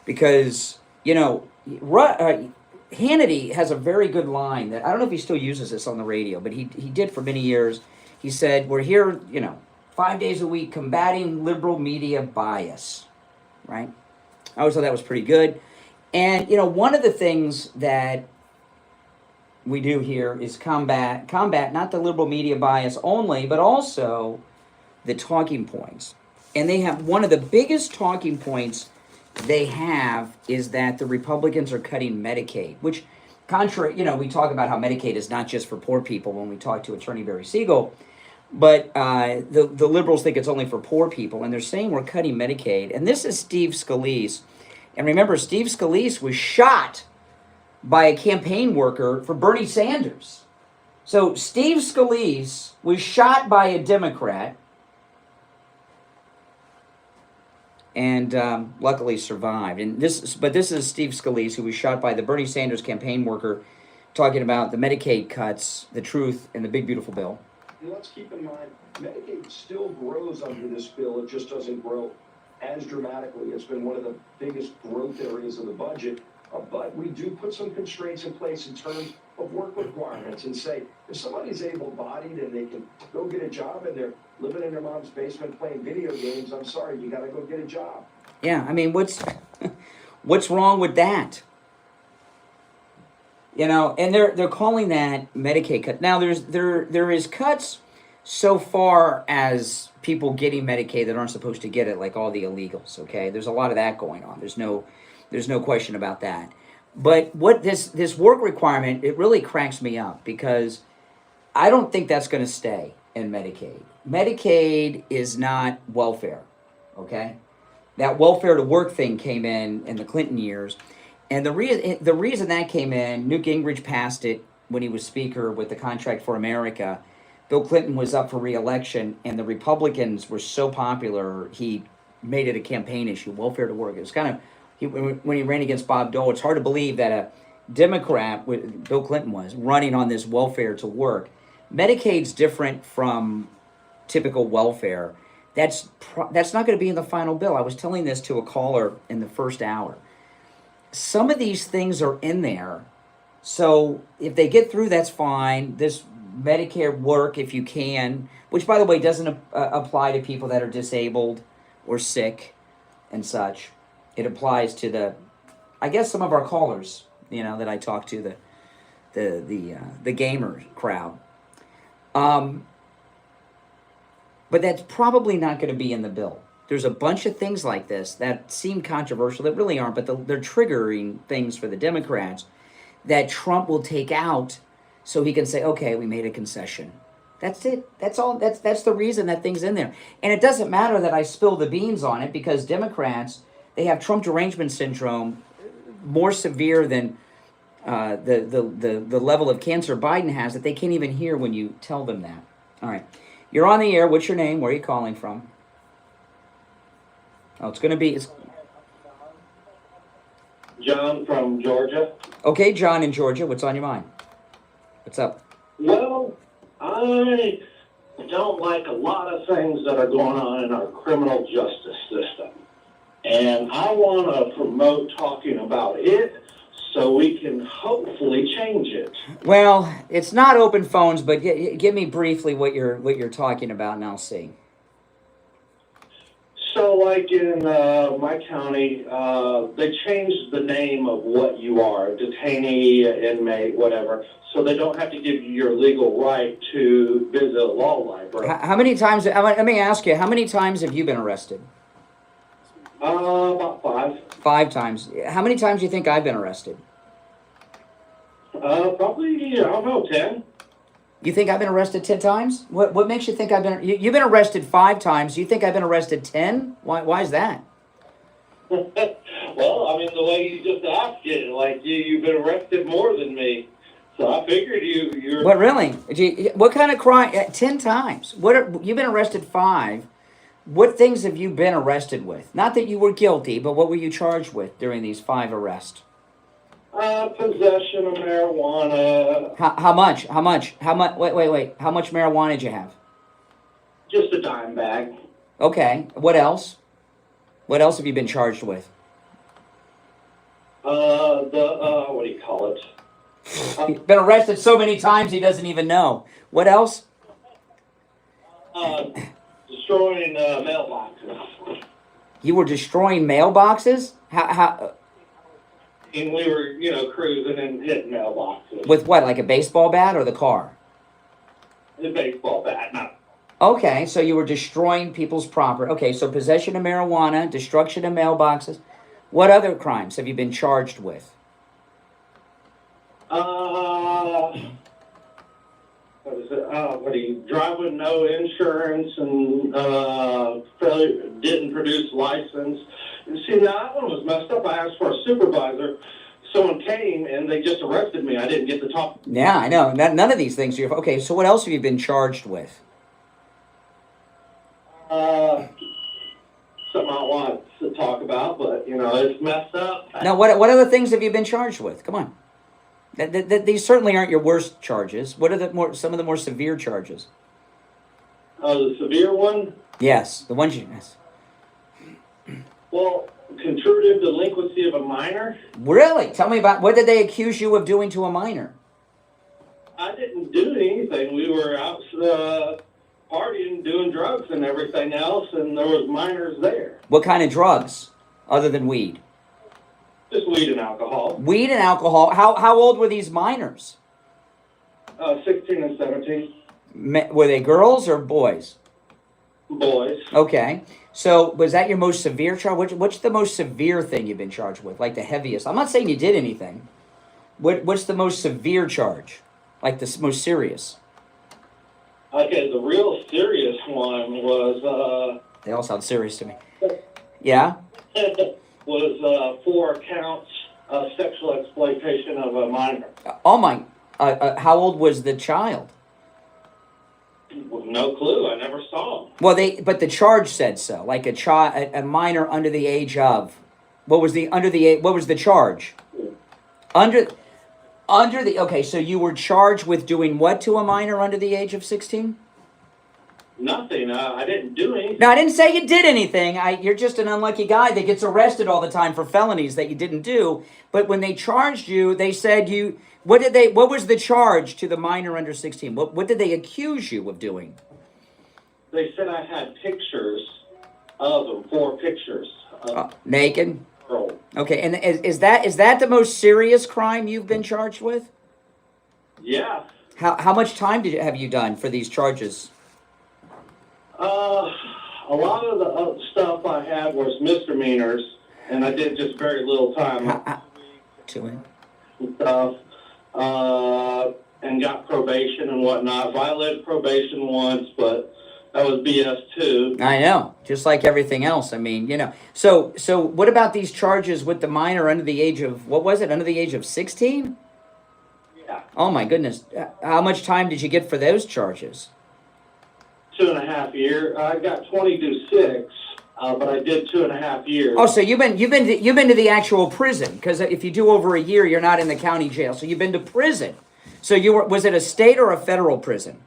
because, you know, Hannity has a very good line that I don't know if he still uses this on the radio, but he did for many years. He said, we're here, 5 days a week combating liberal media bias, right? I always thought that was pretty good. And, one of the things that we do here is combat not the liberal media bias only, but also the talking points. And they have one of the biggest talking points they have is that the Republicans are cutting Medicaid, which contrary, we talk about how Medicaid is not just for poor people when we talk to Attorney Barry Siegel, but the liberals think it's only for poor people, and they're saying we're cutting Medicaid. And this is Steve Scalise. And remember, Steve Scalise was shot by a campaign worker for Bernie Sanders. So Steve Scalise was shot by a Democrat and luckily survived. And this is Steve Scalise, who was shot by the Bernie Sanders campaign worker, talking about the Medicaid cuts, the truth, and the big beautiful bill. And let's keep in mind, Medicaid still grows under this bill. It just doesn't grow as dramatically. It's been one of the biggest growth areas of the budget. But we do put some constraints in place in terms of work requirements and say, if somebody's able-bodied and they can go get a job and they're living in their mom's basement playing video games, I'm sorry, you got to go get a job. Yeah, I mean, what's wrong with that? And they're calling that Medicaid cut. Now there is cuts so far as people getting Medicaid that aren't supposed to get it, like all the illegals. Okay, there's a lot of that going on. There's no question about that. But what this work requirement, it really cracks me up because I don't think that's going to stay in Medicaid. Medicaid is not welfare. Okay, that welfare to work thing came in the Clinton years. And the reason that came in, Newt Gingrich passed it when he was Speaker with the Contract for America. Bill Clinton was up for re-election, and the Republicans were so popular, he made it a campaign issue, welfare to work. It was kind of, when he ran against Bob Dole, it's hard to believe that a Democrat, Bill Clinton was, running on this welfare to work. Medicaid's different from typical welfare. That's not going to be in the final bill. I was telling this to a caller in the first hour. Some of these things are in there, so if they get through, that's fine. This Medicare work, if you can, which, by the way, doesn't apply to people that are disabled or sick and such. It applies to I guess some of our callers, that I talk to, the gamer crowd. But that's probably not going to be in the bill. There's a bunch of things like this that seem controversial that really aren't, but they're triggering things for the Democrats that Trump will take out so he can say, okay, we made a concession. That's it. That's all. That's the reason that thing's in there. And it doesn't matter that I spill the beans on it because Democrats, they have Trump derangement syndrome more severe than the level of cancer Biden has that they can't even hear when you tell them that. All right. You're on the air. What's your name? Where are you calling from? Oh, it's John from Georgia. Okay, John in Georgia. What's on your mind? What's up? Well, I don't like a lot of things that are going on in our criminal justice system. And I want to promote talking about it so we can hopefully change it. Well, it's not open phones, but give me briefly what you're talking about, and I'll see. So, like in my county, they changed the name of what you are, detainee, inmate, whatever, so they don't have to give you your legal right to visit a law library. How many times, let me ask you, how many times have you been arrested? About 5. 5 times. How many times do you think I've been arrested? Probably, I don't know, 10. You think I've been arrested 10 times? What makes you think I've been... You've been arrested 5 times. You think I've been arrested 10? Why is that? Well, I mean, the way you just asked it, like you've been arrested more than me. So I figured you're... What, really? What kind of crime? 10 times. You've been arrested 5. What things have you been arrested with? Not that you were guilty, but what were you charged with during these 5 arrests? Possession of marijuana. How much? Wait. How much marijuana did you have? Just a dime bag. Okay. What else? What else have you been charged with? What do you call it? He's been arrested so many times he doesn't even know. What else? Destroying mailboxes. You were destroying mailboxes? How? And we were, cruising and hitting mailboxes. With what, like a baseball bat or the car? The baseball bat, no. Okay, so you were destroying people's property. Okay, so possession of marijuana, destruction of mailboxes. What other crimes have you been charged with? What is it? What do you drive with no insurance and didn't produce license? And see, now that one was messed up. I asked for a supervisor. Someone came and they just arrested me. I didn't get to talk. Yeah, I know. None of these things are... Okay, so what else have you been charged with? Something I don't want to talk about, but, it's messed up. Now, what other things have you been charged with? Come on. These certainly aren't your worst charges. What are some of the more severe charges? The severe one? Yes, the ones you... Yes. Well, contributive delinquency of a minor. Really? Tell me about... What did they accuse you of doing to a minor? I didn't do anything. We were out partying, doing drugs and everything else, and there was minors there. What kind of drugs, other than weed? Just weed and alcohol. Weed and alcohol. How old were these minors? 16 and 17. Were they girls or boys? Boys. Okay. So, was that your most severe charge? What's the most severe thing you've been charged with? Like the heaviest? I'm not saying you did anything. What's the most severe charge? Like the most serious? Okay, the real serious one was... They all sound serious to me. Yeah? was 4 counts of sexual exploitation of a minor. Oh my... how old was the child? No clue. I never saw him. Well, but the charge said so. Like a minor under the age of. What was the charge? Under the... Okay, so you were charged with doing what to a minor under the age of 16? Nothing. I didn't do anything. No, I didn't say you did anything. You're just an unlucky guy that gets arrested all the time for felonies that you didn't do. But when they charged you, they said you... What was the charge to the minor under 16? What did they accuse you of doing? They said I had pictures of them, 4 pictures. Naked? Girl. Okay, and is that the most serious crime you've been charged with? Yeah. How much time have you done for these charges? A lot of the stuff I had was misdemeanors, and I did just very little time. Stuff, and got probation and whatnot. Violated probation once, but that was BS too. I know, just like everything else. I mean, So what about these charges with the minor under the age of, what was it, under the age of 16? Yeah. Oh my goodness. How much time did you get for those charges? 2.5 years. I got 6, but I did 2.5 years. Oh, so you've been to the actual prison, because if you do over a year, you're not in the county jail. So you've been to prison. So was it a state or a federal prison?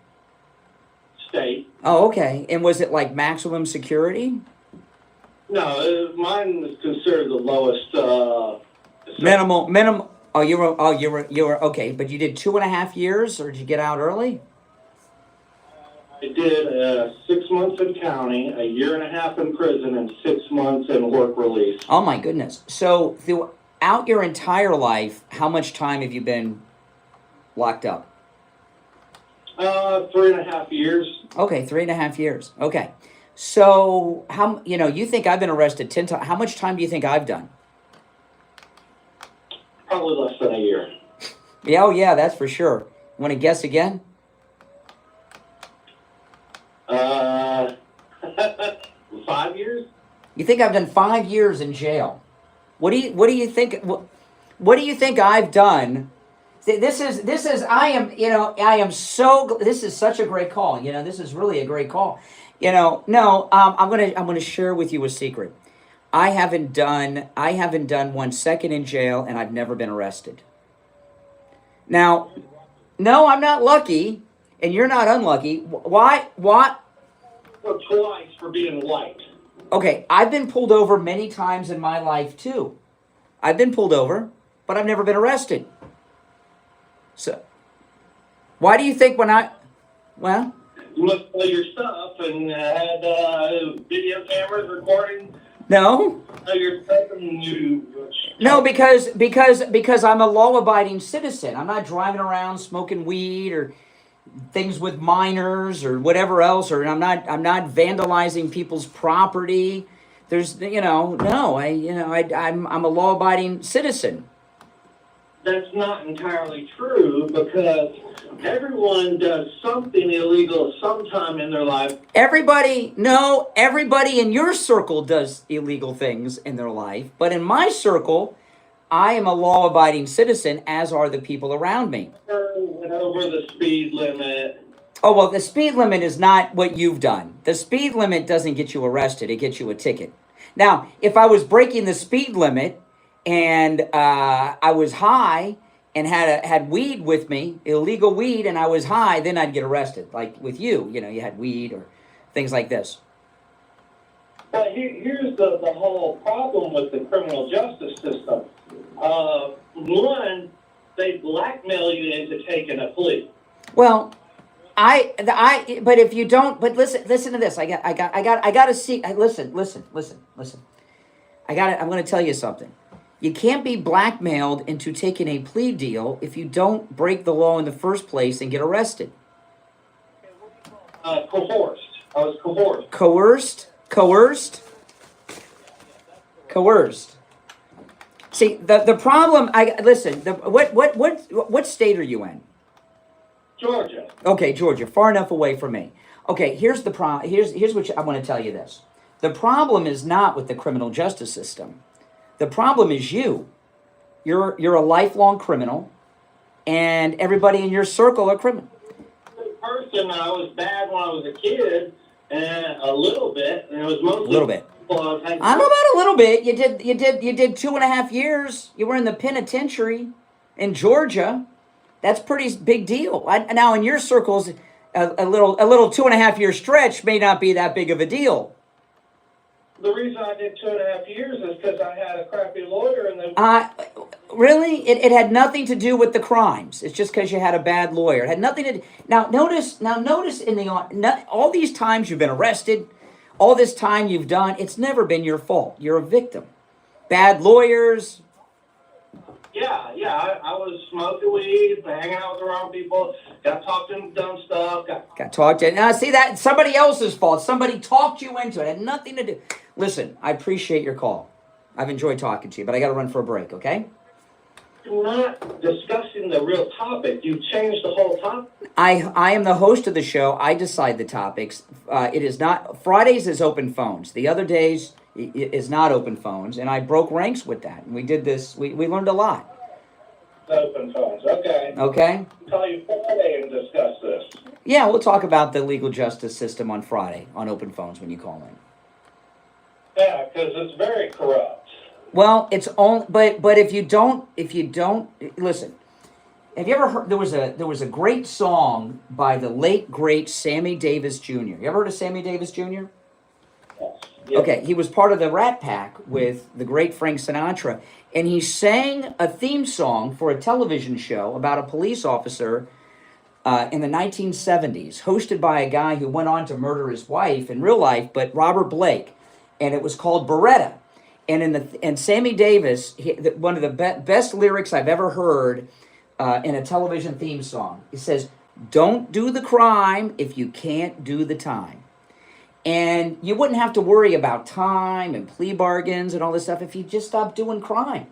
Oh, okay. And was it like maximum security? No, mine was considered the lowest. Minimum. Oh, you were okay. But you did 2.5 years, or did you get out early? I did 6 months in county, a year and a half in prison, and 6 months in work release. Oh my goodness! So throughout your entire life, how much time have you been locked up? 3.5 years. Okay, 3.5 years. Okay, so you think I've been arrested 10 times? How much time do you think I've done? Probably less than a year. Yeah, oh yeah, that's for sure. Want to guess again? 5 years. You think I've done 5 years in jail? What do you think? What do you think I've done? This is this is such a great call. This is really a great call. I'm gonna share with you a secret. I haven't done 1 second in jail, and I've never been arrested. Now, no, I'm not lucky, and you're not unlucky. Why? What? Well, twice for being white. Okay, I've been pulled over many times in my life too. I've been pulled over, but I've never been arrested. So, why do you think well? You must play your stuff and had video cameras recording. No. No, because I'm a law-abiding citizen. I'm not driving around smoking weed or things with minors or whatever else, or I'm not vandalizing people's property. There's I'm a law-abiding citizen. That's not entirely true, because everyone does something illegal sometime in their life. Everybody in your circle does illegal things in their life, but in my circle, I am a law-abiding citizen, as are the people around me. Went over the speed limit. Oh, well, the speed limit is not what you've done. The speed limit doesn't get you arrested. It gets you a ticket. Now, if I was breaking the speed limit and I was high and had weed with me, illegal weed, and I was high, then I'd get arrested. Like with you, you had weed or things like this. But here's the whole problem with the criminal justice system. One, they blackmail you into taking a plea. Well, but if you don't, but listen to this. I got to see. Listen. I'm going to tell you something. You can't be blackmailed into taking a plea deal if you don't break the law in the first place and get arrested. Coerced. I was coerced. Coerced. See, the problem. What state are you in? Georgia. Okay, Georgia, far enough away from me. Okay, here's the problem. Here's what I want to tell you this. The problem is not with the criminal justice system. The problem is you. You're a lifelong criminal, and everybody in your circle are criminal. Person, I was bad when I was a kid, and a little bit, and it was mostly a little bit. I don't know about a little bit. You did 2.5 years. You were in the penitentiary in Georgia. That's pretty big deal. Now in your circles, a little 2.5 year stretch may not be that big of a deal. The reason I did 2.5 years is because I had a crappy lawyer, and then. Really? It had nothing to do with the crimes. It's just because you had a bad lawyer. It had nothing to do. Now notice in all these times you've been arrested, all this time you've done, it's never been your fault. You're a victim. Bad lawyers. Yeah. I was smoking weed, hanging out with the wrong people, got talked into dumb stuff. Got talked to. Now, see, that somebody else's fault. Somebody talked you into it. It had nothing to do. Listen, I appreciate your call. I've enjoyed talking to you, but I got to run for a break, okay? You're not discussing the real topic. You changed the whole topic. I am the host of the show. I decide the topics. It is not... Fridays is open phones. The other days is not open phones, and I broke ranks with that. And we did this. We learned a lot. Open phones, okay. Okay? I'll call you Friday and discuss this. Yeah, we'll talk about the legal justice system on Friday on open phones when you call in. Yeah, because it's very corrupt. Well, it's only, but if you don't listen, Have you ever heard? There was a great song by the late great Sammy Davis Jr. You ever heard of Sammy Davis Jr.? Yeah. Okay, he was part of the Rat Pack with the great Frank Sinatra, and he sang a theme song for a television show about a police officer in the 1970s, hosted by a guy who went on to murder his wife in real life, but Robert Blake, and it was called Beretta. And Sammy Davis, one of the best lyrics I've ever heard in a television theme song. It says, "Don't do the crime if you can't do the time." And you wouldn't have to worry about time and plea bargains and all this stuff if you just stopped doing crime.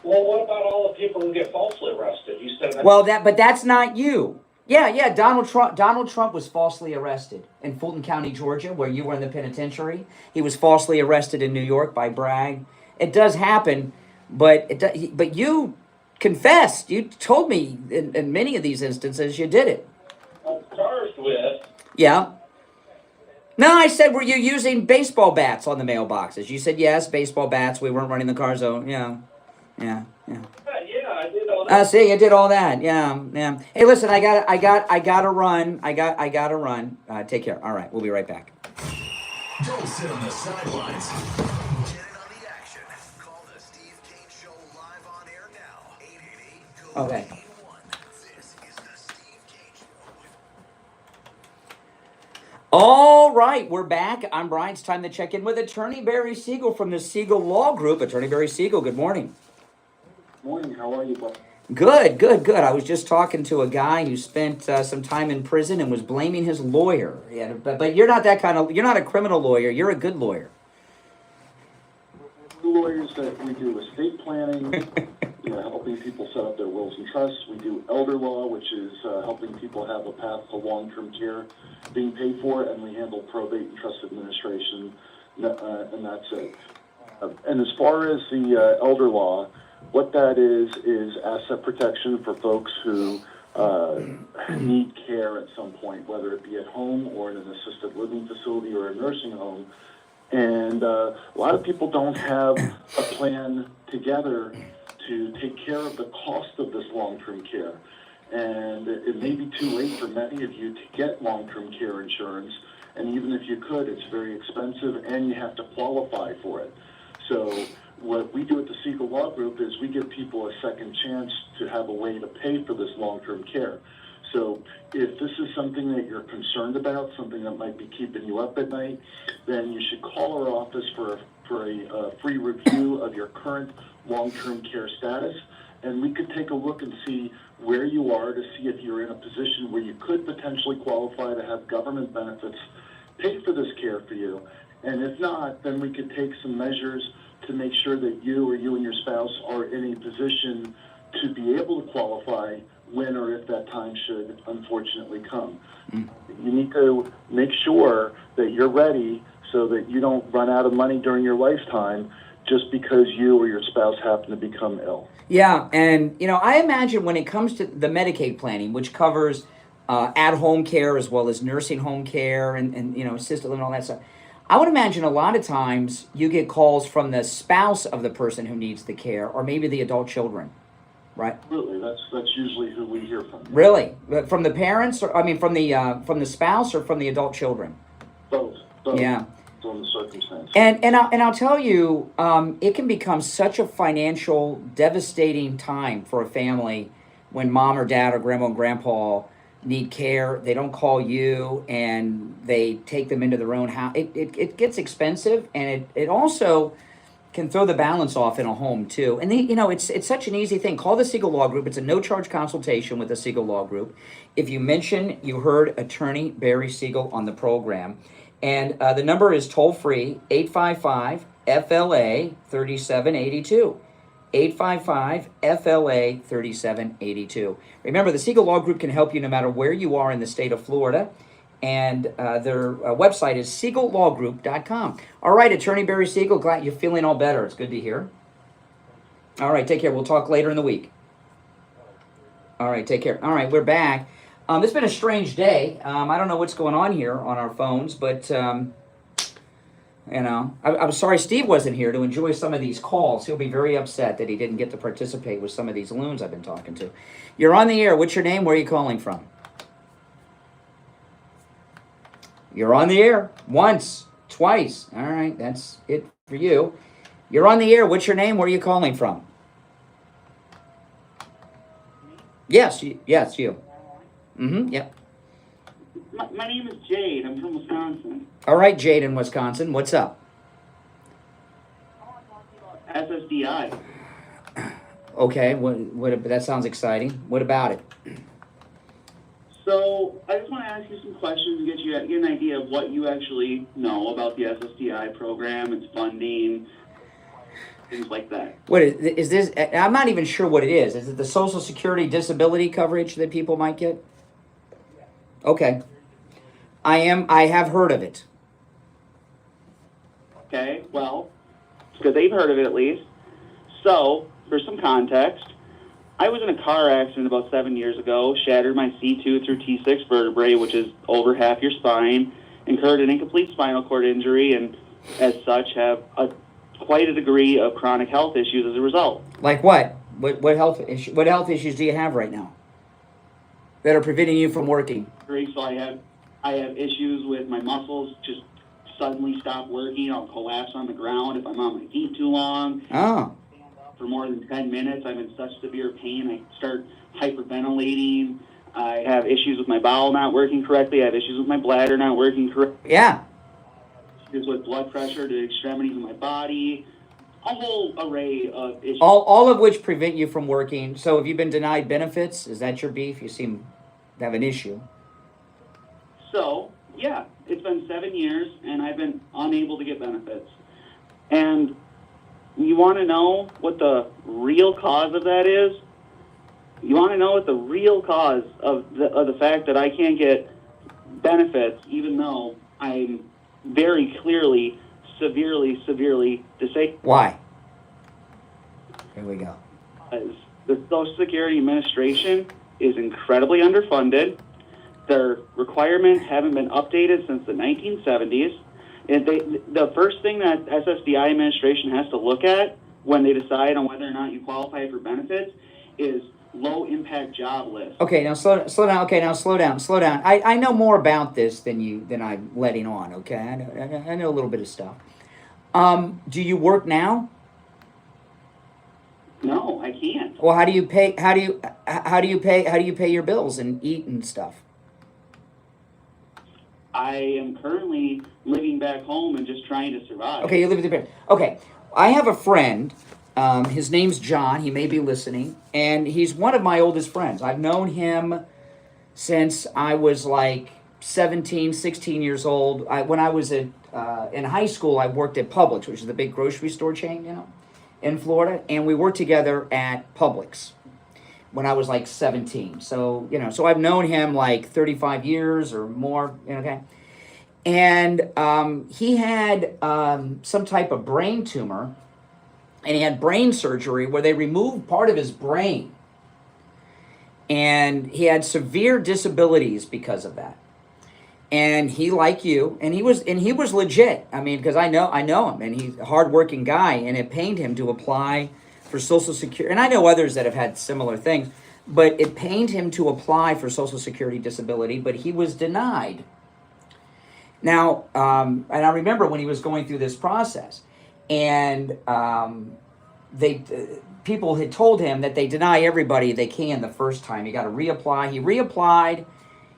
Well, what about all the people who get falsely arrested? You said that. Well, but that's not you. Yeah, Donald Trump was falsely arrested in Fulton County, Georgia, where you were in the penitentiary. He was falsely arrested in New York by Bragg. It does happen, but you confessed. You told me in many of these instances you did it. I'm charged with. Yeah. No, I said, were you using baseball bats on the mailboxes? You said yes, baseball bats. We weren't running the car zone. Yeah, I did all that. See, you did all that. Yeah. Hey, listen, I gotta run. I gotta run. Take care. All right, we'll be right back. Don't sit on the sidelines. Get in on the action. Call the Steve Kane Show live on air now. 888-GO-81. Okay. This is the Steve Kane Show. All right, we're back. I'm Brian. It's time to check in with Attorney Barry Siegel from the Siegel Law Group. Attorney Barry Siegel, good morning. Morning. How are you, bud? Good. I was just talking to a guy who spent some time in prison and was blaming his lawyer. Yeah, but you're not that kind of. You're not a criminal lawyer. You're a good lawyer. We're lawyers that we do estate planning, helping people set up their wills and trusts. We do elder law, which is helping people have a path to long-term care being paid for, and we handle probate and trust administration, and that's it. And as far as the elder law, what that is asset protection for folks who need care at some point, whether it be at home or in an assisted living facility or a nursing home. And a lot of people don't have a plan together to take care of the cost of this long-term care. And it may be too late for many of you to get long-term care insurance. And even if you could, it's very expensive and you have to qualify for it. So what we do at the Siegel Law Group is we give people a second chance to have a way to pay for this long-term care. So if this is something that you're concerned about, something that might be keeping you up at night, then you should call our office for a free review of your current long-term care status. And we could take a look and see where you are to see if you're in a position where you could potentially qualify to have government benefits pay for this care for you. And if not, then we could take some measures to make sure that you or you and your spouse are in a position to be able to qualify when or if that time should unfortunately come. You need to make sure that you're ready so that you don't run out of money during your lifetime just because you or your spouse happen to become ill. Yeah, and I imagine when it comes to the Medicaid planning, which covers at-home care as well as nursing home care and assisted living and all that stuff, I would imagine a lot of times you get calls from the spouse of the person who needs the care, or maybe the adult children, right? Absolutely, that's usually who we hear from. Really, from the parents, or from the spouse, or from the adult children? Both. Yeah. On the circumstance. And I'll tell you, it can become such a financial devastating time for a family when mom or dad or grandma and grandpa need care. They don't call you, and they take them into their own house. It gets expensive, and it also can throw the balance off in a home too. And it's such an easy thing. Call the Siegel Law Group. It's a no-charge consultation with the Siegel Law Group. If you mention you heard Attorney Barry Siegel on the program, and the number is toll-free, 855-FLA-3782. 855-FLA-3782. Remember, the Siegel Law Group can help you no matter where you are in the state of Florida, and their website is siegellawgroup.com. All right, Attorney Barry Siegel, glad you're feeling all better. It's good to hear. All right, take care. We'll talk later in the week. All right, take care. All right, we're back. It's been a strange day. I don't know what's going on here on our phones, but You know, I'm sorry Steve wasn't here to enjoy some of these calls. He'll be very upset that he didn't get to participate with some of these loons I've been talking to. You're on the air. What's your name? Where are you calling from? You're on the air. Once, twice. All right, that's it for you. You're on the air. What's your name? Where are you calling from? Yes, yes, you. Yep. My name is Jade. I'm from Wisconsin. All right, Jade in Wisconsin. What's up? SSDI. Okay, what? That sounds exciting. What about it? So I just want to ask you some questions and get an idea of what you actually know about the SSDI program, its funding, things like that. What is this? I'm not even sure what it is. Is it the Social Security disability coverage that people might get? Okay. I have heard of it. Okay, well, because they've heard of it at least. So, for some context, I was in a car accident about 7 years ago, shattered my C2 through T6 vertebrae, which is over half your spine, incurred an incomplete spinal cord injury, and as such have quite a degree of chronic health issues as a result. Like what? What health issues do you have right now that are preventing you from working? So I have issues with my muscles just suddenly stop working. I'll collapse on the ground if I'm on my feet too long. Oh. For more than 10 minutes, I'm in such severe pain. I start hyperventilating. I have issues with my bowel not working correctly. I have issues with my bladder not working correctly. Yeah. Issues with blood pressure to the extremities of my body. A whole array of issues. All of which prevent you from working. So have you been denied benefits? Is that your beef? You seem to have an issue. So, yeah, it's been 7 years, and I've been unable to get benefits. And you want to know what the real cause of that is? You want to know what the real cause of the fact that I can't get benefits, even though I'm very clearly, severely disabled? Why? Here we go. The Social Security Administration is incredibly underfunded. Their requirements haven't been updated since the 1970s. And the first thing that SSDI administration has to look at when they decide on whether or not you qualify for benefits is low-impact job list. Okay, now slow down. Okay, now slow down. I know more about this than I'm letting on. Okay, I know a little bit of stuff. Do you work now? No, I can't. Well, how do you pay? How do you pay your bills and eat and stuff? I am currently living back home and just trying to survive. Okay, you live with your parents. Okay, I have a friend. His name's John. He may be listening, and he's one of my oldest friends. I've known him since I was like 17, 16 years old. When I was in high school, I worked at Publix, which is the big grocery store chain, in Florida, and we worked together at Publix when I was like 17. So, so I've known him like 35 years or more, okay? And he had some type of brain tumor, and he had brain surgery where they removed part of his brain. And he had severe disabilities because of that. And he, like you, and he was legit. I mean, because I know him, and he's a hardworking guy, and it pained him to apply for Social Security. And I know others that have had similar things, but it pained him to apply for Social Security disability, but he was denied. Now, and I remember when he was going through this process, and people had told him that they deny everybody they can the first time. You got to reapply. He reapplied.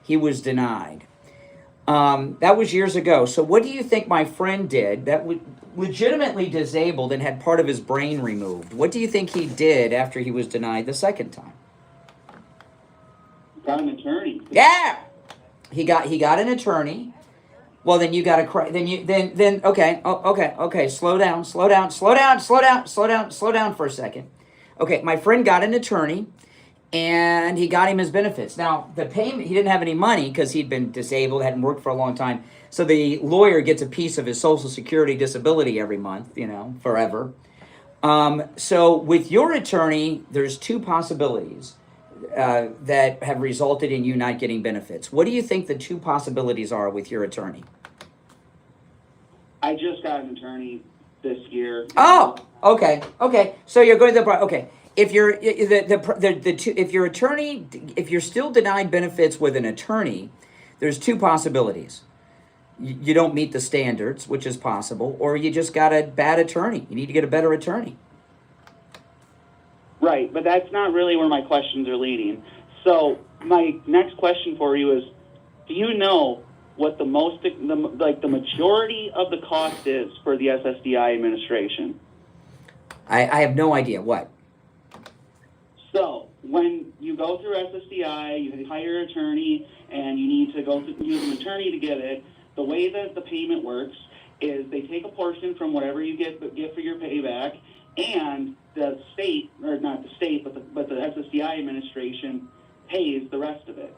He was denied. That was years ago. So what do you think my friend did that was legitimately disabled and had part of his brain removed? What do you think he did after he was denied the second time? Got an attorney. Yeah, he got an attorney. Well, then you got to okay. Slow down for a second. Okay, my friend got an attorney, and he got him his benefits. Now, the payment, he didn't have any money because he'd been disabled, hadn't worked for a long time. So the lawyer gets a piece of his Social Security disability every month, forever. So with your attorney, there's two possibilities that have resulted in you not getting benefits. What do you think the two possibilities are with your attorney? I just got an attorney this year. Oh, okay. So you're going to the okay. If you're if your attorney, if you're still denied benefits with an attorney, there's two possibilities. You don't meet the standards, which is possible, or you just got a bad attorney. You need to get a better attorney. Right, but that's not really where my questions are leading. So my next question for you is, do you know what the majority of the cost is for the SSDI administration? I have no idea. What? So when you go through SSDI, you hire an attorney, and you need to go use an attorney to get it. The way that the payment works is they take a portion from whatever you get for your payback, and the state, or not the state, but the SSDI administration pays the rest of it.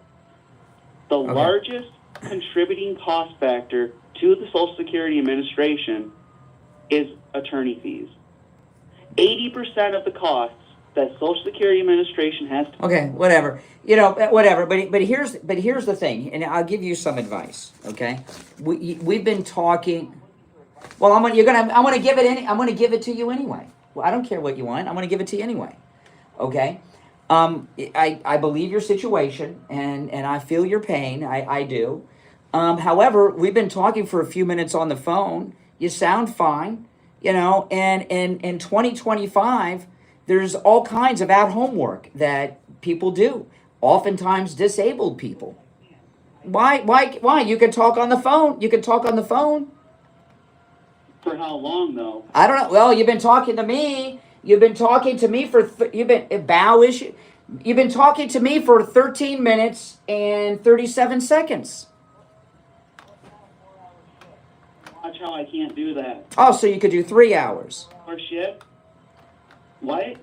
The largest contributing cost factor to the Social Security Administration is attorney fees. 80% of the costs that Social Security Administration has to... Okay, whatever. Whatever. But here's the thing, and I'll give you some advice. Okay, we've been talking. Well, I'm gonna give it to you anyway. Well, I don't care what you want. I'm gonna give it to you anyway. Okay. I believe your situation, and I feel your pain. I do. However, we've been talking for a few minutes on the phone. You sound fine. And in 2025. There's all kinds of at-home work that people do, oftentimes disabled people. Why? You can talk on the phone. For how long, though? I don't know. Well, you've been talking to me. You've been talking to me for You've been talking to me for 13 minutes and 37 seconds. Watch how I can't do that. Oh, so you could do 3 hours. Or shift? What?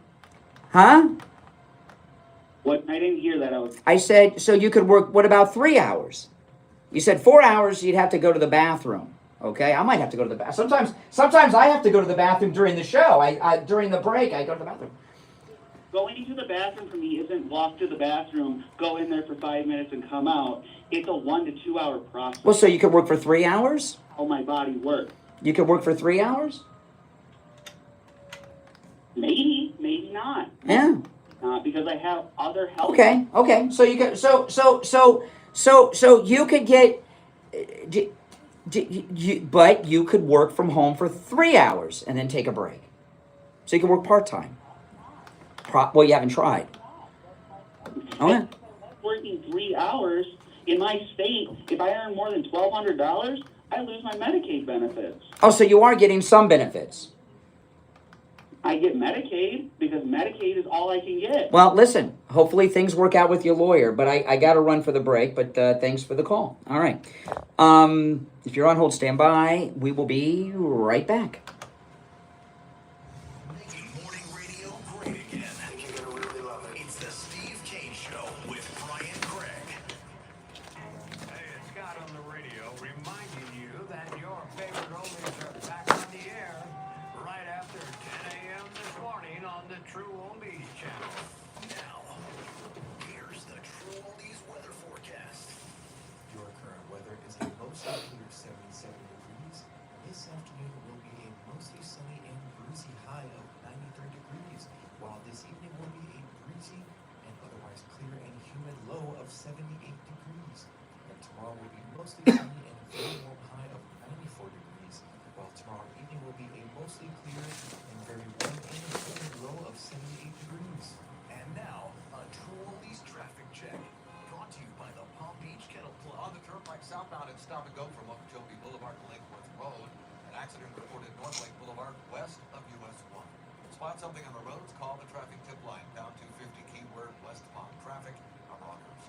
Huh? What? I didn't hear that. I said, so you could work, what about 3 hours? You said 4 hours, you'd have to go to the bathroom. Okay, I might have to go to the bathroom. Sometimes I have to go to the bathroom during the show. During the break, I go to the bathroom. Going to the bathroom for me isn't walk to the bathroom, go in there for 5 minutes and come out. It's a 1 to 2 hour process. Well, so you could work for 3 hours? How my body works. You could work for 3 hours? Maybe not. Yeah. Because I have other health. Okay. So you could so you could get but you could work from home for 3 hours and then take a break. So you can work part-time. Well, you haven't tried. Okay. Working 3 hours in my state, if I earn more than $1,200, I lose my Medicaid benefits. Oh, so you are getting some benefits. I get Medicaid because Medicaid is all I can get. Well, listen, hopefully things work out with your lawyer, but I got to run for the break, but thanks for the call. All right. If you're on hold, stand by. We will be right back. Making morning radio great again. You're gonna really love it. It's the Steve Kane Show with Brian Craig. Hey, it's Scott on the radio reminding you that your favorite oldies are back on the air right after 10 a.m. this morning on the True Oldies channel. Now, here's the True Oldies weather forecast. Your current weather is a mostly clear 77 degrees. This afternoon will be a mostly sunny and breezy high of 93 degrees, while this evening will be a breezy and otherwise clear and humid low of 78 degrees. And tomorrow will be mostly sunny and a very warm high of 94 degrees, while tomorrow evening will be a mostly clear and very warm and humid low of 78 degrees. And now, a True Oldies traffic check. Brought to you by the Palm Beach Kennel Club. On the Turnpike southbound at Stop and Go from Okeechobee Boulevard to Lakeworth Road. An accident reported North Lake Boulevard west of US 1. Spot something on the roads, call the traffic tip line down 250 keyword West Palm traffic. I'm Rogers.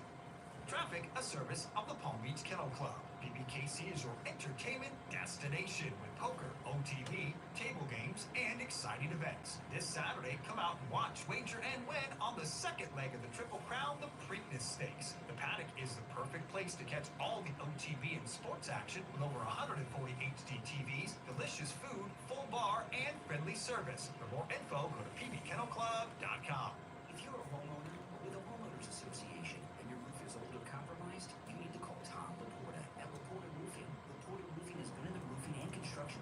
Traffic, a service of the Palm Beach Kennel Club. PBKC is your entertainment destination with poker, OTV, table games, and exciting events. This Saturday, come out and watch, wager, and win on the second leg of the Triple Crown, the Preakness Stakes. The paddock is the perfect place to catch all the OTV and sports action with over 140 HD TVs, delicious food, full bar, and friendly service. For more info, go to pbkennelclub.com. If you're a homeowner with a homeowners association and your roof is old or compromised, you need to call Tom Laporta at Laporta Roofing. Laporta Roofing has been in the roofing and construction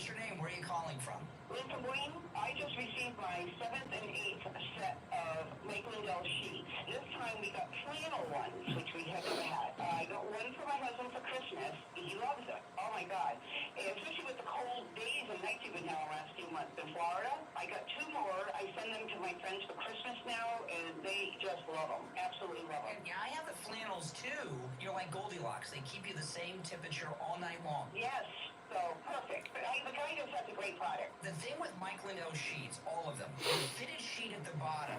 What's your name? Where are you calling from? Listen, Wayne, I just received my 7th and 8th set of Mike Lindell sheets. This time we got flannel ones, which we had never had. I got one for my husband for Christmas. He loves it. Oh, my God. And especially with the cold days and nights we've been having the last few months in Florida, I got 2 more. I send them to my friends for Christmas now, and they just love them. Absolutely love them. Yeah, I have the flannels too. You're like Goldilocks. They keep you the same temperature all night long. Yes. So, perfect. But the guy just has a great product. The thing with Mike Lindell sheets, all of them, the fitted sheet at the bottom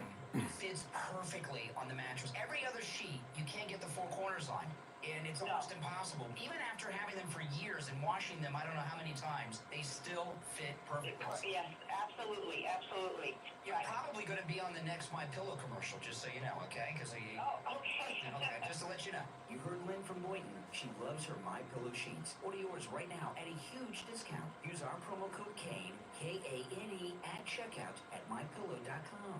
fits perfectly on the mattress. Every other sheet, you can't get the 4 corners on. And it's almost impossible. Even after having them for years and washing them, I don't know how many times, they still fit perfectly. Yes, absolutely, absolutely. You're probably going to be on the next My Pillow commercial, just so you know, okay? Because okay. Okay, just to let you know. You heard Lynn from Boynton. She loves her My Pillow sheets. Order yours right now at a huge discount. Use our promo code KANE, K-A-N-E, at checkout at mypillow.com.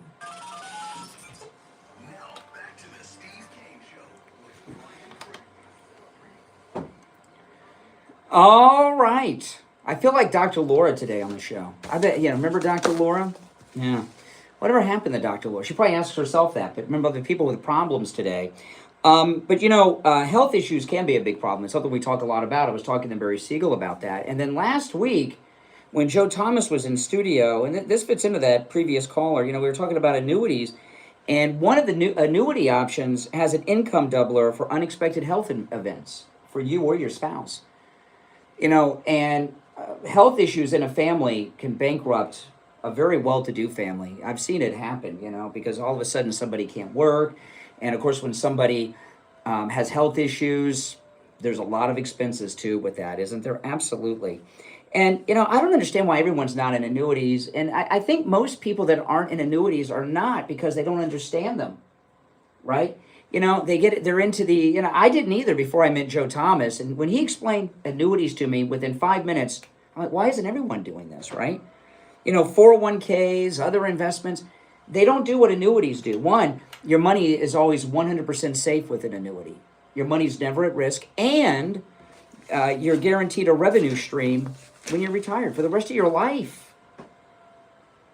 Now, back to the Steve Kane Show with Brian Craig. All right. I feel like Dr. Laura today on the show. I bet, remember Dr. Laura? Yeah. Whatever happened to Dr. Laura? She probably asks herself that, but remember the people with problems today. But health issues can be a big problem. It's something we talk a lot about. I was talking to Barry Siegel about that. And then last week, when Joe Thomas was in studio, and this fits into that previous caller, we were talking about annuities, and one of the new annuity options has an income doubler for unexpected health events for you or your spouse. And health issues in a family can bankrupt a very well-to-do family. I've seen it happen, because all of a sudden somebody can't work. And of course, when somebody has health issues, there's a lot of expenses too with that, isn't there? Absolutely. And, I don't understand why everyone's not in annuities. And I think most people that aren't in annuities are not because they don't understand them, right? They're into the, I didn't either before I met Joe Thomas. And when he explained annuities to me within 5 minutes, I'm like, why isn't everyone doing this, right? 401ks, other investments, they don't do what annuities do. One, your money is always 100% safe with an annuity. Your money's never at risk, and you're guaranteed a revenue stream when you're retired for the rest of your life.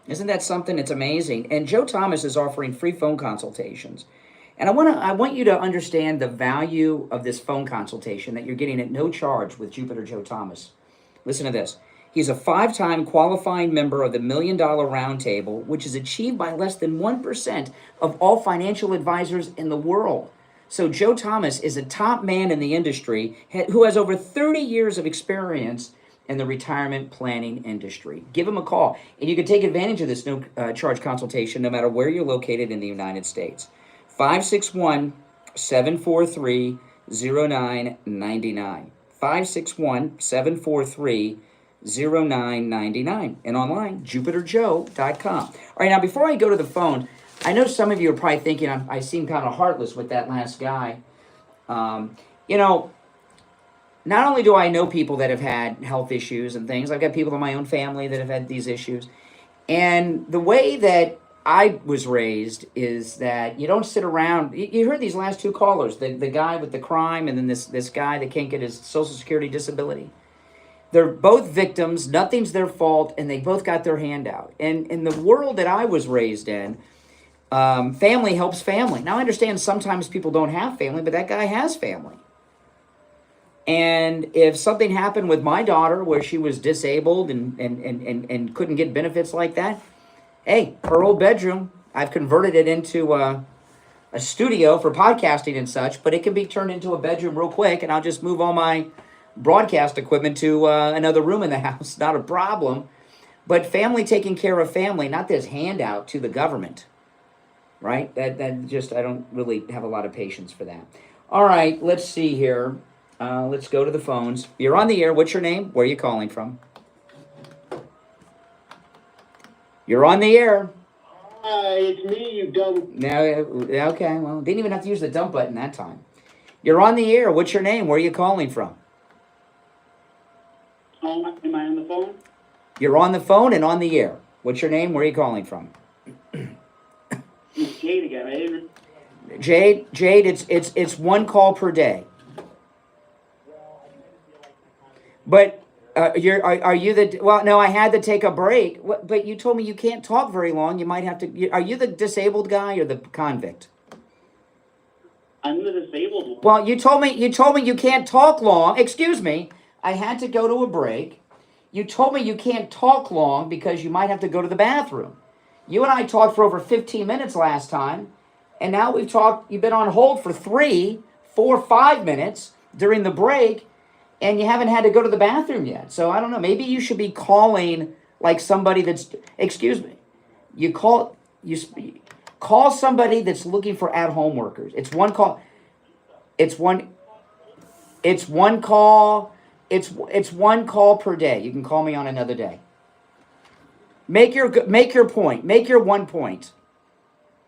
Isn't that something? It's amazing. And Joe Thomas is offering free phone consultations. And I want you to understand the value of this phone consultation that you're getting at no charge with Jupiter Joe Thomas. Listen to this. He's a 5-time qualifying member of the $1 Million Roundtable, which is achieved by less than 1% of all financial advisors in the world. So Joe Thomas is a top man in the industry who has over 30 years of experience in the retirement planning industry. Give him a call, and you can take advantage of this no-charge consultation no matter where you're located in the United States. 561-743-0999. 561-743-0999. And online, jupiterjoe.com. All right, now before I go to the phone, I know some of you are probably thinking I seem kind of heartless with that last guy. Not only do I know people that have had health issues and things, I've got people in my own family that have had these issues. And the way that I was raised is that you don't sit around. You heard these last 2 callers, the guy with the crime and then this guy that can't get his Social Security disability. They're both victims, nothing's their fault, and they both got their hand out. And in the world that I was raised in, family helps family. Now I understand sometimes people don't have family, but that guy has family. And if something happened with my daughter where she was disabled and couldn't get benefits like that, hey, her old bedroom, I've converted it into a studio for podcasting and such, but it can be turned into a bedroom real quick, and I'll just move all my broadcast equipment to another room in the house. Not a problem. But family taking care of family, not this handout to the government, right? That just, I don't really have a lot of patience for that. All right, let's see here. Let's go to the phones. You're on the air. What's your name? Where are you calling from? You're on the air. Hi, it's me, you dumb... No, okay, well, didn't even have to use the dump button that time. You're on the air. What's your name? Where are you calling from? Oh, am I on the phone? You're on the phone and on the air. What's your name? Where are you calling from? It's Jade again. I didn't... Jade, it's 1 call per day. But Are you the, well, no, I had to take a break, but you told me you can't talk very long. You might have to, are you the disabled guy or the convict? I'm the disabled one. Well, you told me you can't talk long. Excuse me. I had to go to a break. You told me you can't talk long because you might have to go to the bathroom. You and I talked for over 15 minutes last time, and now you've been on hold for 3, 4, 5 minutes during the break, and you haven't had to go to the bathroom yet. So I don't know. Maybe you should be calling like somebody that's, excuse me, call somebody that's looking for at-home workers. It's one call. It's one call per day. You can call me on another day. Make your point. Make your one point.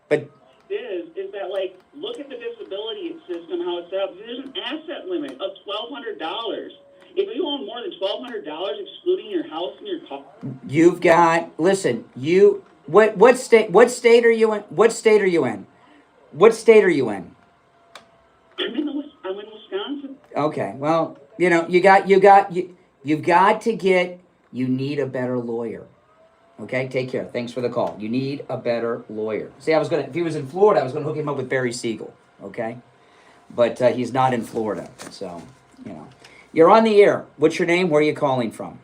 But is that, like, look at the disability system, how it's set up. There's an asset limit of $1,200. If you own more than $1,200, excluding your house and your car. You've got, listen, what state are you in? What state are you in? What state are you in? I'm in Wisconsin. Okay, well, you need a better lawyer. Okay, take care. Thanks for the call. You need a better lawyer. See, if he was in Florida, I was gonna hook him up with Barry Siegel. Okay, but he's not in Florida, so you're on the air. What's your name? Where are you calling from?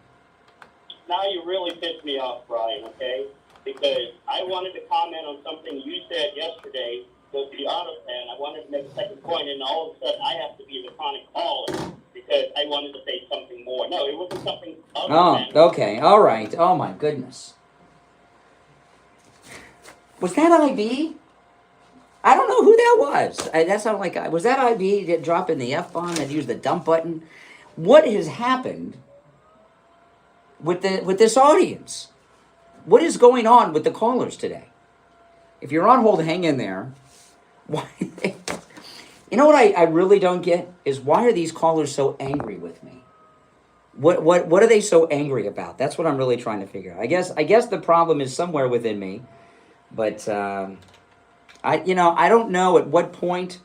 Now you really pissed me off, Brian. Okay, because I wanted to comment on something you said yesterday. Was the auto fan. I wanted to make a second point, and all of a sudden I have to be the chronic caller because I wanted to say something more. No, it wasn't something other than... Okay, all right. Oh my goodness. Was that IB? I don't know who that was. That sounded like, was that IB dropping the F-bomb and used the dump button? What has happened with this audience? What is going on with the callers today? If you're on hold, hang in there. Why? You know what I really don't get is why are these callers so angry with me? What are they so angry about? That's what I'm really trying to figure out. I guess the problem is somewhere within me, but I don't know at what point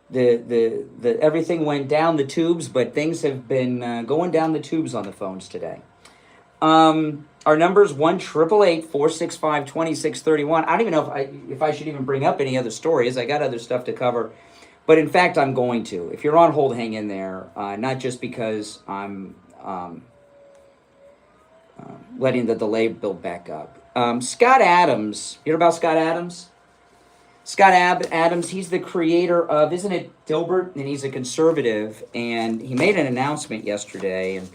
the everything went down the tubes, but things have been going down the tubes on the phones today. Our number's 1-888-465-2631. I don't even know if I should even bring up any other stories. I got other stuff to cover. But in fact, I'm going to. If you're on hold, hang in there. Not just because I'm letting the delay build back up. Scott Adams. You hear about Scott Adams? Scott Adams, he's the creator of, isn't it Dilbert? And he's a conservative. And he made an announcement yesterday. And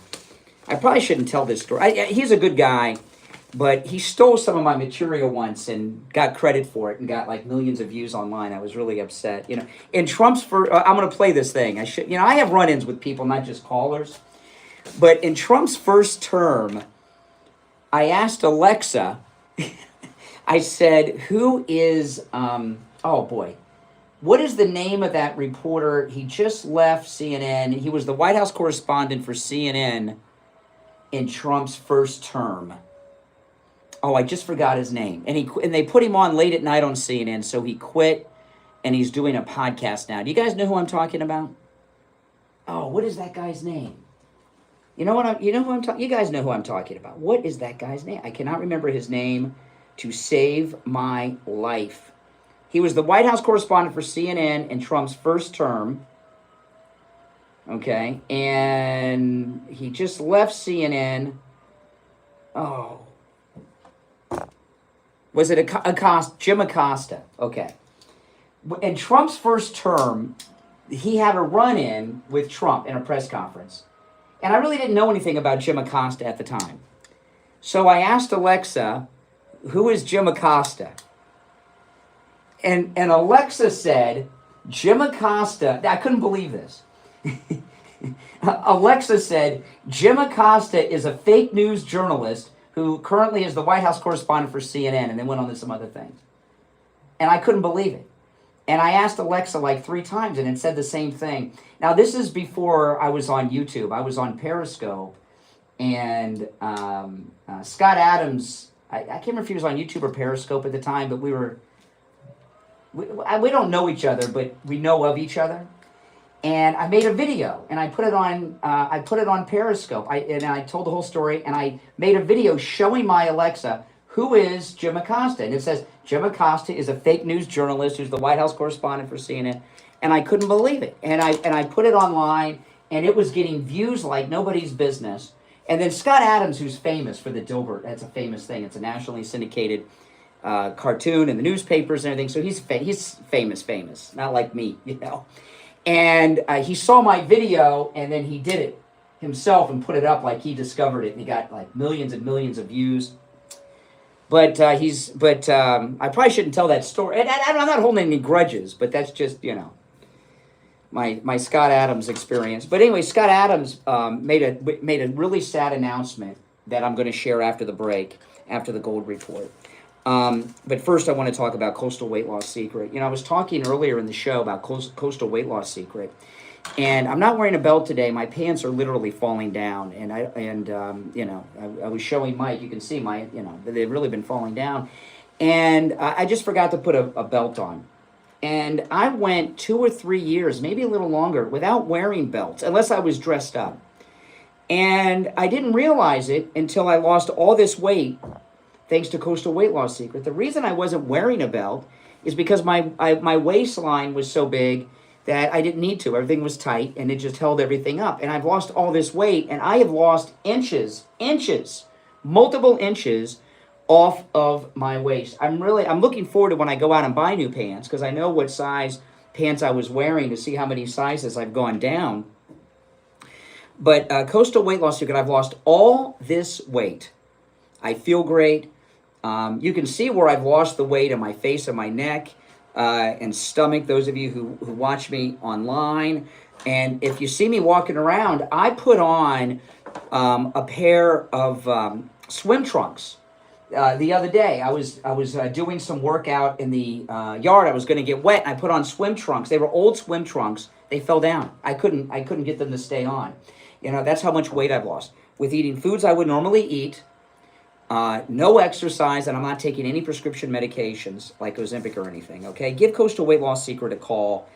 I probably shouldn't tell this story. He's a good guy, but he stole some of my material once and got credit for it and got like millions of views online. I was really upset. In Trump's first, I'm going to play this thing. I have run-ins with people, not just callers. But in Trump's first term, I asked Alexa, I said, who is, what is the name of that reporter? He just left CNN. He was the White House correspondent for CNN in Trump's first term. Oh, I just forgot his name. And they put him on late at night on CNN, so he quit, and he's doing a podcast now. Do you guys know who I'm talking about? Oh, what is that guy's name? You guys know who I'm talking about. What is that guy's name? I cannot remember his name to save my life. He was the White House correspondent for CNN in Trump's first term. Okay, and he just left CNN. Oh. Was it Jim Acosta? Okay. In Trump's first term, he had a run-in with Trump in a press conference. And I really didn't know anything about Jim Acosta at the time. So I asked Alexa, who is Jim Acosta? And Alexa said, Jim Acosta, I couldn't believe this. Alexa said, Jim Acosta is a fake news journalist who currently is the White House correspondent for CNN, and then went on to some other things. And I couldn't believe it. And I asked Alexa like 3 times, and it said the same thing. Now, this is before I was on YouTube. I was on Periscope, and Scott Adams, I can't remember if he was on YouTube or Periscope at the time, but we don't know each other, but we know of each other. And I made a video, and I put it on Periscope. I told the whole story, and I made a video showing my Alexa who is Jim Acosta, and it says Jim Acosta is a fake news journalist who's the White House correspondent for CNN, and I couldn't believe it. And I put it online, and it was getting views like nobody's business. And then Scott Adams, who's famous for the Dilbert, that's a famous thing. It's a nationally syndicated cartoon in the newspapers and everything. So he's famous, not like me, you know. And he saw my video, and then he did it himself and put it up like he discovered it, and he got like millions and millions of views. But I probably shouldn't tell that story. And I'm not holding any grudges, but that's just, you know, my Scott Adams experience. But anyway, Scott Adams made a really sad announcement that I'm going to share after the break, after the gold report. But first, I want to talk about Coastal Weight Loss Secret. You know, I was talking earlier in the show about Coastal Weight Loss Secret, and I'm not wearing a belt today. My pants are literally falling down, and I was showing Mike. You can see they've really been falling down, and I just forgot to put a belt on, and I went 2 or 3 years, maybe a little longer, without wearing belts unless I was dressed up, and I didn't realize it until I lost all this weight. Thanks to Coastal Weight Loss Secret. The reason I wasn't wearing a belt is because my waistline was so big that I didn't need to. Everything was tight, and it just held everything up. And I've lost all this weight, and I have lost inches, multiple inches off of my waist. I'm looking forward to when I go out and buy new pants, because I know what size pants I was wearing to see how many sizes I've gone down. But Coastal Weight Loss Secret, I've lost all this weight. I feel great. You can see where I've lost the weight on my face and my neck and stomach, those of you who watch me online. And if you see me walking around, I put on a pair of swim trunks. The other day, I was doing some workout in the yard. I was going to get wet, and I put on swim trunks. They were old swim trunks. They fell down. I couldn't get them to stay on. You know, that's how much weight I've lost. With eating foods I would normally eat, no exercise, and I'm not taking any prescription medications like Ozempic or anything, okay? Give Coastal Weight Loss Secret a call.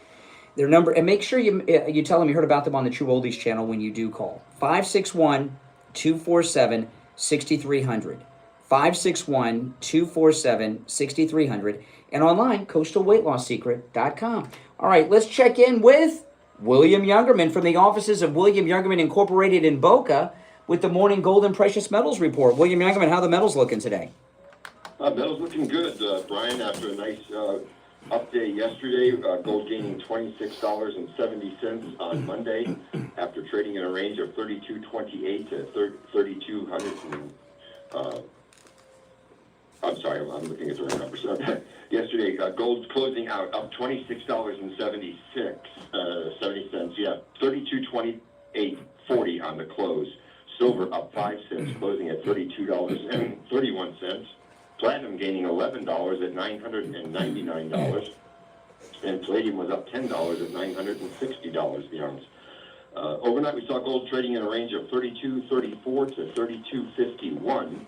Their number, and make sure you tell them you heard about them on the True Oldies channel when you do call. 561-247-6300. 561-247-6300. And online, coastalweightlossecret.com. All right, let's check in with William Youngerman from the offices of William Youngerman Incorporated in Boca, with the morning gold and precious metals report. William Youngerman, how are the metals looking today? Metals looking good, Brian, after a nice update yesterday. Gold gaining $26.70 on Monday after trading in a range of $32.28 to $3,200. I'm sorry, I'm looking at the right numbers. Yesterday, gold's closing out up $26.70, yeah, $32.28.40 on the close. Silver up 5 cents, closing at $32.31. Platinum gaining $11 at $999. And palladium was up $10 at $960 the ounce. Overnight, we saw gold trading in a range of $32.34 to $32.51.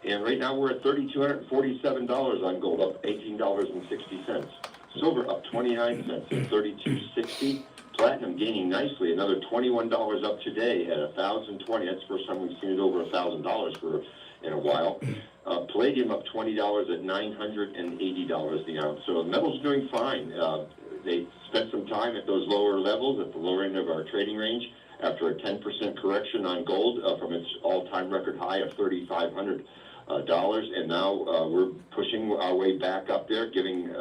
And right now, we're at $3,247 on gold, up $18.60. Silver up 29 cents at $32.60. Platinum gaining nicely, another $21 up today at $1,020. That's the first time we've seen it over $1,000 in a while. Palladium up $20 at $980 the ounce. So the metal's doing fine. They spent some time at those lower levels, at the lower end of our trading range, after a 10% correction on gold from its all-time record high of $3,500. And now we're pushing our way back up there, giving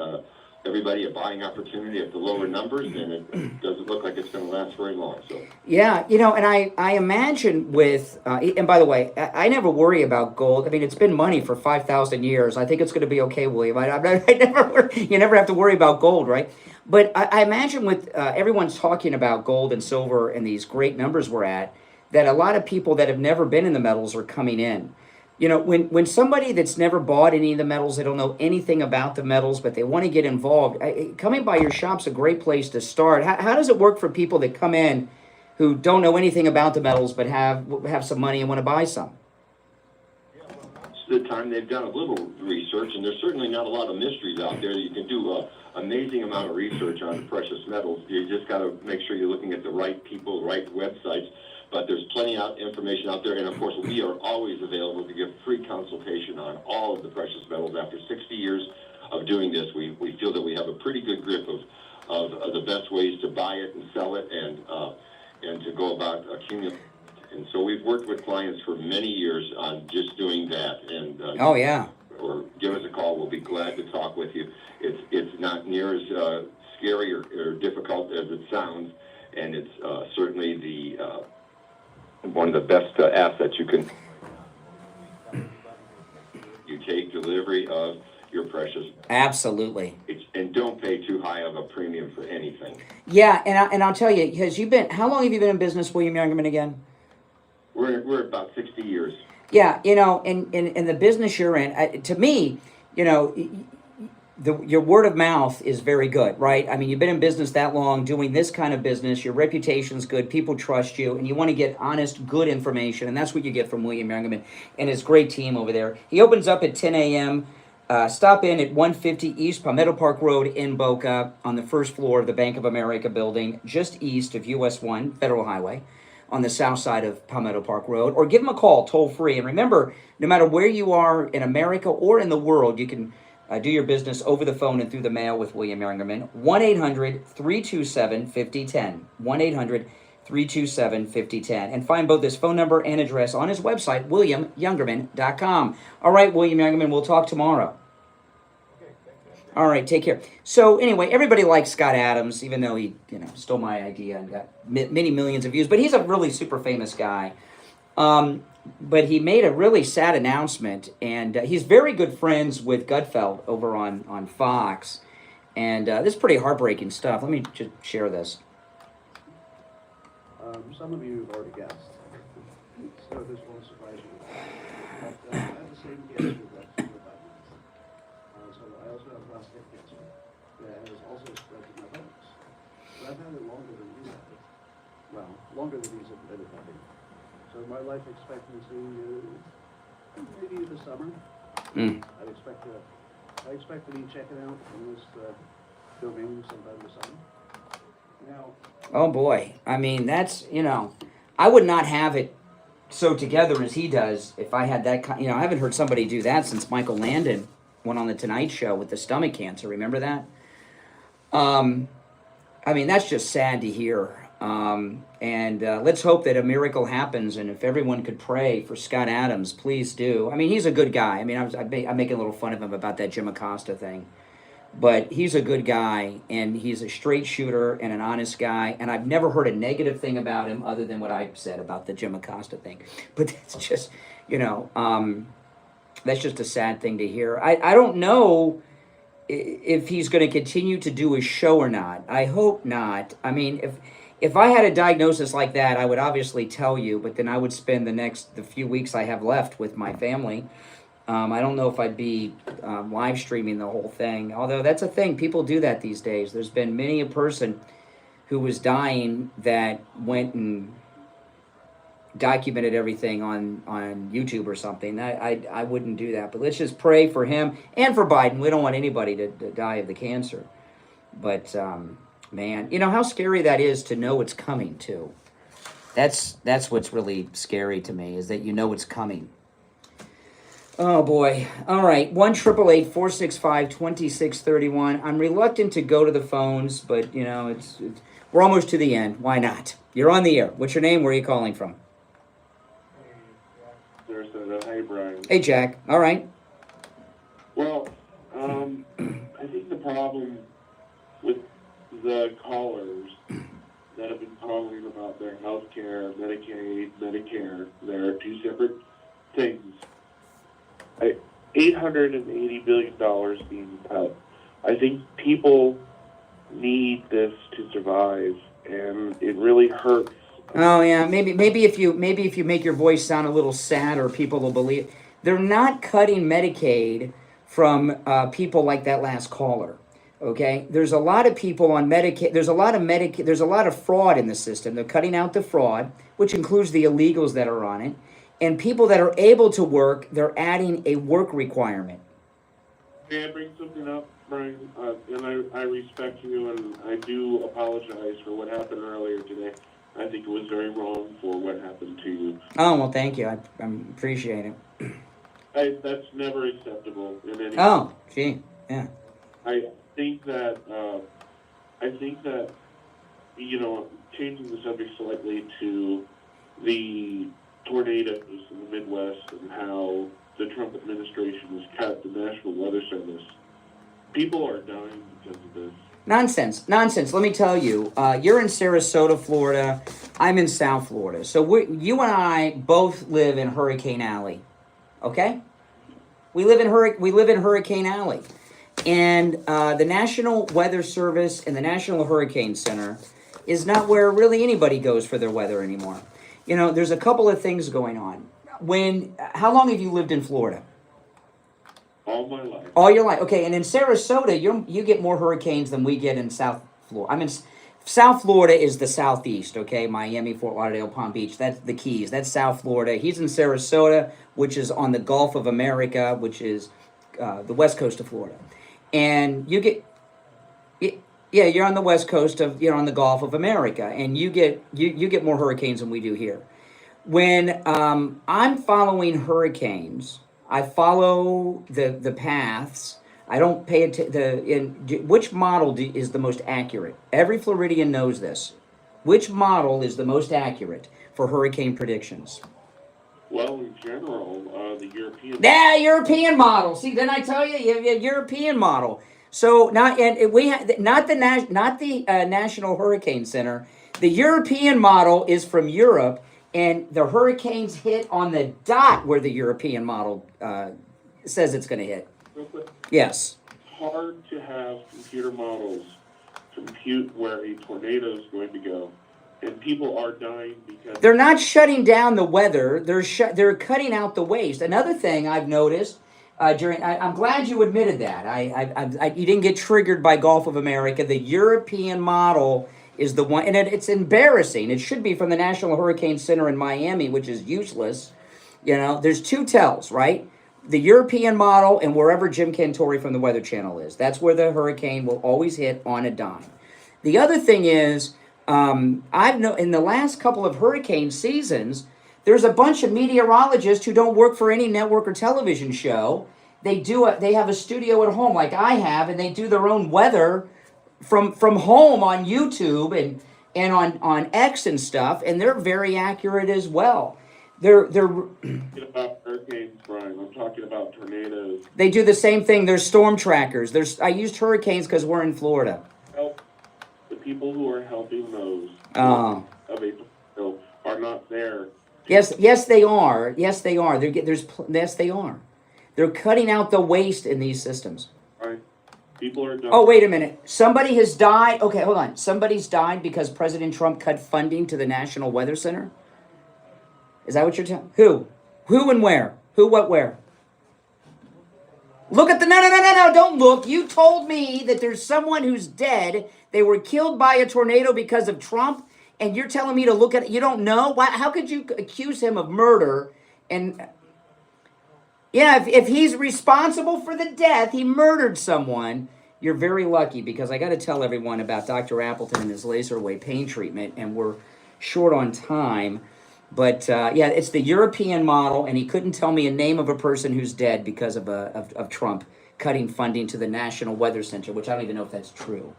everybody a buying opportunity at the lower numbers, and it doesn't look like it's going to last very long. So yeah, you know, and I imagine with and by the way, I never worry about gold. I mean, it's been money for 5,000 years. I think it's going to be okay, William. You never have to worry about gold, right? But I imagine with everyone's talking about gold and silver and these great numbers we're at, that a lot of people that have never been in the metals are coming in. You know, when somebody that's never bought any of the metals, they don't know anything about the metals, but they want to get involved, coming by your shop's a great place to start. How does it work for people that come in who don't know anything about the metals but have some money and want to buy some? the time they've done a little research, and there's certainly not a lot of mysteries out there. You can do an amazing amount of research on precious metals. You just got to make sure you're looking at the right people, right websites. But there's plenty of information out there, and of course, we are always available to give free consultation on all of the precious metals. After 60 years of doing this, we feel that we have a pretty good grip of the best ways to buy it and sell it, and to go about accumulating. And so we've worked with clients for many years on just doing that. And oh yeah. Or give us a call. We'll be glad to talk with you. It's not near as scary or difficult as it sounds, and it's certainly the one of the best assets you can. You take delivery of your precious. Absolutely. And don't pay too high of a premium for anything. Yeah, and I'll tell you, because how long have you been in business, William Youngerman, again? We're about 60 years. Yeah, in the business you're in, to me, your word of mouth is very good, right? I mean, you've been in business that long, doing this kind of business, your reputation's good, people trust you, and you want to get honest, good information, and that's what you get from William Youngerman and his great team over there. He opens up at 10 a.m., stop in at 150 East Palmetto Park Road in Boca on the first floor of the Bank of America building, just east of US 1 Federal Highway, on the south side of Palmetto Park Road, or give them a call toll free. And remember, no matter where you are in America or in the world, you can do your business over the phone and through the mail with William Youngerman. 1-800-327-5010. 1-800-327-5010. And find both his phone number and address on his website, williamyoungerman.com. All right, William Youngerman, we'll talk tomorrow. All right, take care. So anyway, everybody likes Scott Adams, even though he, stole my idea and got many millions of views. But he's a really super famous guy. But he made a really sad announcement, and he's very good friends with Gutfeld over on Fox. And this is pretty heartbreaking stuff. Let me just share this. Some of you have already guessed, so this won't surprise you. But I have the same cancer that Joe Biden has. So I also have prostate cancer that has also spread to my bones. But I've had it longer than you have. Well, longer than he's admitted having. So my life expectancy maybe this summer. I expect to be checking out from this domain sometime this summer. Now. Oh boy, I mean that's I would not have it so together as he does if I had that. I haven't heard somebody do that since Michael Landon went on the Tonight Show with the stomach cancer. Remember that? I mean that's just sad to hear. And let's hope that a miracle happens. And if everyone could pray for Scott Adams, please do. I mean, he's a good guy. I mean, I'm making a little fun of him about that Jim Acosta thing. But he's a good guy, and he's a straight shooter and an honest guy. And I've never heard a negative thing about him other than what I said about the Jim Acosta thing. But that's just, that's just a sad thing to hear. I don't know if he's going to continue to do his show or not. I hope not. I mean, if I had a diagnosis like that, I would obviously tell you, but then I would spend the few weeks I have left with my family. I don't know if I'd be live streaming the whole thing, although that's a thing. People do that these days. There's been many a person who was dying that went and documented everything on YouTube or something. I wouldn't do that, but let's just pray for him and for Biden. We don't want anybody to die of the cancer. But, man, how scary that is to know it's coming, too. That's what's really scary to me, is that it's coming. Oh, boy. All right. 1-888-465-2631. I'm reluctant to go to the phones, but, we're almost to the end. Why not? You're on the air. What's your name? Where are you calling from? Hey, Brian. Hey, Jack. All right. Well, I think the problem with the callers that have been calling about their health care, Medicaid, Medicare, there are two separate things. $880 billion being cut. I think people need this to survive, and it really hurts. Oh yeah, maybe if you make your voice sound a little sadder, people will believe. They're not cutting Medicaid from people like that last caller. Okay, there's a lot of people on Medicaid. There's a lot of fraud in the system. They're cutting out the fraud, which includes the illegals that are on it. And people that are able to work, they're adding a work requirement. May I bring something up, Brian? And I respect you, and I do apologize for what happened earlier today. I think it was very wrong for what happened to you. Oh, well, thank you. I appreciate it. That's never acceptable in any. Oh, gee, yeah. I think that changing the subject slightly to the tornadoes in the Midwest and how the Trump administration has cut the National Weather Service. People are dying because of this. Nonsense. Let me tell you, you're in Sarasota, Florida. I'm in South Florida. So you and I both live in Hurricane Alley. Okay? We live in Hurricane Alley. And the National Weather Service and the National Hurricane Center is not where really anybody goes for their weather anymore. You know, there's a couple of things going on. How long have you lived in Florida? All my life. All your life. Okay, and in Sarasota, you get more hurricanes than we get in South Florida. I mean, South Florida is the southeast, okay? Miami, Fort Lauderdale, Palm Beach, that's the Keys. That's South Florida. He's in Sarasota, which is on the Gulf of America, which is the west coast of Florida. And you get... Yeah, you're on the west coast you're on the Gulf of America, and you get more hurricanes than we do here. When I'm following hurricanes, I follow the paths. I don't pay attention. Which model is the most accurate? Every Floridian knows this. Which model is the most accurate for hurricane predictions? Well, in general, the European. Yeah, European model. See, didn't I tell you? You have a European model. So not the National Hurricane Center. The European model is from Europe, and the hurricanes hit on the dot where the European model says it's going to hit. Real quick. Yes. It's hard to have computer models compute where a tornado is going to go, and people are dying because they're not shutting down the weather. They're cutting out the waste. Another thing I've noticed. I'm glad you admitted that. You didn't get triggered by Gulf of America. The European model is the one, and it's embarrassing. It should be from the National Hurricane Center in Miami, which is useless. You know, there's two tells, right? The European model and wherever Jim Cantori from the Weather Channel is. That's where the hurricane will always hit on a dime. The other thing is, in the last couple of hurricane seasons, there's a bunch of meteorologists who don't work for any network or television show. They have a studio at home like I have, and they do their own weather from home on YouTube and on X and stuff, and they're very accurate as well. They're talking about hurricanes, Brian. I'm talking about tornadoes. They do the same thing. There's storm trackers. I used hurricanes because we're in Florida. Help the people who are helping those Oh. of a tornado are not there. Yes, they are. Yes, they are. Yes, they are. They're cutting out the waste in these systems. Right. People are dying. Oh, wait a minute. Somebody has died. Okay, hold on. Somebody's died because President Trump cut funding to the National Weather Center? Is that what you're telling? Who? Who and where? Who, what, where? Look at No, don't look. You told me that there's someone who's dead. They were killed by a tornado because of Trump, and you're telling me to look at it. You don't know? How could you accuse him of murder? And yeah, if he's responsible for the death, he murdered someone. You're very lucky, because I got to tell everyone about Dr. Appleton and his laser wave pain treatment, and we're short on time. But yeah, it's the European model, and he couldn't tell me a name of a person who's dead because of Trump cutting funding to the National Weather Center, which I don't even know if that's true.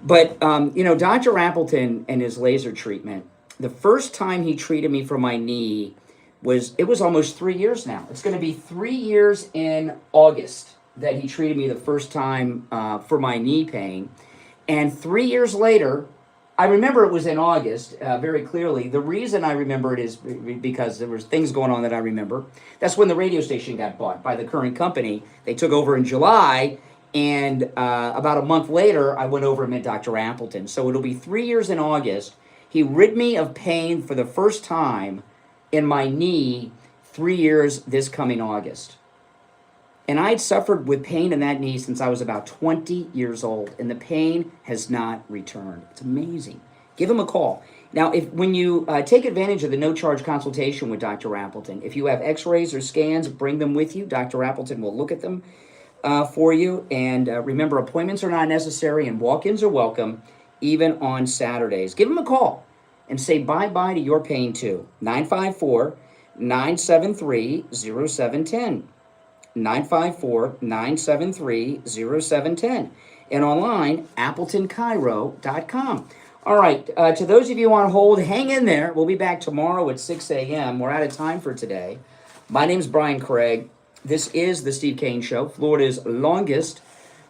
But, Dr. Appleton and his laser treatment, the first time he treated me for my knee was almost 3 years now. It's going to be 3 years in August that he treated me the first time for my knee pain. And 3 years later, I remember it was in August very clearly. The reason I remember it is because there was things going on that I remember. That's when the radio station got bought by the current company. They took over in July, and about a month later, I went over and met Dr. Appleton. So it'll be 3 years in August. He rid me of pain for the first time in my knee 3 years this coming August. And I'd suffered with pain in that knee since I was about 20 years old, and the pain has not returned. It's amazing. Give him a call. Now, when you take advantage of the no-charge consultation with Dr. Appleton, if you have x-rays or scans, bring them with you. Dr. Appleton will look at them for you. And remember, appointments are not necessary and walk-ins are welcome, even on Saturdays. Give them a call and say bye-bye to your pain, too. 954-973-0710. 954-973-0710. And online, AppletonCairo.com. All right, to those of you on hold, hang in there. We'll be back tomorrow at 6 a.m. We're out of time for today. My name's Brian Craig. This is the Steve Kane Show, Florida's longest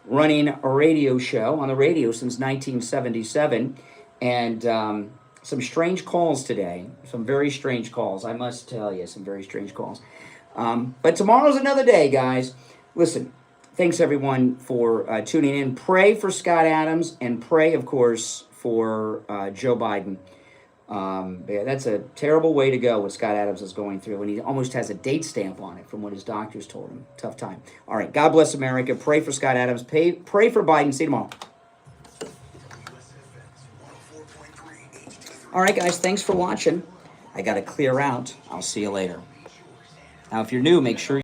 running radio show on the radio since 1977. And some strange calls today, some very strange calls. I must tell you, some very strange calls. But tomorrow's another day, guys. Listen, thanks everyone for tuning in. Pray for Scott Adams and pray, of course, for Joe Biden. That's a terrible way to go, what Scott Adams is going through, and he almost has a date stamp on it from what his doctors told him. Tough time. All right, God bless America. Pray for Scott Adams. Pray for Biden. See you tomorrow. All right, guys, thanks for watching. I got to clear out. I'll see you later. Now, if you're new, make sure